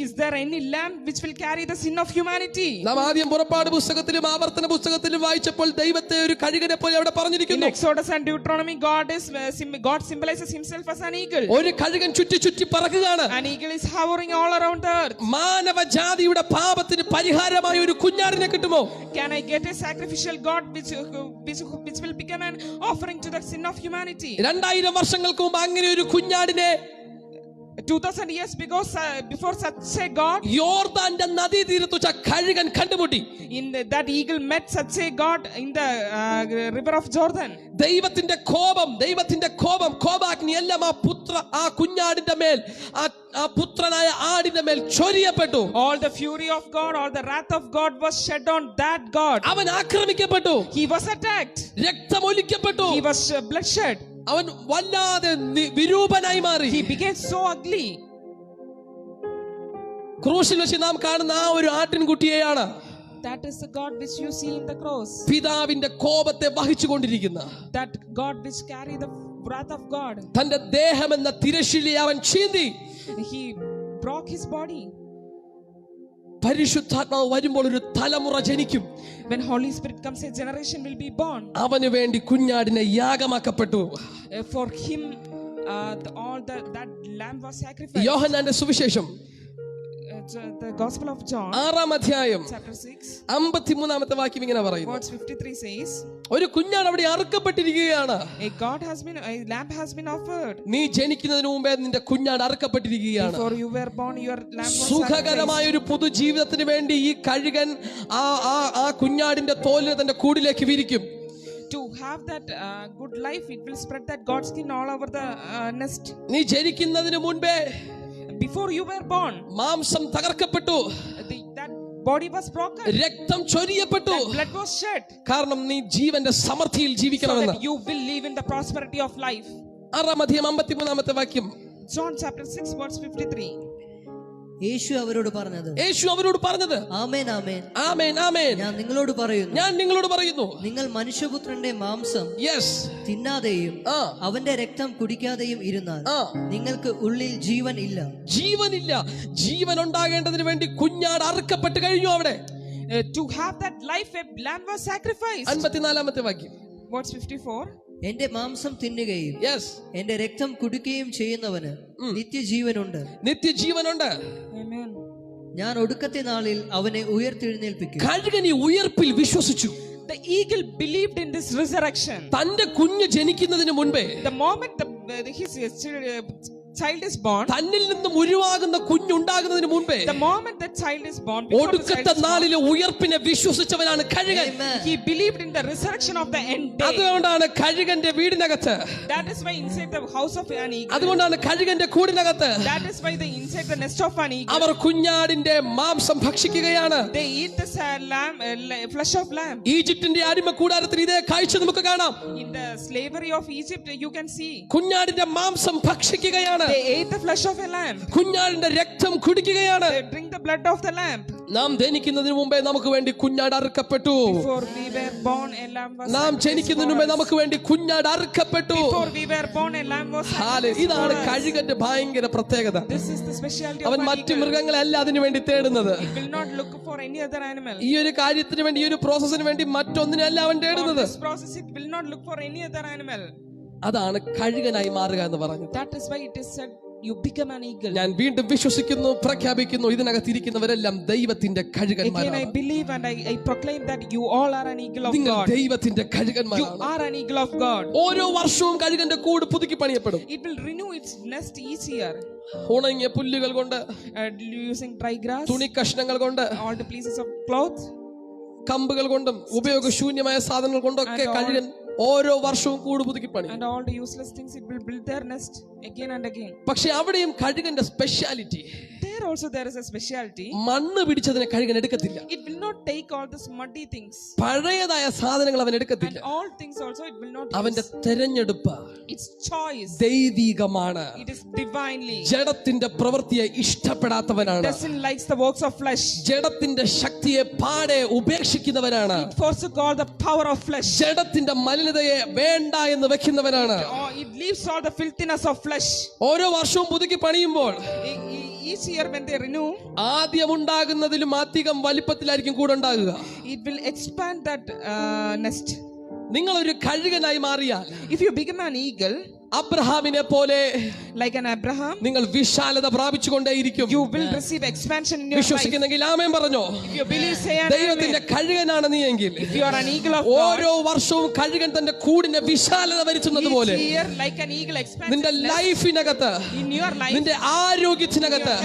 Speaker 2: Is there any lamb which will carry the sin of humanity?
Speaker 1: നാം ആദ്യം പുറപ്പാട് പുസ്തകത്തിലും ആവർത്തന പുസ്തകത്തിലും വായിച്ചപ്പോൾ ദൈവത്തെ ഒരു കഴുകനെ പോലെ അവിടെ
Speaker 2: In
Speaker 1: പറഞ്ഞിരിക്കുന്നു.
Speaker 2: Exodus and Deuteronomy, God symbolizes himself as an eagle.
Speaker 1: ഒരു കഴുകൻ ചുറ്റി ചുറ്റി പറക്കുകയാണ്.
Speaker 2: An eagle is hovering all around the earth.
Speaker 1: മാനവ ജാതിയുടെ പാപത്തിന് പരിഹാരമായി ഒരു കുഞ്ഞാടിനെ കിട്ടുമോ?
Speaker 2: Can I get a sacrificial God which will become an offering to the sin of humanity?
Speaker 1: 2000 വർഷങ്ങൾക്ക് മുമ്പ് അങ്ങനെ ഒരു കുഞ്ഞാടിനെ
Speaker 2: 2000 years before such a God,
Speaker 1: യോർദാന്റെ നദീതീരത്ത് വെച്ച കഴുകൻ കണ്ടുമുട്ടി.
Speaker 2: that eagle met such a God in the river of Jordan.
Speaker 1: ദൈവത്തിന്റെ കോപം കോപാഗ്നി എല്ലാം ആ കുഞ്ഞാടിന്റെ മേൽ, ആ പുത്രനായ ആടിന്റെ മേൽ ചൊരിയപ്പെട്ടു.
Speaker 2: All the fury of God, all the wrath of God was shed on that God.
Speaker 1: അവൻ ആക്രമിക്കപ്പെട്ടു.
Speaker 2: He was attacked.
Speaker 1: രക്തമൊലിക്കപ്പെട്ടു.
Speaker 2: He was bloodshed.
Speaker 1: അവൻ വല്ലാതെ വിരൂപനായി മാറി.
Speaker 2: He became so ugly.
Speaker 1: ക്രൂശിൽ വെച്ച് നാം കാണുന്ന ആ ഒരു ആട്ടിൻകുട്ടിയെയാണ്
Speaker 2: That is the God which you see in the cross.
Speaker 1: പിതാവിന്റെ കോപത്തെ വഹിച്ചുകൊണ്ടിരിക്കുന്ന,
Speaker 2: That God which carry the wrath of God.
Speaker 1: തന്റെ ദേഹമെന്ന തിരശ്ശീലയെ അവൻ ചീന്തി.
Speaker 2: He broke his body.
Speaker 1: പരിശുദ്ധാത്മാവ് വരുമ്പോൾ ഒരു തലമുറ ജനിക്കും.
Speaker 2: When Holy Spirit comes, a generation will be born.
Speaker 1: അവന് വേണ്ടി കുഞ്ഞാടിനെ യാഗമാക്കപ്പെട്ടു.
Speaker 2: For him, that lamb was sacrificed.
Speaker 1: യോഹന്നാന്റെ സുവിശേഷം
Speaker 2: The Gospel of John,
Speaker 1: 6-ാം അധ്യായം
Speaker 2: chapter 6,
Speaker 1: 53-ാമത്തെ വാക്യം ഇങ്ങനെ പറയുന്നു.
Speaker 2: verse 53 says,
Speaker 1: ഒരു കുഞ്ഞാട് അവിടെ അറുക്കപ്പെട്ടിരിക്കുകയാണ്.
Speaker 2: a lamb has been offered.
Speaker 1: നീ ജനിക്കുന്നതിന് മുമ്പേ നിന്റെ കുഞ്ഞാട് അറുക്കപ്പെട്ടിരിക്കുകയാണ്.
Speaker 2: Before you were born, your lamb was
Speaker 1: സുഖകരമായ
Speaker 2: sacrificed.
Speaker 1: ഒരു പുതുജീവിതത്തിന് വേണ്ടി ഈ കഴുകൻ ആ കുഞ്ഞാടിന്റെ തോലിനെ തന്റെ കൂടിലേക്ക് വിരിക്കും.
Speaker 2: To have that good life, it will spread that God's skin all over the nest.
Speaker 1: നീ ജനിക്കുന്നതിന് മുൻപേ
Speaker 2: Before you were born,
Speaker 1: മാംസം തകർക്കപ്പെട്ടു,
Speaker 2: that body was broken,
Speaker 1: രക്തം ചൊരിയപ്പെട്ടു.
Speaker 2: that blood was shed,
Speaker 1: കാരണം നീ ജീവന്റെ സമൃദ്ധിയിൽ
Speaker 2: so
Speaker 1: ജീവിക്കണമെന്ന്.
Speaker 2: that you will live in the prosperity of life.
Speaker 1: 6-ാം അധ്യായം 53-ാമത്തെ വാക്യം.
Speaker 2: John chapter 6, verse 53.
Speaker 3: യേശു അവരോട് പറഞ്ഞത്, ആമേൻ ആമേൻ
Speaker 1: ആമേൻ ആമേൻ,
Speaker 3: ഞാൻ നിങ്ങളോട് പറയുന്നു, നിങ്ങൾ മനുഷ്യപുത്രന്റെ മാംസം തിന്നാതെയും അവന്റെ രക്തം കുടിക്കാതെയും ഇരുന്നാൽ നിങ്ങൾക്ക് ഉള്ളിൽ ജീവനില്ല.
Speaker 1: ജീവൻ ഉണ്ടാകേണ്ടതിന് വേണ്ടി കുഞ്ഞാട് അറുക്കപ്പെട്ട് കഴിഞ്ഞു. അവിടെ
Speaker 2: To have that life, a lamb was sacrificed.
Speaker 1: 54-ാമത്തെ വാക്യം.
Speaker 2: Verse 54.
Speaker 3: എന്റെ മാംസം തിന്നുകയും എന്റെ രക്തം കുടിക്കുകയും ചെയ്യുന്നവന് നിത്യജീവനുണ്ട്.
Speaker 2: Amen.
Speaker 3: ഞാൻ ഒടുക്കത്തെ നാളിൽ അവനെ ഉയർത്തെഴുന്നേൽപ്പിക്കും.
Speaker 1: കഴുകൻ ഈ ഉയർപ്പിൽ വിശ്വസിച്ചു.
Speaker 2: The eagle believed in this resurrection.
Speaker 1: തന്റെ കുഞ്ഞ് ജനിക്കുന്നതിന് മുൻപേ,
Speaker 2: The moment his child is born,
Speaker 1: തന്നിൽ നിന്നും ഉരുവാകുന്ന കുഞ്ഞുണ്ടാകുന്നതിന് മുൻപേ,
Speaker 2: the moment that child is born,
Speaker 1: ഒടുക്കത്തെ നാളിലെ ഉയർപ്പിനെ വിശ്വസിച്ചവനാണ് കഴുകൻ.
Speaker 2: He believed in the resurrection of the end day.
Speaker 1: അതുകൊണ്ടാണ് കഴുകന്റെ വീടിനകത്ത്,
Speaker 2: That is why inside the house of an eagle,
Speaker 1: അതുകൊണ്ടാണ് കഴുകന്റെ കൂടിനകത്ത്,
Speaker 2: that is why inside the nest of an eagle,
Speaker 1: അവർ കുഞ്ഞാടിന്റെ മാംസം ഭക്ഷിക്കുകയാണ്.
Speaker 2: they eat the flesh of lamb.
Speaker 1: ഈജിപ്തിന്റെ അടിമ കൂടാരത്തിൽ ഇതേ കാഴ്ച നമുക്ക് കാണാം.
Speaker 2: In the slavery of Egypt, you can see
Speaker 1: കുഞ്ഞാടിന്റെ മാംസം ഭക്ഷിക്കുകയാണ്.
Speaker 2: they ate the flesh of a lamb.
Speaker 1: കുഞ്ഞാടിന്റെ രക്തം കുടിക്കുകയാണ്.
Speaker 2: They drink the blood of the lamb.
Speaker 1: നാം ജനിക്കുന്നതിന് മുമ്പേ നമുക്ക് വേണ്ടി കുഞ്ഞാട് അറുക്കപ്പെട്ടു.
Speaker 2: Before we were born, a lamb was
Speaker 1: നാം ജനിക്കുന്നതിന് മുമ്പേ നമുക്ക് വേണ്ടി കുഞ്ഞാട് അറുക്കപ്പെട്ടു.
Speaker 2: Before we were born, a lamb was sacrificed.
Speaker 1: ഇതാണ് കഴുകന്റെ ഭയങ്കര പ്രത്യേകത.
Speaker 2: This is the specialty of
Speaker 1: അവൻ
Speaker 2: an
Speaker 1: മറ്റു
Speaker 2: eagle.
Speaker 1: മൃഗങ്ങളല്ല അതിനു വേണ്ടി തേടുന്നത്.
Speaker 2: It will not look for any other animal.
Speaker 1: ഈ ഒരു കാര്യത്തിന് വേണ്ടി, ഈ ഒരു പ്രോസസ്സിന് വേണ്ടി മറ്റൊന്നിനല്ല അവൻ
Speaker 2: For
Speaker 1: തേടുന്നത്.
Speaker 2: this process, it will not look for any other animal.
Speaker 1: അതാണ് കഴുകനായി മാറുക എന്ന് പറഞ്ഞത്.
Speaker 2: That is why it is said you become an eagle.
Speaker 1: ഞാൻ വീണ്ടും വിശ്വസിക്കുന്നു, പ്രഖ്യാപിക്കുന്നു, ഇതിനകത്ത് ഇരിക്കുന്നവരെല്ലാം ദൈവത്തിന്റെ
Speaker 2: Again,
Speaker 1: കഴുകന്മാരാണ്.
Speaker 2: I believe and I proclaim that you all are an eagle of
Speaker 1: നിങ്ങൾ
Speaker 2: God.
Speaker 1: ദൈവത്തിന്റെ
Speaker 2: You
Speaker 1: കഴുകന്മാരാണ്.
Speaker 2: are an eagle of God.
Speaker 1: ഓരോ വർഷവും കഴുകന്റെ കൂട് പുതുക്കി പണിയപ്പെടും.
Speaker 2: It will renew its nest each year.
Speaker 1: ഉണങ്ങിയ പുല്ലുകൾ കൊണ്ട്,
Speaker 2: Using dry grass,
Speaker 1: തുണി കഷ്ണങ്ങൾ കൊണ്ട്,
Speaker 2: all the pieces of cloth,
Speaker 1: കമ്പുകൾ കൊണ്ടും ഉപയോഗശൂന്യമായ സാധനങ്ങൾ കൊണ്ടൊക്കെ കഴുകൻ ഓരോ വർഷവും കൂട് പുതുക്കി പണി.
Speaker 2: And all the useless things, it will build their nest again and again.
Speaker 1: പക്ഷെ അവിടെയും കഴുകന്റെ speciality,
Speaker 2: There also there is a specialty.
Speaker 1: മണ്ണ് പിടിച്ചതിനെ കഴുകൻ എടുക്കത്തില്ല.
Speaker 2: It will not take all these muddy things.
Speaker 1: പഴയതായ സാധനങ്ങൾ അവൻ എടുക്കത്തില്ല.
Speaker 2: And all things also it will not
Speaker 1: അവന്റെ
Speaker 2: use.
Speaker 1: തെരഞ്ഞെടുപ്പ്
Speaker 2: It's choice.
Speaker 1: ദൈവികമാണ്.
Speaker 2: It is divinely.
Speaker 1: ജഡത്തിന്റെ പ്രവൃത്തിയെ ഇഷ്ടപ്പെടാത്തവനാണ്.
Speaker 2: Doesn't likes the works of flesh.
Speaker 1: ജഡത്തിന്റെ ശക്തിയെ പാടെ ഉപേക്ഷിക്കുന്നവനാണ്.
Speaker 2: It forsook all the power of flesh.
Speaker 1: ജഡത്തിന്റെ മലിനതയെ വേണ്ട എന്ന് വെക്കുന്നവനാണ്.
Speaker 2: It leaves all the filthiness of flesh.
Speaker 1: ഓരോ വർഷവും പുതുക്കി പണിയുമ്പോൾ
Speaker 2: Each year when they renew,
Speaker 1: ആദ്യം ഉണ്ടാകുന്നതിലും അധികം വലിപ്പത്തിലായിരിക്കും കൂടെ ഉണ്ടാകുക.
Speaker 2: it will expand that nest.
Speaker 1: നിങ്ങൾ ഒരു കഴുകനായി മാറിയാൽ,
Speaker 2: If you become an eagle,
Speaker 1: അബ്രഹാമിനെ പോലെ
Speaker 2: like an Abraham,
Speaker 1: നിങ്ങൾ വിശാലത പ്രാപിച്ചുകൊണ്ടേയിരിക്കും.
Speaker 2: you will receive expansion in your life.
Speaker 1: വിശ്വസിക്കുന്നെങ്കിൽ ആമേൻ പറഞ്ഞോ.
Speaker 2: If you believe, say amen.
Speaker 1: ദൈവത്തിന്റെ കഴുകനാണ് നീ എങ്കിൽ,
Speaker 2: If you are an eagle of God,
Speaker 1: ഓരോ വർഷവും കഴുകൻ തന്റെ കൂടിന്റെ വിശാലത വരുത്തുന്നത് പോലെ
Speaker 2: each year like an eagle expands
Speaker 1: നിന്റെ
Speaker 2: its nest
Speaker 1: ലൈഫിനകത്ത്,
Speaker 2: in your life,
Speaker 1: നിന്റെ ആരോഗ്യത്തിനകത്ത്,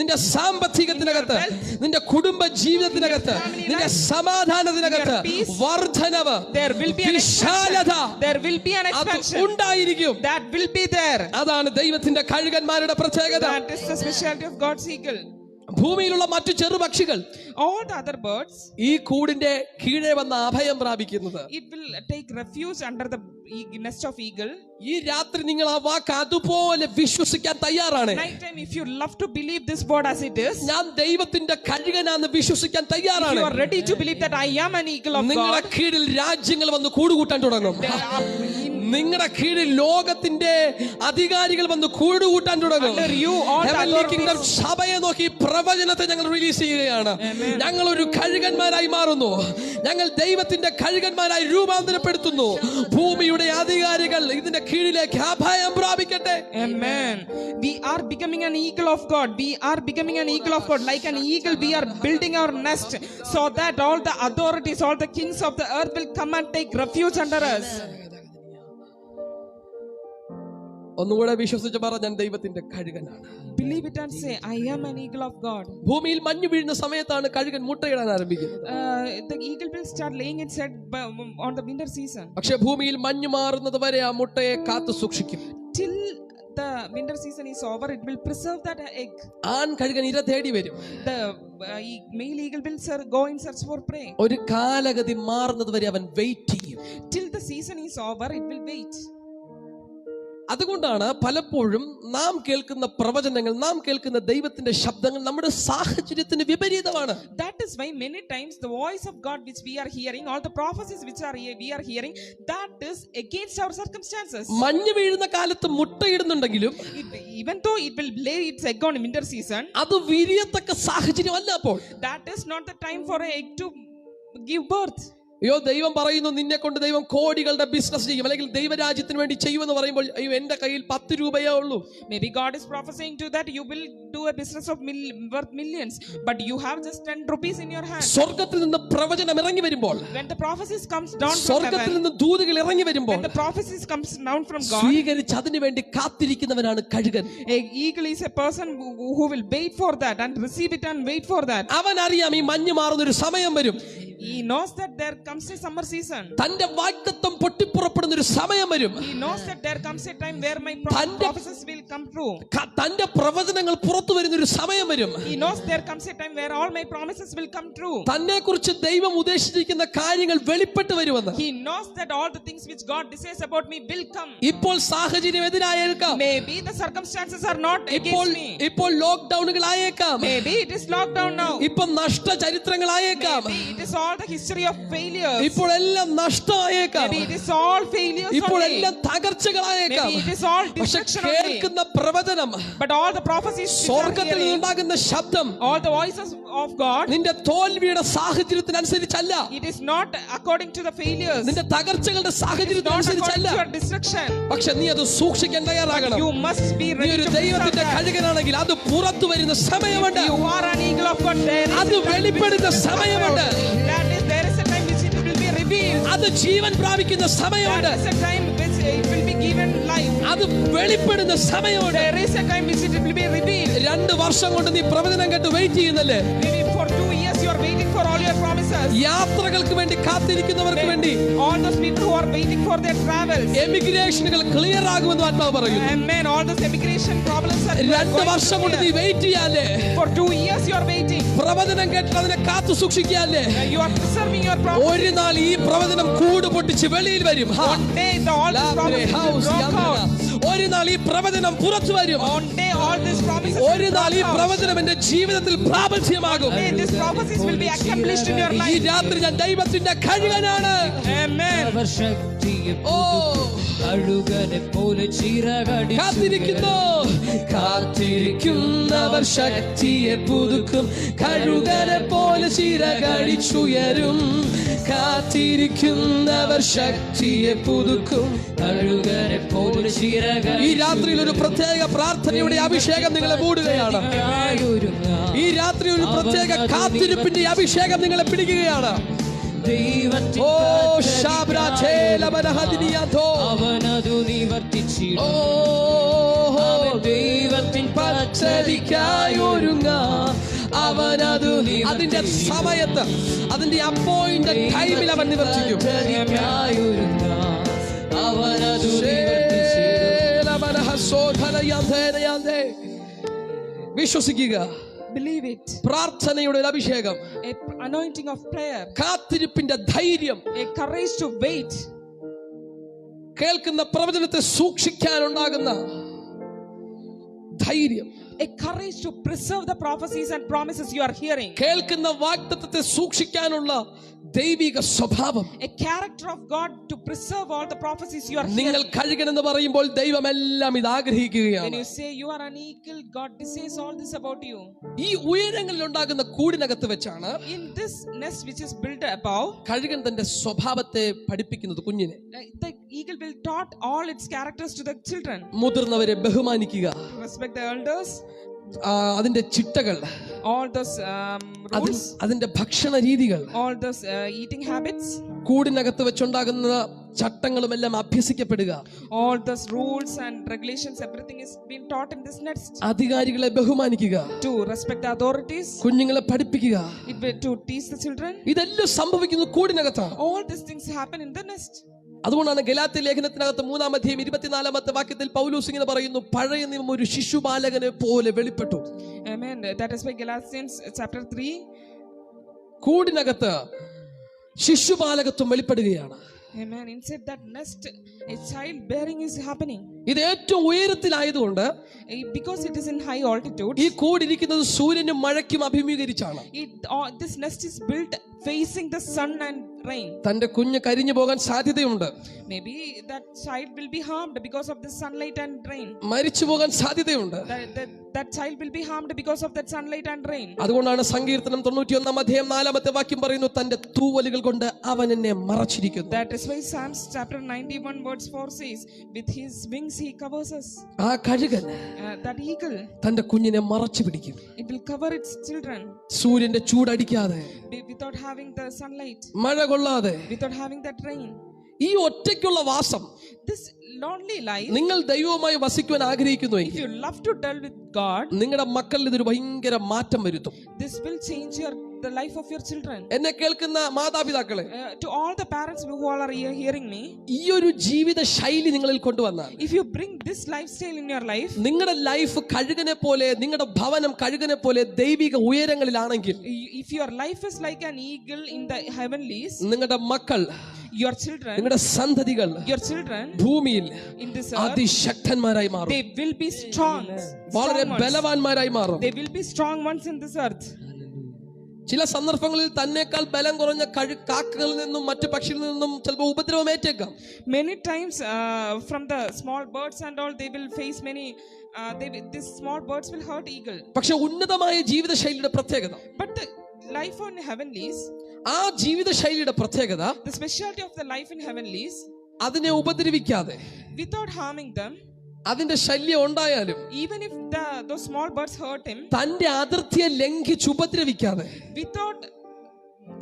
Speaker 1: നിന്റെ സാമ്പത്തികത്തിനകത്ത്, നിന്റെ കുടുംബ ജീവിതത്തിനകത്ത്, നിന്റെ സമാധാനത്തിനകത്ത് വർധനവ്,
Speaker 2: there will be an
Speaker 1: വിശാലത
Speaker 2: expansion. There will be an
Speaker 1: അത്
Speaker 2: expansion.
Speaker 1: ഉണ്ടായിരിക്കും.
Speaker 2: That will be there.
Speaker 1: അതാണ് ദൈവത്തിന്റെ കഴുകന്മാരുടെ പ്രത്യേകത.
Speaker 2: That is the specialty of God's eagle.
Speaker 1: ഭൂമിയിലുള്ള മറ്റു ചെറുപക്ഷികൾ
Speaker 2: All the other birds,
Speaker 1: ഈ കൂടിന്റെ കീഴെ വന്ന അഭയം പ്രാപിക്കുന്നത്.
Speaker 2: it will take refuge under the nest of eagle.
Speaker 1: ഈ രാത്രി നിങ്ങൾ ആ വാക്ക് അതുപോലെ വിശ്വസിക്കാൻ തയ്യാറാണ്.
Speaker 2: Night time, if you love to believe this word as it is,
Speaker 1: ഞാൻ ദൈവത്തിന്റെ കഴുകനാന്ന് വിശ്വസിക്കാൻ
Speaker 2: if
Speaker 1: തയ്യാറാണ്.
Speaker 2: you are ready to believe that I am an eagle of
Speaker 1: നിങ്ങളുടെ
Speaker 2: God,
Speaker 1: കീഴിൽ രാജ്യങ്ങൾ വന്ന് കൂടുകൂട്ടാൻ തുടങ്ങും. നിങ്ങളുടെ കീഴിൽ ലോകത്തിന്റെ അധികാരികൾ വന്ന് കൂടുകൂട്ടാൻ തുടങ്ങും.
Speaker 2: under you all the
Speaker 1: Heavenly Kingdom
Speaker 2: authorities.
Speaker 1: സഭയെ നോക്കി പ്രവചനത്തെ ഞങ്ങൾ റിലീസ് ചെയ്യുകയാണ്. ഞങ്ങൾ ഒരു കഴുകന്മാരായി മാറുന്നു. ഞങ്ങൾ ദൈവത്തിന്റെ കഴുകന്മാരായി രൂപാന്തരപ്പെടുത്തുന്നു. ഭൂമിയുടെ അധികാരികൾ ഇതിന്റെ കീഴിലേക്ക് അഭയം പ്രാപിക്കട്ടെ.
Speaker 2: Amen. We are becoming an eagle of God. We are becoming an eagle of God. Like an eagle, we are building our nest so that all the authorities, all the kings of the earth will come and take refuge under us.
Speaker 1: ഒന്നുകൂടെ വിശ്വസിച്ച് പറ, ഞാൻ ദൈവത്തിന്റെ കഴുകനാണ്.
Speaker 2: Believe it and say, I am an eagle of God.
Speaker 1: ഭൂമിയിൽ മഞ്ഞ് വീഴുന്ന സമയത്താണ് കഴുകൻ മുട്ടയിടാൻ ആരംഭിക്കുന്നത്.
Speaker 2: The eagle will start laying its egg on the winter season.
Speaker 1: പക്ഷെ ഭൂമിയിൽ മഞ്ഞ് മാറുന്നത് വരെ ആ മുട്ടയെ കാത്തു സൂക്ഷിക്കും.
Speaker 2: Till the winter season is over, it will preserve that egg.
Speaker 1: ആൺ കഴുകൻ ഇര തേടി വരും.
Speaker 2: The male eagle will go in search for prey.
Speaker 1: ഒരു കാലഗതി മാറുന്നത് വരെ അവൻ വെയിറ്റ് ചെയ്യും.
Speaker 2: Till the season is over, it will wait.
Speaker 1: അതുകൊണ്ടാണ് പലപ്പോഴും നാം കേൾക്കുന്ന പ്രവചനങ്ങൾ, നാം കേൾക്കുന്ന ദൈവത്തിന്റെ ശബ്ദങ്ങൾ നമ്മുടെ സാഹചര്യത്തിന് വിപരീതമാണ്.
Speaker 2: That is why many times the voice of God which we are hearing, all the prophecies which we are hearing, that is against our circumstances.
Speaker 1: മഞ്ഞ് വീഴുന്ന കാലത്ത് മുട്ടയിടുന്നുണ്ടെങ്കിലും
Speaker 2: Even though it will lay its egg on winter season,
Speaker 1: അത് വിരിയത്തക്ക സാഹചര്യമല്ല. അപ്പോൾ
Speaker 2: that is not the time for an egg to give birth.
Speaker 1: അയ്യോ, ദൈവം പറയുന്നു നിന്നെ കൊണ്ട് ദൈവം കോടികളുടെ ബിസിനസ് ചെയ്യും, അല്ലെങ്കിൽ ദൈവരാജ്യത്തിന് വേണ്ടി ചെയ്യുമെന്ന് പറയുമ്പോൾ അയ്യോ എന്റെ കയ്യിൽ 10 രൂപയേ ഉള്ളൂ.
Speaker 2: Maybe God is prophesying to that you will do a business of worth millions, but you have just 10 rupees in your hand.
Speaker 1: സ്വർഗ്ഗത്തിൽ നിന്ന് പ്രവചനം ഇറങ്ങി വരുമ്പോൾ,
Speaker 2: When the prophecies comes down from
Speaker 1: സ്വർഗ്ഗത്തിൽ
Speaker 2: heaven,
Speaker 1: നിന്ന് ദൂതുകൾ ഇറങ്ങി വരുമ്പോൾ,
Speaker 2: when the prophecies comes down from God,
Speaker 1: സ്വീകരിച്ച് അതിനു വേണ്ടി കാത്തിരിക്കുന്നവനാണ് കഴുകൻ.
Speaker 2: a eagle is a person who will wait for that and receive it and wait for that.
Speaker 1: അവൻ അറിയാം ഈ മഞ്ഞ് മാറുന്ന ഒരു സമയം വരും.
Speaker 2: He knows that there comes a summer season.
Speaker 1: തന്റെ വാഗ്ദത്തം പൊട്ടിപ്പുറപ്പെടുന്ന ഒരു സമയം വരും.
Speaker 2: He knows that there comes a time where my prophecies will come true.
Speaker 1: തന്റെ പ്രവചനങ്ങൾ പുറത്തു വരുന്ന ഒരു സമയം വരും.
Speaker 2: He knows there comes a time where all my promises will come true.
Speaker 1: തന്നെ കുറിച്ച് ദൈവം ഉദ്ദേശിച്ചിരിക്കുന്ന കാര്യങ്ങൾ വെളിപ്പെട്ട് വരുമെന്ന്.
Speaker 2: He knows that all the things which God desires about me will come.
Speaker 1: ഇപ്പോൾ സാഹചര്യം എതിരായേക്കാം.
Speaker 2: Maybe the circumstances are not against me.
Speaker 1: ഇപ്പോൾ ലോക്ക്ഡൌണുകൾ ആയേക്കാം.
Speaker 2: Maybe it is lockdown now.
Speaker 1: ഇപ്പം നഷ്ട ചരിത്രങ്ങളായേക്കാം.
Speaker 2: Maybe it is all the history of failures.
Speaker 1: ഇപ്പോൾ എല്ലാം നഷ്ടമായേക്കാം.
Speaker 2: Maybe it is all failures
Speaker 1: ഇപ്പോൾ
Speaker 2: only.
Speaker 1: എല്ലാം തകർച്ചകളായേക്കാം.
Speaker 2: Maybe it is all
Speaker 1: പക്ഷെ
Speaker 2: destruction only.
Speaker 1: കേൾക്കുന്ന പ്രവചനം,
Speaker 2: But all the prophecies which are
Speaker 1: സ്വർഗ്ഗത്തിൽ
Speaker 2: hearing,
Speaker 1: നിന്നുണ്ടാകുന്ന ശബ്ദം
Speaker 2: all the voices of God,
Speaker 1: നിന്റെ തോൽവിയുടെ സാഹചര്യത്തിനനുസരിച്ചല്ല,
Speaker 2: it is not according to the failures.
Speaker 1: നിന്റെ തകർച്ചകളുടെ
Speaker 2: It is not according
Speaker 1: സാഹചര്യത്തിനനുസരിച്ചല്ല.
Speaker 2: to your destruction.
Speaker 1: പക്ഷെ നീ അത് സൂക്ഷിക്കാൻ തയ്യാറാകണം.
Speaker 2: You must be
Speaker 1: നീ
Speaker 2: ready
Speaker 1: ഒരു
Speaker 2: to preserve
Speaker 1: ദൈവത്തിന്റെ
Speaker 2: that.
Speaker 1: കഴുകനാണെങ്കിൽ അത് പുറത്തു വരുന്ന സമയമുണ്ട്.
Speaker 2: You are an eagle of God. There is
Speaker 1: അത്
Speaker 2: a time
Speaker 1: വെളിപ്പെടുന്ന
Speaker 2: which will come
Speaker 1: സമയമുണ്ട്.
Speaker 2: out. There is a time which it will be revealed.
Speaker 1: അത് ജീവൻ പ്രാപിക്കുന്ന സമയമുണ്ട്.
Speaker 2: There is a time which it will be given life.
Speaker 1: അത് വെളിപ്പെടുന്ന സമയമുണ്ട്.
Speaker 2: There is a time which it will be revealed.
Speaker 1: 2 വർഷം കൊണ്ട് നീ പ്രവചനം കേട്ട് wait ചെയ്യുന്നല്ലേ?
Speaker 2: Maybe for 2 years you are waiting for for all your promises.
Speaker 1: യാത്രകൾക്ക് വേണ്ടി കാത്തിരിക്കുന്നവർക്ക് വേണ്ടി
Speaker 2: All those people who are waiting for their travels.
Speaker 1: എമിഗ്രേഷനുകൾ ക്ലിയർ ആകുമെന്ന് ആത്മാവ് പറയുന്നു.
Speaker 2: Amen. All those immigration problems are
Speaker 1: 2 വർഷം കൊണ്ട് നീ wait ചെയ്യാല്ലേ?
Speaker 2: For 2 years you are waiting.
Speaker 1: പ്രവചനം കേട്ട് അതിനെ കാത്തു സൂക്ഷിക്കാല്ലേ?
Speaker 2: You are preserving your promise.
Speaker 1: ഒരു നാൾ ഈ പ്രവചനം കൂട് പൊട്ടിച്ച് വെളിയിൽ വരും.
Speaker 2: One day all these promises will walk out.
Speaker 1: ഒരു നാൾ ഈ പ്രവചനം പുറത്തു വരും.
Speaker 2: One day all these promises
Speaker 1: ഒരു നാൾ ഈ പ്രവചനം എന്റെ ജീവിതത്തിൽ പ്രാബല്യമാകും.
Speaker 2: One day these prophecies will be accomplished in your
Speaker 1: ഈ
Speaker 2: life.
Speaker 1: രാത്രി ഞാൻ ദൈവത്തിന്റെ കഴുകനാണ്.
Speaker 2: Amen.
Speaker 1: ഓ
Speaker 4: കഴുകനെ പോലെ ചിറകടി
Speaker 1: കാത്തിരിക്കുന്നവർ ശക്തിയെ പുതുക്കും. കഴുകനെ പോലെ ചിറകടിച്ചുയരും. കാത്തിരിക്കുന്നവർ ശക്തിയെ പുതുക്കും.
Speaker 4: കഴുകനെ പോലെ ചിറകടി.
Speaker 1: ഈ രാത്രിയിൽ ഒരു പ്രത്യേക പ്രാർത്ഥനയുടെ അഭിഷേകം നിങ്ങളെ മൂടുകയാണ്. ഈ രാത്രി ഒരു പ്രത്യേക കാത്തിരിപ്പിന്റെ അഭിഷേകം നിങ്ങളെ പിടിക്കുകയാണ്.
Speaker 4: ദൈവത്തിൻ അവനതു നിവർത്തിച്ചിടും. ദൈവത്തിൻ
Speaker 1: പദ്ധതിക്കായി ഒരുങ്ങാം. അവനത് അതിന്റെ സമയത്ത് അതിന്റെ അപ്പോയിന്റഡ് ടൈമിൽ അവൻ നിവർത്തിക്കും.
Speaker 4: അവനതു
Speaker 1: വിശ്വസിക്കുക.
Speaker 2: Believe it.
Speaker 1: പ്രാർത്ഥനയുടെ ഒരു അഭിഷേകം,
Speaker 2: Anointing of prayer,
Speaker 1: കാത്തിരിപ്പിന്റെ ധൈര്യം,
Speaker 2: a courage to wait,
Speaker 1: കേൾക്കുന്ന പ്രവചനത്തെ സൂക്ഷിക്കാനുണ്ടാകുന്ന ധൈര്യം,
Speaker 2: a courage to preserve the prophecies and promises you are hearing,
Speaker 1: കേൾക്കുന്ന വാഗ്ദത്തത്തെ സൂക്ഷിക്കാനുള്ള ദൈവിക സ്വഭാവം.
Speaker 2: a character of God to preserve all the prophecies you are
Speaker 1: നിങ്ങൾ
Speaker 2: hearing.
Speaker 1: കഴുകനെന്ന് പറയുമ്പോൾ ദൈവമെല്ലാം ഇത്
Speaker 2: When
Speaker 1: ആഗ്രഹിക്കുകയാണ്.
Speaker 2: you say you are an eagle, God says all this about you.
Speaker 1: ഈ ഉയരങ്ങളിൽ ഉണ്ടാകുന്ന കൂടിനകത്ത് വെച്ചാണ്
Speaker 2: In this nest which is built above,
Speaker 1: കഴുകൻ തന്റെ സ്വഭാവത്തെ പഠിപ്പിക്കുന്നത് കുഞ്ഞിനെ.
Speaker 2: the eagle will taught all its characters to the children.
Speaker 1: മുതിർന്നവരെ ബഹുമാനിക്കുക,
Speaker 2: Respect the elders,
Speaker 1: അതിന്റെ ചിട്ടകൾ,
Speaker 2: all those rules,
Speaker 1: അതിന്റെ ഭക്ഷണ രീതികൾ,
Speaker 2: all those eating habits,
Speaker 1: കൂടിനകത്ത് വെച്ചുണ്ടാകുന്ന ചട്ടങ്ങളും എല്ലാം അഭ്യസിക്കപ്പെടുക.
Speaker 2: all those rules and regulations, everything is being taught in this nest.
Speaker 1: അധികാരികളെ ബഹുമാനിക്കുക,
Speaker 2: To respect the authorities,
Speaker 1: കുഞ്ഞുങ്ങളെ പഠിപ്പിക്കുക.
Speaker 2: to teach the children.
Speaker 1: ഇതെല്ലാം സംഭവിക്കുന്നത് കൂടിനകത്താണ്.
Speaker 2: All these things happen in the nest.
Speaker 1: അതുകൊണ്ടാണ് ഗലാത്യ ലേഖനത്തിനകത്ത് 3-ാം അധ്യായം 24-ാമത്തെ വാക്യത്തിൽ പൗലോസ് ഇങ്ങനെ പറയുന്നു, പഴയ നിയമം ഒരു ശിശുബാലകനെ പോലെ വെളിപ്പെട്ടു.
Speaker 2: Amen. That is why Galatians chapter 3.
Speaker 1: കൂടിനകത്ത് ശിശുബാലകത്വം വെളിപ്പെടുകയാണ്.
Speaker 2: Amen. Inside that nest, a child bearing is happening.
Speaker 1: ഇത് ഏറ്റവും ഉയരത്തിലായതുകൊണ്ട്
Speaker 2: Because it is in high altitude.
Speaker 1: ഈ കൂടിരിക്കുന്നത് സൂര്യനും മഴയ്ക്കും അഭിമുഖീകരിച്ചാണ്.
Speaker 2: This nest is built facing the sun and rain.
Speaker 1: തന്റെ കുഞ്ഞ് കരിഞ്ഞു പോകാൻ സാധ്യതയുണ്ട്.
Speaker 2: Maybe that child will be harmed because of the sunlight and rain.
Speaker 1: മരിച്ചു പോകാൻ സാധ്യതയുണ്ട്.
Speaker 2: That child will be harmed because of that sunlight and rain.
Speaker 1: അതുകൊണ്ടാണ് സങ്കീർത്തനം 91-ാം അധ്യായം 4-ാമത്തെ വാക്യം പറയുന്നു, തന്റെ തൂവലുകൾ കൊണ്ട് അവൻ എന്നെ മറച്ചിരിക്കുന്നു.
Speaker 2: That is why Psalms chapter 91 verse 4 says, with his wings he covers us.
Speaker 1: ആ കഴുകൻ
Speaker 2: That eagle,
Speaker 1: തന്റെ കുഞ്ഞിനെ മറച്ചു പിടിക്കും.
Speaker 2: it will cover its children
Speaker 1: സൂര്യന്റെ ചൂടടിക്കാതെ,
Speaker 2: without having the sunlight,
Speaker 1: മഴ കൊള്ളാതെ,
Speaker 2: without having that rain.
Speaker 1: ഈ ഒറ്റയ്ക്കുള്ള വാസം,
Speaker 2: This lonely life,
Speaker 1: നിങ്ങൾ ദൈവവുമായി വസിക്കുവാൻ
Speaker 2: if
Speaker 1: ആഗ്രഹിക്കുന്നുവെങ്കിൽ
Speaker 2: you love to dwell with God,
Speaker 1: നിങ്ങളുടെ മക്കളിൽ ഇതൊരു ഭയങ്കര മാറ്റം വരുത്തും.
Speaker 2: this will change the life of your children.
Speaker 1: എന്നെ കേൾക്കുന്ന മാതാപിതാക്കളെ,
Speaker 2: To all the parents who all are hearing me,
Speaker 1: ഈ ഒരു ജീവിത ശൈലി നിങ്ങളിൽ കൊണ്ടുവന്നാൽ
Speaker 2: if you bring this lifestyle in your life,
Speaker 1: നിങ്ങളുടെ ലൈഫ് കഴുകനെ പോലെ, നിങ്ങളുടെ ഭവനം കഴുകനെ പോലെ ദൈവിക ഉയരങ്ങളിലാണെങ്കിൽ,
Speaker 2: if your life is like an eagle in the heavenlies,
Speaker 1: നിങ്ങളുടെ മക്കൾ,
Speaker 2: your children,
Speaker 1: നിങ്ങളുടെ സന്തതികൾ
Speaker 2: your children
Speaker 1: ഭൂമിയിൽ
Speaker 2: in this earth,
Speaker 1: അതിശക്തന്മാരായി മാറും.
Speaker 2: they will be strong,
Speaker 1: വളരെ
Speaker 2: strong ones.
Speaker 1: ബലവാന്മാരായി മാറും.
Speaker 2: They will be strong ones in this earth.
Speaker 1: ചില സന്ദർഭങ്ങളിൽ തന്നേക്കാൾ ബലം കുറഞ്ഞ കാക്കകളിൽ നിന്നും മറ്റു പക്ഷികളിൽ നിന്നും ചിലപ്പോൾ ഉപദ്രവമേറ്റേക്കാം.
Speaker 2: Many times from the small birds and all, they will face many these small birds will hurt eagle.
Speaker 1: പക്ഷെ ഉന്നതമായ ജീവിതശൈലിയുടെ പ്രത്യേകത,
Speaker 2: But the life on heavenlies,
Speaker 1: ആ ജീവിതശൈലിയുടെ പ്രത്യേകത,
Speaker 2: the specialty of the life in heavenlies,
Speaker 1: അതിനെ ഉപദ്രവിക്കാതെ,
Speaker 2: without harming them,
Speaker 1: അതിന്റെ ശല്യം ഉണ്ടായാലും
Speaker 2: even if those small birds hurt him,
Speaker 1: തന്റെ അതിർത്തിയെ ലംഘിച്ച് ഉപദ്രവിക്കാതെ,
Speaker 2: without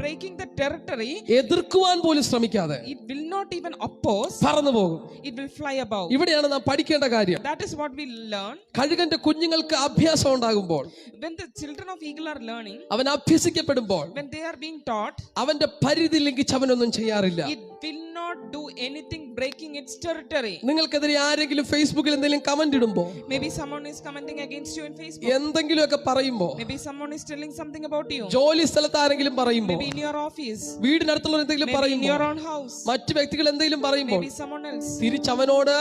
Speaker 2: breaking the territory,
Speaker 1: എതിർക്കുവാൻ പോലും ശ്രമിക്കാതെ
Speaker 2: it will not even oppose,
Speaker 1: പറന്നു പോകും.
Speaker 2: it will fly above.
Speaker 1: ഇവിടെയാണ് നാം പഠിക്കേണ്ട കാര്യം.
Speaker 2: That is what we learn.
Speaker 1: കഴുകന്റെ കുഞ്ഞുങ്ങൾക്ക് അഭ്യാസം ഉണ്ടാകുമ്പോൾ,
Speaker 2: When the children of eagle are learning,
Speaker 1: അവൻ അഭ്യസിക്കപ്പെടുമ്പോൾ,
Speaker 2: when they are being taught,
Speaker 1: അവന്റെ പരിധി ലംഘിച്ച് അവനൊന്നും ചെയ്യാറില്ല.
Speaker 2: it will not do anything breaking its territory.
Speaker 1: നിങ്ങൾക്കെതിരെ ആരെങ്കിലും ഫേസ്ബുക്കിൽ എന്തെങ്കിലും കമന്റ് ഇടുമ്പോ,
Speaker 2: Maybe someone is commenting against you in Facebook.
Speaker 1: എന്തെങ്കിലുമൊക്കെ പറയുമ്പോ,
Speaker 2: Maybe someone is telling something about you.
Speaker 1: ജോലി സ്ഥലത്ത് ആരെങ്കിലും പറയുമ്പോ,
Speaker 2: Maybe in your office.
Speaker 1: വീടിനടുത്തുള്ള എന്തെങ്കിലും
Speaker 2: Maybe in
Speaker 1: പറയുമ്പോ,
Speaker 2: your own house.
Speaker 1: മറ്റു വ്യക്തികൾ എന്തെങ്കിലും പറയുമ്പോൾ,
Speaker 2: Maybe someone else.
Speaker 1: തിരിച്ചവനോട്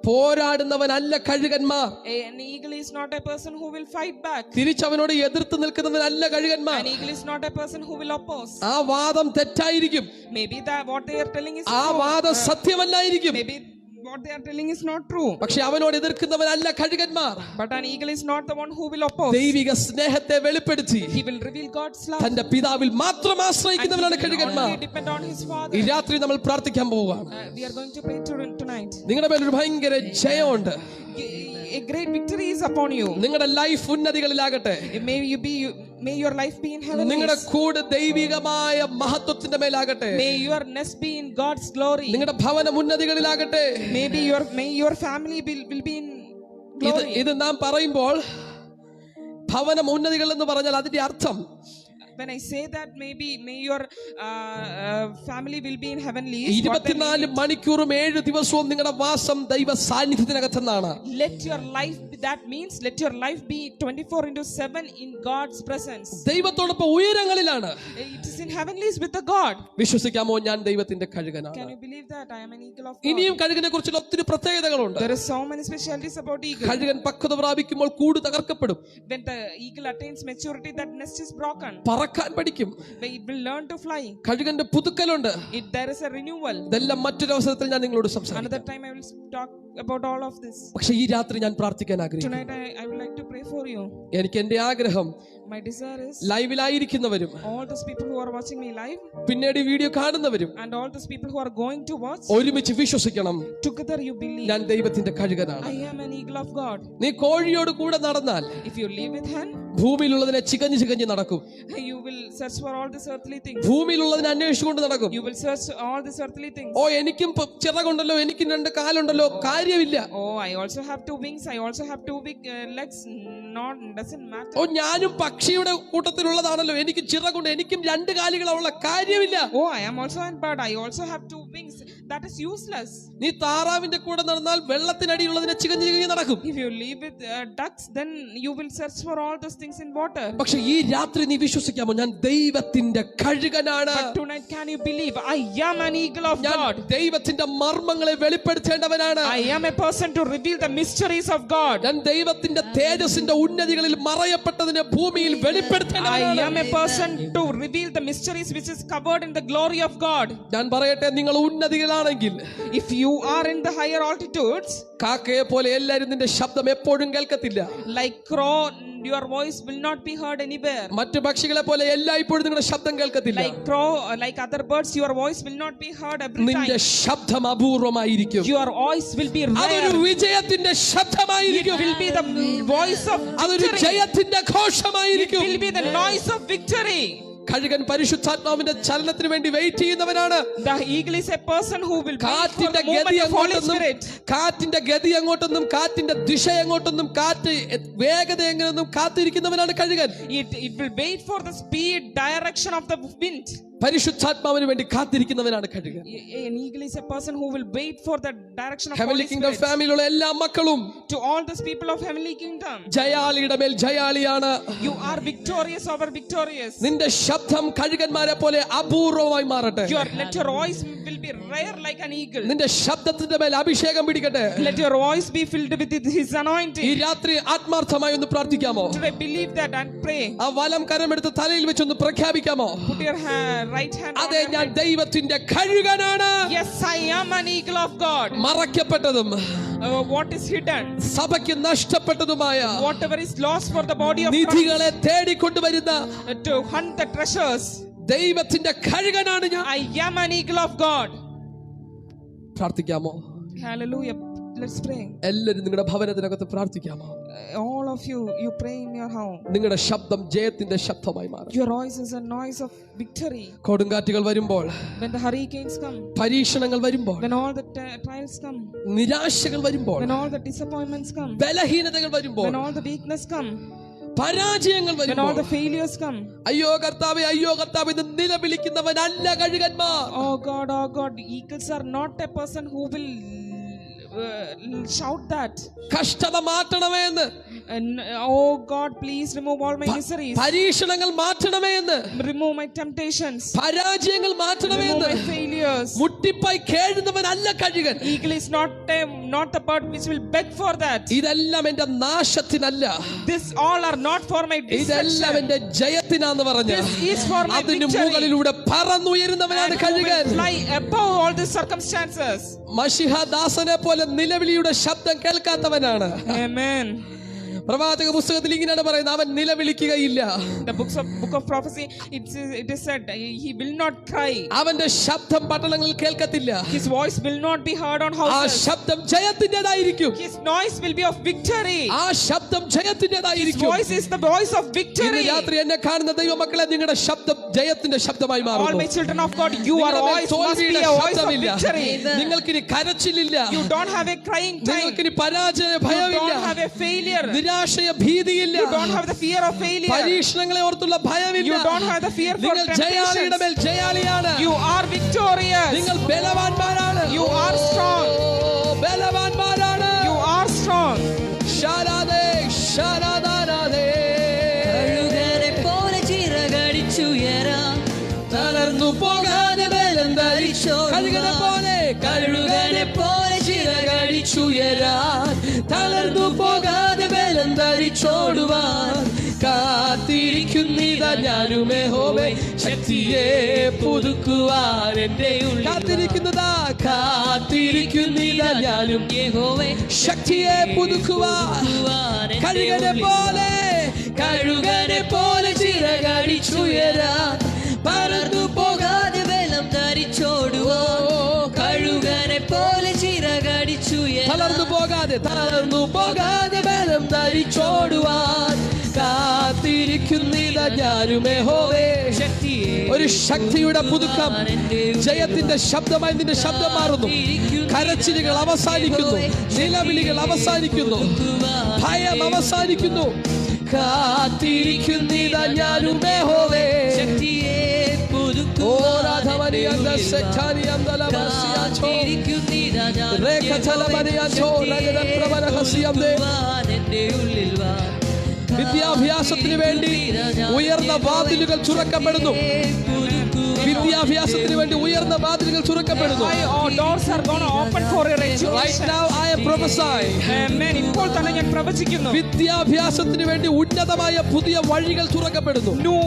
Speaker 1: പോരാടുന്നവനല്ല കഴുകന്മാർ.
Speaker 2: An eagle is not a person who will fight back.
Speaker 1: തിരിച്ചവനോട് എതിർത്ത് നിൽക്കുന്നവനല്ല കഴുകന്മാർ.
Speaker 2: An eagle is not a person who will oppose.
Speaker 1: ആ വാദം തെറ്റായിരിക്കും.
Speaker 2: Maybe that what they are telling is
Speaker 1: ആ വാദം സത്യമല്ലായിരിക്കും.
Speaker 2: maybe what they are telling is not true.
Speaker 1: പക്ഷെ അവനോട് എതിർക്കുന്നവനല്ല കഴുകന്മാർ.
Speaker 2: But an eagle is not the one who will oppose.
Speaker 1: ദൈവിക സ്നേഹത്തെ വെളിപ്പെടുത്തി
Speaker 2: He will reveal God's love.
Speaker 1: തന്റെ പിതാവിൽ മാത്രം ആശ്രയിക്കുന്നവനാണ്
Speaker 2: And he will
Speaker 1: കഴുകന്മാർ.
Speaker 2: only depend on his father.
Speaker 1: ഈ രാത്രി നമ്മൾ പ്രാർത്ഥിക്കാൻ പോവുകയാണ്.
Speaker 2: We are going to pray tonight.
Speaker 1: നിങ്ങളുടെ മേലൊരു ഭയങ്കര ജയമുണ്ട്.
Speaker 2: A great victory is upon you.
Speaker 1: നിങ്ങളുടെ life ഉന്നതികളിലാകട്ടെ.
Speaker 2: May your life be in heaven.
Speaker 1: നിങ്ങളുടെ കൂട് ദൈവികമായ മഹത്വത്തിന്റെ മേലാകട്ടെ.
Speaker 2: May your nest be in God's glory.
Speaker 1: നിങ്ങളുടെ ഭവനം ഉന്നതികളിലാകട്ടെ.
Speaker 2: May your family will be in glory.
Speaker 1: ഇത് നാം പറയുമ്പോൾ ഭവനം ഉന്നതികൾ എന്ന് പറഞ്ഞാൽ അതിന്റെ അർത്ഥം,
Speaker 2: When I say that, may your family will be in heavenly.
Speaker 1: 24 മണിക്കൂറും 7 ദിവസവും നിങ്ങളുടെ വാസം ദൈവ സാന്നിധ്യത്തിനകത്തെന്നാണ്.
Speaker 2: Let your life, that means let your life be 24/7 in God's presence.
Speaker 1: ദൈവത്തോടൊപ്പം ഉയരങ്ങളിലാണ്.
Speaker 2: It is in heavenlies with the God.
Speaker 1: വിശ്വസിക്കാമോ? ഞാൻ ദൈവത്തിന്റെ കഴുകനാണ്.
Speaker 2: Can you believe that I am an eagle of God?
Speaker 1: ഇനിയും കഴുകനെ കുറിച്ചുള്ള ഒത്തിരി പ്രത്യേകതകളുണ്ട്.
Speaker 2: There are so many specialties about eagle.
Speaker 1: കഴുകൻ പക്വത പ്രാപിക്കുമ്പോൾ കൂട് തകർക്കപ്പെടും.
Speaker 2: When the eagle attains maturity, that nest is broken.
Speaker 1: പറക്കാൻ പഠിക്കും.
Speaker 2: It will learn to fly.
Speaker 1: കഴുകന്റെ പുതുക്കലുണ്ട്.
Speaker 2: There is a renewal.
Speaker 1: ഇതെല്ലാം മറ്റൊരു അവസരത്തിൽ ഞാൻ നിങ്ങളോട് സംസാരിക്കാം.
Speaker 2: Another time I will talk about all of this.
Speaker 1: പക്ഷേ ഈ രാത്രി ഞാൻ പ്രാർത്ഥിക്കാൻ ആഗ്രഹിക്കുന്നു.
Speaker 2: Tonight I would like to pray for you.
Speaker 1: എനിക്ക് എന്റെ ആഗ്രഹം,
Speaker 2: My desire is
Speaker 1: ലൈവിലായിരിക്കുന്നവരും
Speaker 2: all those people who are watching me live
Speaker 1: പിന്നീട് ഈ video കാണുന്നവരും
Speaker 2: and all those people who are going to watch,
Speaker 1: ഒരുമിച്ച് വിശ്വസിക്കണം,
Speaker 2: together you believe
Speaker 1: ഞാൻ ദൈവത്തിന്റെ കഴുകനാണ്.
Speaker 2: I am an eagle of God.
Speaker 1: നീ കോഴിയോട് കൂടെ നടന്നാൽ
Speaker 2: If you live with him,
Speaker 1: ഭൂമിയിലുള്ളതിനെ ചികഞ്ഞ് ചികഞ്ഞ് നടക്കും.
Speaker 2: you will search for all these earthly things.
Speaker 1: ഭൂമിയിലുള്ളതിനെ അന്വേഷിച്ചുകൊണ്ട് നടക്കും.
Speaker 2: You will search all these earthly things.
Speaker 1: ഓ, എനിക്കും ചിറകുണ്ടല്ലോ, എനിക്കും 2 കാലുണ്ടല്ലോ, കാര്യമില്ല.
Speaker 2: Oh, I also have 2 wings. I also have 2 big legs. Doesn't matter.
Speaker 1: ഓ, ഞാനും പക്ഷിയുടെ കൂട്ടത്തിലുള്ളതാണല്ലോ, എനിക്ക് ചിറകുണ്ട്, എനിക്കും 2 കാലുകളുള്ള, കാര്യമില്ല.
Speaker 2: Oh, I am also a bird. I also have 2 wings. That is useless.
Speaker 1: നീ താറാവിന്റെ കൂടെ നടന്നാൽ വെള്ളത്തിനടിയിലുള്ളതിനെ ചികഞ്ഞ് ചികഞ്ഞ് നടക്കും.
Speaker 2: If you live with ducks, then you will search for all those things in water.
Speaker 1: പക്ഷെ ഈ രാത്രി നീ വിശ്വസിക്കാമോ? ഞാൻ ദൈവത്തിന്റെ കഴുകനാണ്.
Speaker 2: But tonight, can you believe I am an eagle of
Speaker 1: ഞാൻ
Speaker 2: God?
Speaker 1: ദൈവത്തിന്റെ മർമ്മങ്ങളെ വെളിപ്പെടുത്തേണ്ടവനാണ്.
Speaker 2: I am a person to reveal the mysteries of God.
Speaker 1: ഞാൻ ദൈവത്തിന്റെ തേജസ്സിന്റെ ഉന്നതികളിൽ മറയപ്പെട്ടതിനെ ഭൂമിയിൽ
Speaker 2: I
Speaker 1: വെളിപ്പെടുത്തേണ്ടവനാണ്.
Speaker 2: am a person to reveal the mysteries which is covered in the glory of God.
Speaker 1: ഞാൻ പറയട്ടെ, നിങ്ങൾ ഉന്നതികളാണെങ്കിൽ,
Speaker 2: If you are in the higher altitudes,
Speaker 1: കാക്കയെ പോലെ എല്ലാരും നിന്റെ ശബ്ദം എപ്പോഴും കേൾക്കത്തില്ല.
Speaker 2: like crow, your voice will not be heard anywhere.
Speaker 1: മറ്റു പക്ഷികളെ പോലെ എല്ലായ്പ്പോഴും നിങ്ങളുടെ ശബ്ദം കേൾക്കത്തില്ല.
Speaker 2: Like crow, like other birds, your voice will not be heard every
Speaker 1: നിന്റെ
Speaker 2: time.
Speaker 1: ശബ്ദം അപൂർവമായിരിക്കും.
Speaker 2: Your voice will be
Speaker 1: അതൊരു
Speaker 2: rare.
Speaker 1: വിജയത്തിന്റെ
Speaker 2: It
Speaker 1: ശബ്ദമായിരിക്കും.
Speaker 2: will be the voice of
Speaker 1: അതൊരു
Speaker 2: victory.
Speaker 1: ജയത്തിന്റെ
Speaker 2: It
Speaker 1: ഘോഷമായിരിക്കും.
Speaker 2: will be the noise of victory.
Speaker 1: കഴുകൻ പരിശുദ്ധാത്മാവിന്റെ ചലനത്തിന് വേണ്ടി wait ചെയ്യുന്നവനാണ്.
Speaker 2: The eagle is a person who will wait for
Speaker 1: കാറ്റിന്റെ
Speaker 2: the movement
Speaker 1: ഗതി
Speaker 2: of Holy
Speaker 1: എങ്ങോട്ടെന്നും,
Speaker 2: Spirit.
Speaker 1: കാറ്റിന്റെ ഗതി എങ്ങോട്ടെന്നും, കാറ്റിന്റെ ദിശ എങ്ങോട്ടെന്നും, കാറ്റ് വേഗത എങ്ങനെയൊന്നും കാത്തിരിക്കുന്നവനാണ് കഴുകൻ.
Speaker 2: It will wait for the speed, direction of the wind.
Speaker 1: പരിശുദ്ധാത്മാവിന് വേണ്ടി കാത്തിരിക്കുന്നവനാണ് കഴുകൻ.
Speaker 2: An eagle is a person who will wait for the direction of
Speaker 1: heavenly
Speaker 2: Holy
Speaker 1: kingdom
Speaker 2: Spirit.
Speaker 1: ഫാമിലിയിലുള്ള എല്ലാ മക്കളും
Speaker 2: To all those people of heavenly kingdom,
Speaker 1: ജയാളിയുടെ മേൽ ജയാളിയാണ്.
Speaker 2: you are victorious over victorious.
Speaker 1: നിന്റെ ശബ്ദം കഴുകന്മാരെ പോലെ അപൂർവമായി മാറട്ടെ.
Speaker 2: Let your voice will be rare like an eagle.
Speaker 1: നിന്റെ ശബ്ദത്തിന്റെ മേൽ അഭിഷേകം പിടിക്കട്ടെ.
Speaker 2: Let your voice be filled with his
Speaker 1: ഈ
Speaker 2: anointing.
Speaker 1: രാത്രി ആത്മാർത്ഥമായി ഒന്ന് പ്രാർത്ഥിക്കാമോ?
Speaker 2: Today believe that and pray.
Speaker 1: ആ വലം കരമെടുത്ത് തലയിൽ വെച്ചൊന്ന് പ്രഖ്യാപിക്കാമോ?
Speaker 2: Put your right hand on
Speaker 1: അതെ,
Speaker 2: your
Speaker 1: ഞാൻ
Speaker 2: head.
Speaker 1: ദൈവത്തിന്റെ കഴുകനാണ്.
Speaker 2: Yes, I am an eagle of God.
Speaker 1: മറയ്ക്കപ്പെട്ടതും
Speaker 2: What is hidden,
Speaker 1: സഭയ്ക്ക് നഷ്ടപ്പെട്ടതുമായ
Speaker 2: whatever is lost for the body of
Speaker 1: നിധികളെ
Speaker 2: Christ,
Speaker 1: തേടിക്കൊണ്ടുവരുന്ന
Speaker 2: to hunt the treasures.
Speaker 1: ദൈവത്തിന്റെ കഴുകനാണ് ഞാൻ.
Speaker 2: I am an eagle of God.
Speaker 1: പ്രാർത്ഥിക്കാമോ?
Speaker 2: Hallelujah. Let's pray.
Speaker 1: എല്ലാവരും നിങ്ങളുടെ ഭവനത്തിനകത്ത് പ്രാർത്ഥിക്കാമോ?
Speaker 2: All of you, you pray in your home.
Speaker 1: നിങ്ങളുടെ ശബ്ദം ജയത്തിന്റെ ശബ്ദമായി മാറും.
Speaker 2: Your voice is a noise of victory.
Speaker 1: കൊടുങ്കാറ്റുകൾ വരുമ്പോൾ,
Speaker 2: When the hurricanes come,
Speaker 1: പരീക്ഷണങ്ങൾ വരുമ്പോൾ,
Speaker 2: when all the trials come,
Speaker 1: നിരാശകൾ വരുമ്പോൾ,
Speaker 2: when all the disappointments come,
Speaker 1: ബലഹീനതകൾ വരുമ്പോൾ,
Speaker 2: when all the weakness come,
Speaker 1: പരാജയങ്ങൾ
Speaker 2: when all
Speaker 1: വരുമ്പോൾ,
Speaker 2: the failures come.
Speaker 1: അയ്യോ കർത്താവേ എന്ന് നിലവിളിക്കുന്നവനല്ല കഴുകന്മാർ.
Speaker 2: Oh God, eagles are not a person who will shout that.
Speaker 1: കഷ്ടത മാറ്റണമേ എന്ന്,
Speaker 2: And oh God, please remove all my miseries.
Speaker 1: പരീക്ഷണങ്ങൾ മാറ്റണമേ എന്ന്,
Speaker 2: Remove my temptations.
Speaker 1: പരാജയങ്ങൾ മാറ്റണമേ
Speaker 2: Remove
Speaker 1: എന്ന്
Speaker 2: my failures.
Speaker 1: മുട്ടിപ്പായി കേഴുന്നവനല്ല കഴുകൻ.
Speaker 2: Eagle is not the bird which will beg for that.
Speaker 1: ഇതെല്ലാം എന്റെ നാശത്തിനല്ല,
Speaker 2: This all are not for my
Speaker 1: ഇതെല്ലാം
Speaker 2: destruction.
Speaker 1: എന്റെ ജയത്തിനാന്ന് പറഞ്ഞു
Speaker 2: This is for my
Speaker 1: അതിന്
Speaker 2: victory.
Speaker 1: മുകളിലൂടെ പറന്നുയരുന്നവനാണ്
Speaker 2: And who will
Speaker 1: കഴുകൻ.
Speaker 2: fly above all these circumstances.
Speaker 1: മശിഹദാസനെ പോലെ നിലവിളിയുടെ ശബ്ദം കേൾക്കാത്തവനാണ്.
Speaker 2: Amen.
Speaker 1: പ്രവാചക പുസ്തകത്തിൽ ഇങ്ങനെയാണ് പറയുന്നത്, അവൻ നിലവിളിക്കുകയില്ല.
Speaker 2: The book of prophecy, it is said he will not cry.
Speaker 1: അവന്റെ ശബ്ദം പട്ടണങ്ങളിൽ കേൾക്കത്തില്ല.
Speaker 2: His voice will not be heard on
Speaker 1: ആ
Speaker 2: houses.
Speaker 1: ശബ്ദം ജയത്തിന്റേതായിരിക്കും.
Speaker 2: His noise will be of victory.
Speaker 1: ആ ശബ്ദം
Speaker 2: His
Speaker 1: ജയത്തിന്റേതായിരിക്കും.
Speaker 2: voice is the voice of
Speaker 1: ഇന്ന്
Speaker 2: victory.
Speaker 1: രാത്രി എന്നെ കാണുന്ന ദൈവമക്കളെ, നിങ്ങളുടെ ശബ്ദം ജയത്തിന്റെ ശബ്ദമായി
Speaker 2: All
Speaker 1: മാറുന്നു.
Speaker 2: my children of God, your
Speaker 1: നിങ്ങളുടെ മേൽ
Speaker 2: voice must be
Speaker 1: തോൽവിയുടെ
Speaker 2: a voice of
Speaker 1: ശബ്ദമില്ല.
Speaker 2: victory.
Speaker 1: നിങ്ങൾക്കിനി കരച്ചിലില്ല.
Speaker 2: You don't have a crying time.
Speaker 1: നിങ്ങൾക്കിനി പരാജയ
Speaker 2: You
Speaker 1: ഭയമില്ല.
Speaker 2: don't have a failure.
Speaker 1: നിരാശയ ഭീതിയില്ല.
Speaker 2: You don't have the fear of failure.
Speaker 1: പരീക്ഷണങ്ങളെ ഓർത്തുള്ള ഭയമില്ല.
Speaker 2: You don't have the fear for
Speaker 1: നിങ്ങൾ ജയാളിയുടെ മേൽ
Speaker 2: temptations.
Speaker 1: ജയാളിയാണ്.
Speaker 2: You are victorious.
Speaker 1: നിങ്ങൾ ബലവാന്മാരാണ്.
Speaker 2: You are strong.
Speaker 1: ബലവാന്മാരാണ്.
Speaker 2: You are strong.
Speaker 1: ശാരാദേ ശാരാദാനാദേ.
Speaker 4: കഴുകനെ പോലെ ചിറകടിച്ചുയരാം, തളർന്നു പോകാതെ ബലം ധരിച്ചോടുവാൻ.
Speaker 1: കഴുകനെ പോലെ,
Speaker 4: കഴുകനെ പോലെ ചിറകടിച്ചുയരാൻ, തളർന്നു പോകാതെ ബലം ധരിച്ചോടുവാൻ. കാത്തിരിക്കുന്നിതാ ഞാനും യഹോവേ, ശക്തിയെ പുതുക്കുവാൻ എൻ്റെ ഉള്ളിൽ. കാത്തിരിക്കുന്നിതാ ഞാനും യഹോവേ,
Speaker 1: ശക്തിയെ പുതുക്കുവാൻ. കഴുകനെ പോലെ,
Speaker 4: കഴുകനെ പോലെ ചിറകടിച്ചുയരാൻ, പറന്നു പോകാതെ ബലം ധരിച്ചോടുവാൻ. കഴുകനെ പോലെ ചിറകടിച്ചുയരാൻ,
Speaker 1: തളർന്നു പോകാതെ
Speaker 4: ബലം ധരിച്ചോടുവാൻ. കാത്തിരിക്കുന്നിതാ ഞാനും യഹോവേ, ശക്തിയെ
Speaker 1: ഒരു ശക്തിയുടെ പുതുക്കം, ജയത്തിന്റെ ശബ്ദമായി നിന്റെ ശബ്ദം മാറുന്നു. കരച്ചിലുകൾ അവസാനിക്കുന്നു, നിലവിളികൾ അവസാനിക്കുന്നു, ഭയം അവസാനിക്കുന്നു.
Speaker 4: കാത്തിരിക്കുന്നിതാ ഞാനും യഹോവേ, ശക്തിയെ പുതുക്കുവാൻ. കാത്തിരിക്കുന്നിതാ ഞാനും എൻ്റെ ഉള്ളിൽ വാ.
Speaker 1: വിദ്യാഭ്യാസത്തിന് വേണ്ടി ഉയർന്ന വാതിലുകൾ തുറക്കപ്പെടുന്നു. വിദ്യാഭ്യാസത്തിന് വേണ്ടി ഉയർന്ന വാതിലുകൾ തുറക്കപ്പെടുന്നു.
Speaker 2: All doors are going to open for your
Speaker 1: Right
Speaker 2: education.
Speaker 1: now I am prophesying.
Speaker 2: Amen. ഇപ്പോൾ തന്നെ ഞാൻ പ്രവചിക്കുന്നു.
Speaker 1: വിദ്യാഭ്യാസത്തിന് വേണ്ടി ഉന്നതമായ പുതിയ വഴികൾ തുറക്കപ്പെടുന്നു.
Speaker 2: New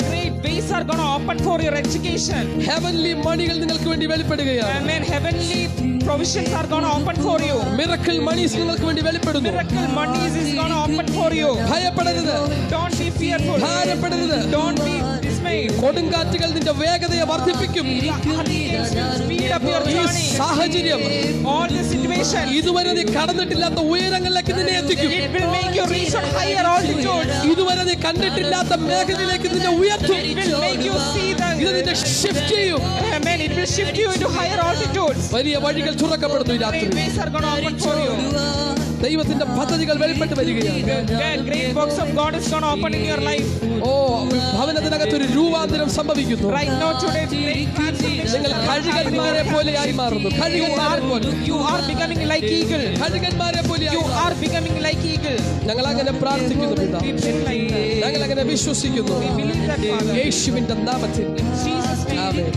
Speaker 2: great ways are going to open for your education.
Speaker 1: Heavenly മണികൾ നിങ്ങൾക്ക് വേണ്ടി വെളിപ്പെടുകയാണ്.
Speaker 2: Amen. Heavenly provisions are going to open for you.
Speaker 1: Miracle monies നിങ്ങൾക്ക് വേണ്ടി വെളിപ്പെടുന്നു.
Speaker 2: Miracle monies is going to open for you.
Speaker 1: ഭയപ്പെടരുത്,
Speaker 2: Don't be fearful.
Speaker 1: ഭാരപ്പെടരുത്.
Speaker 2: Don't be dismayed.
Speaker 1: കൊടുങ്കാറ്റുകൾ നിന്റെ വേഗതയെ വർദ്ധിപ്പിക്കും.
Speaker 2: Hurricanes will speed up your
Speaker 1: ഈ
Speaker 2: journey.
Speaker 1: സാഹചര്യം,
Speaker 2: All the situations,
Speaker 1: ഇതുവരെ നീ കടന്നിട്ടില്ലാത്ത ഉയരങ്ങളിലേക്ക് നിന്നെ എത്തിക്കും.
Speaker 2: it will make you reach on higher altitudes.
Speaker 1: ഇതുവരെ നീ കണ്ടിട്ടില്ലാത്ത മേഖലയിലേക്ക് നിന്നെ ഉയർത്തും.
Speaker 2: It will make you see
Speaker 1: ഇത്
Speaker 2: the.
Speaker 1: നിന്നെ ഷിഫ്റ്റ് ചെയ്യും.
Speaker 2: Amen. It will shift you into higher altitudes.
Speaker 1: വലിയ വഴികൾ തുറക്കപ്പെടുന്നു ഈ രാത്രി.
Speaker 2: Great ways are going to open for you.
Speaker 1: ദൈവത്തിന്റെ പദ്ധതികൾ വെളിപ്പെട്ട് വരികയാണ്.
Speaker 2: Great works of God is going to open in your life.
Speaker 1: ഓ, ഭവനത്തിനകത്തൊരു രൂപാന്തരം സംഭവിക്കുന്നു.
Speaker 2: Right now, today, great transformation.
Speaker 1: നിങ്ങൾ കഴുകന്മാരെ പോലെയായി മാറുന്നു. കഴുകന്മാരെ പോലെ,
Speaker 2: You are becoming like eagle.
Speaker 1: കഴുകന്മാരെ
Speaker 2: You
Speaker 1: പോലെയായി.
Speaker 2: are becoming like eagle.
Speaker 1: ഞങ്ങൾ അങ്ങനെ പ്രാർത്ഥിക്കുന്നു പിതാവേ.
Speaker 2: We pray like that.
Speaker 1: ഞങ്ങൾ അങ്ങനെ വിശ്വസിക്കുന്നു.
Speaker 2: We believe that, Father.
Speaker 1: യേശുവിന്റെ നാമത്തിൽ
Speaker 2: Jesus' name.
Speaker 1: ആമേൻ.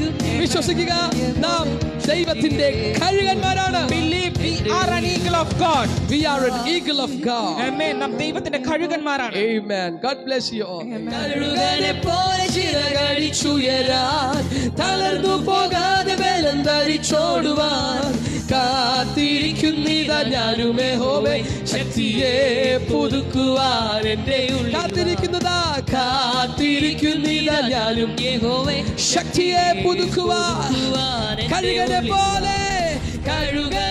Speaker 1: വിശ്വസിക്കുക, നാം ദൈവത്തിന്റെ കഴുകന്മാരാണ്.
Speaker 2: Believe we are an eagle of God.
Speaker 1: We are an eagle of God.
Speaker 2: Amen. നാം ദൈവത്തിന്റെ കഴുകന്മാരാണ്.
Speaker 1: Amen. God bless you all.
Speaker 4: കഴുകനെ പോലെ ചിറകടിച്ചുയരാൻ, തളർന്നു പോകാതെ ബലം ധരിച്ചോടുവാൻ. കാത്തിരിക്കുന്നിതാ ഞാനും യഹോവേ, ശക്തിയെ പുതുക്കുവാൻ എൻ്റെ ഉള്ളിൽ. കാത്തിരിക്കുന്നിതാ ഞാനും യഹോവേ,
Speaker 1: ശക്തിയെ പുതുക്കുവാൻ.
Speaker 4: പുതുക്കുവാൻ എൻ്റെ
Speaker 1: കഴുകനെ
Speaker 4: ഉള്ളിൽ.
Speaker 1: പോലെ,
Speaker 4: കഴുകനെ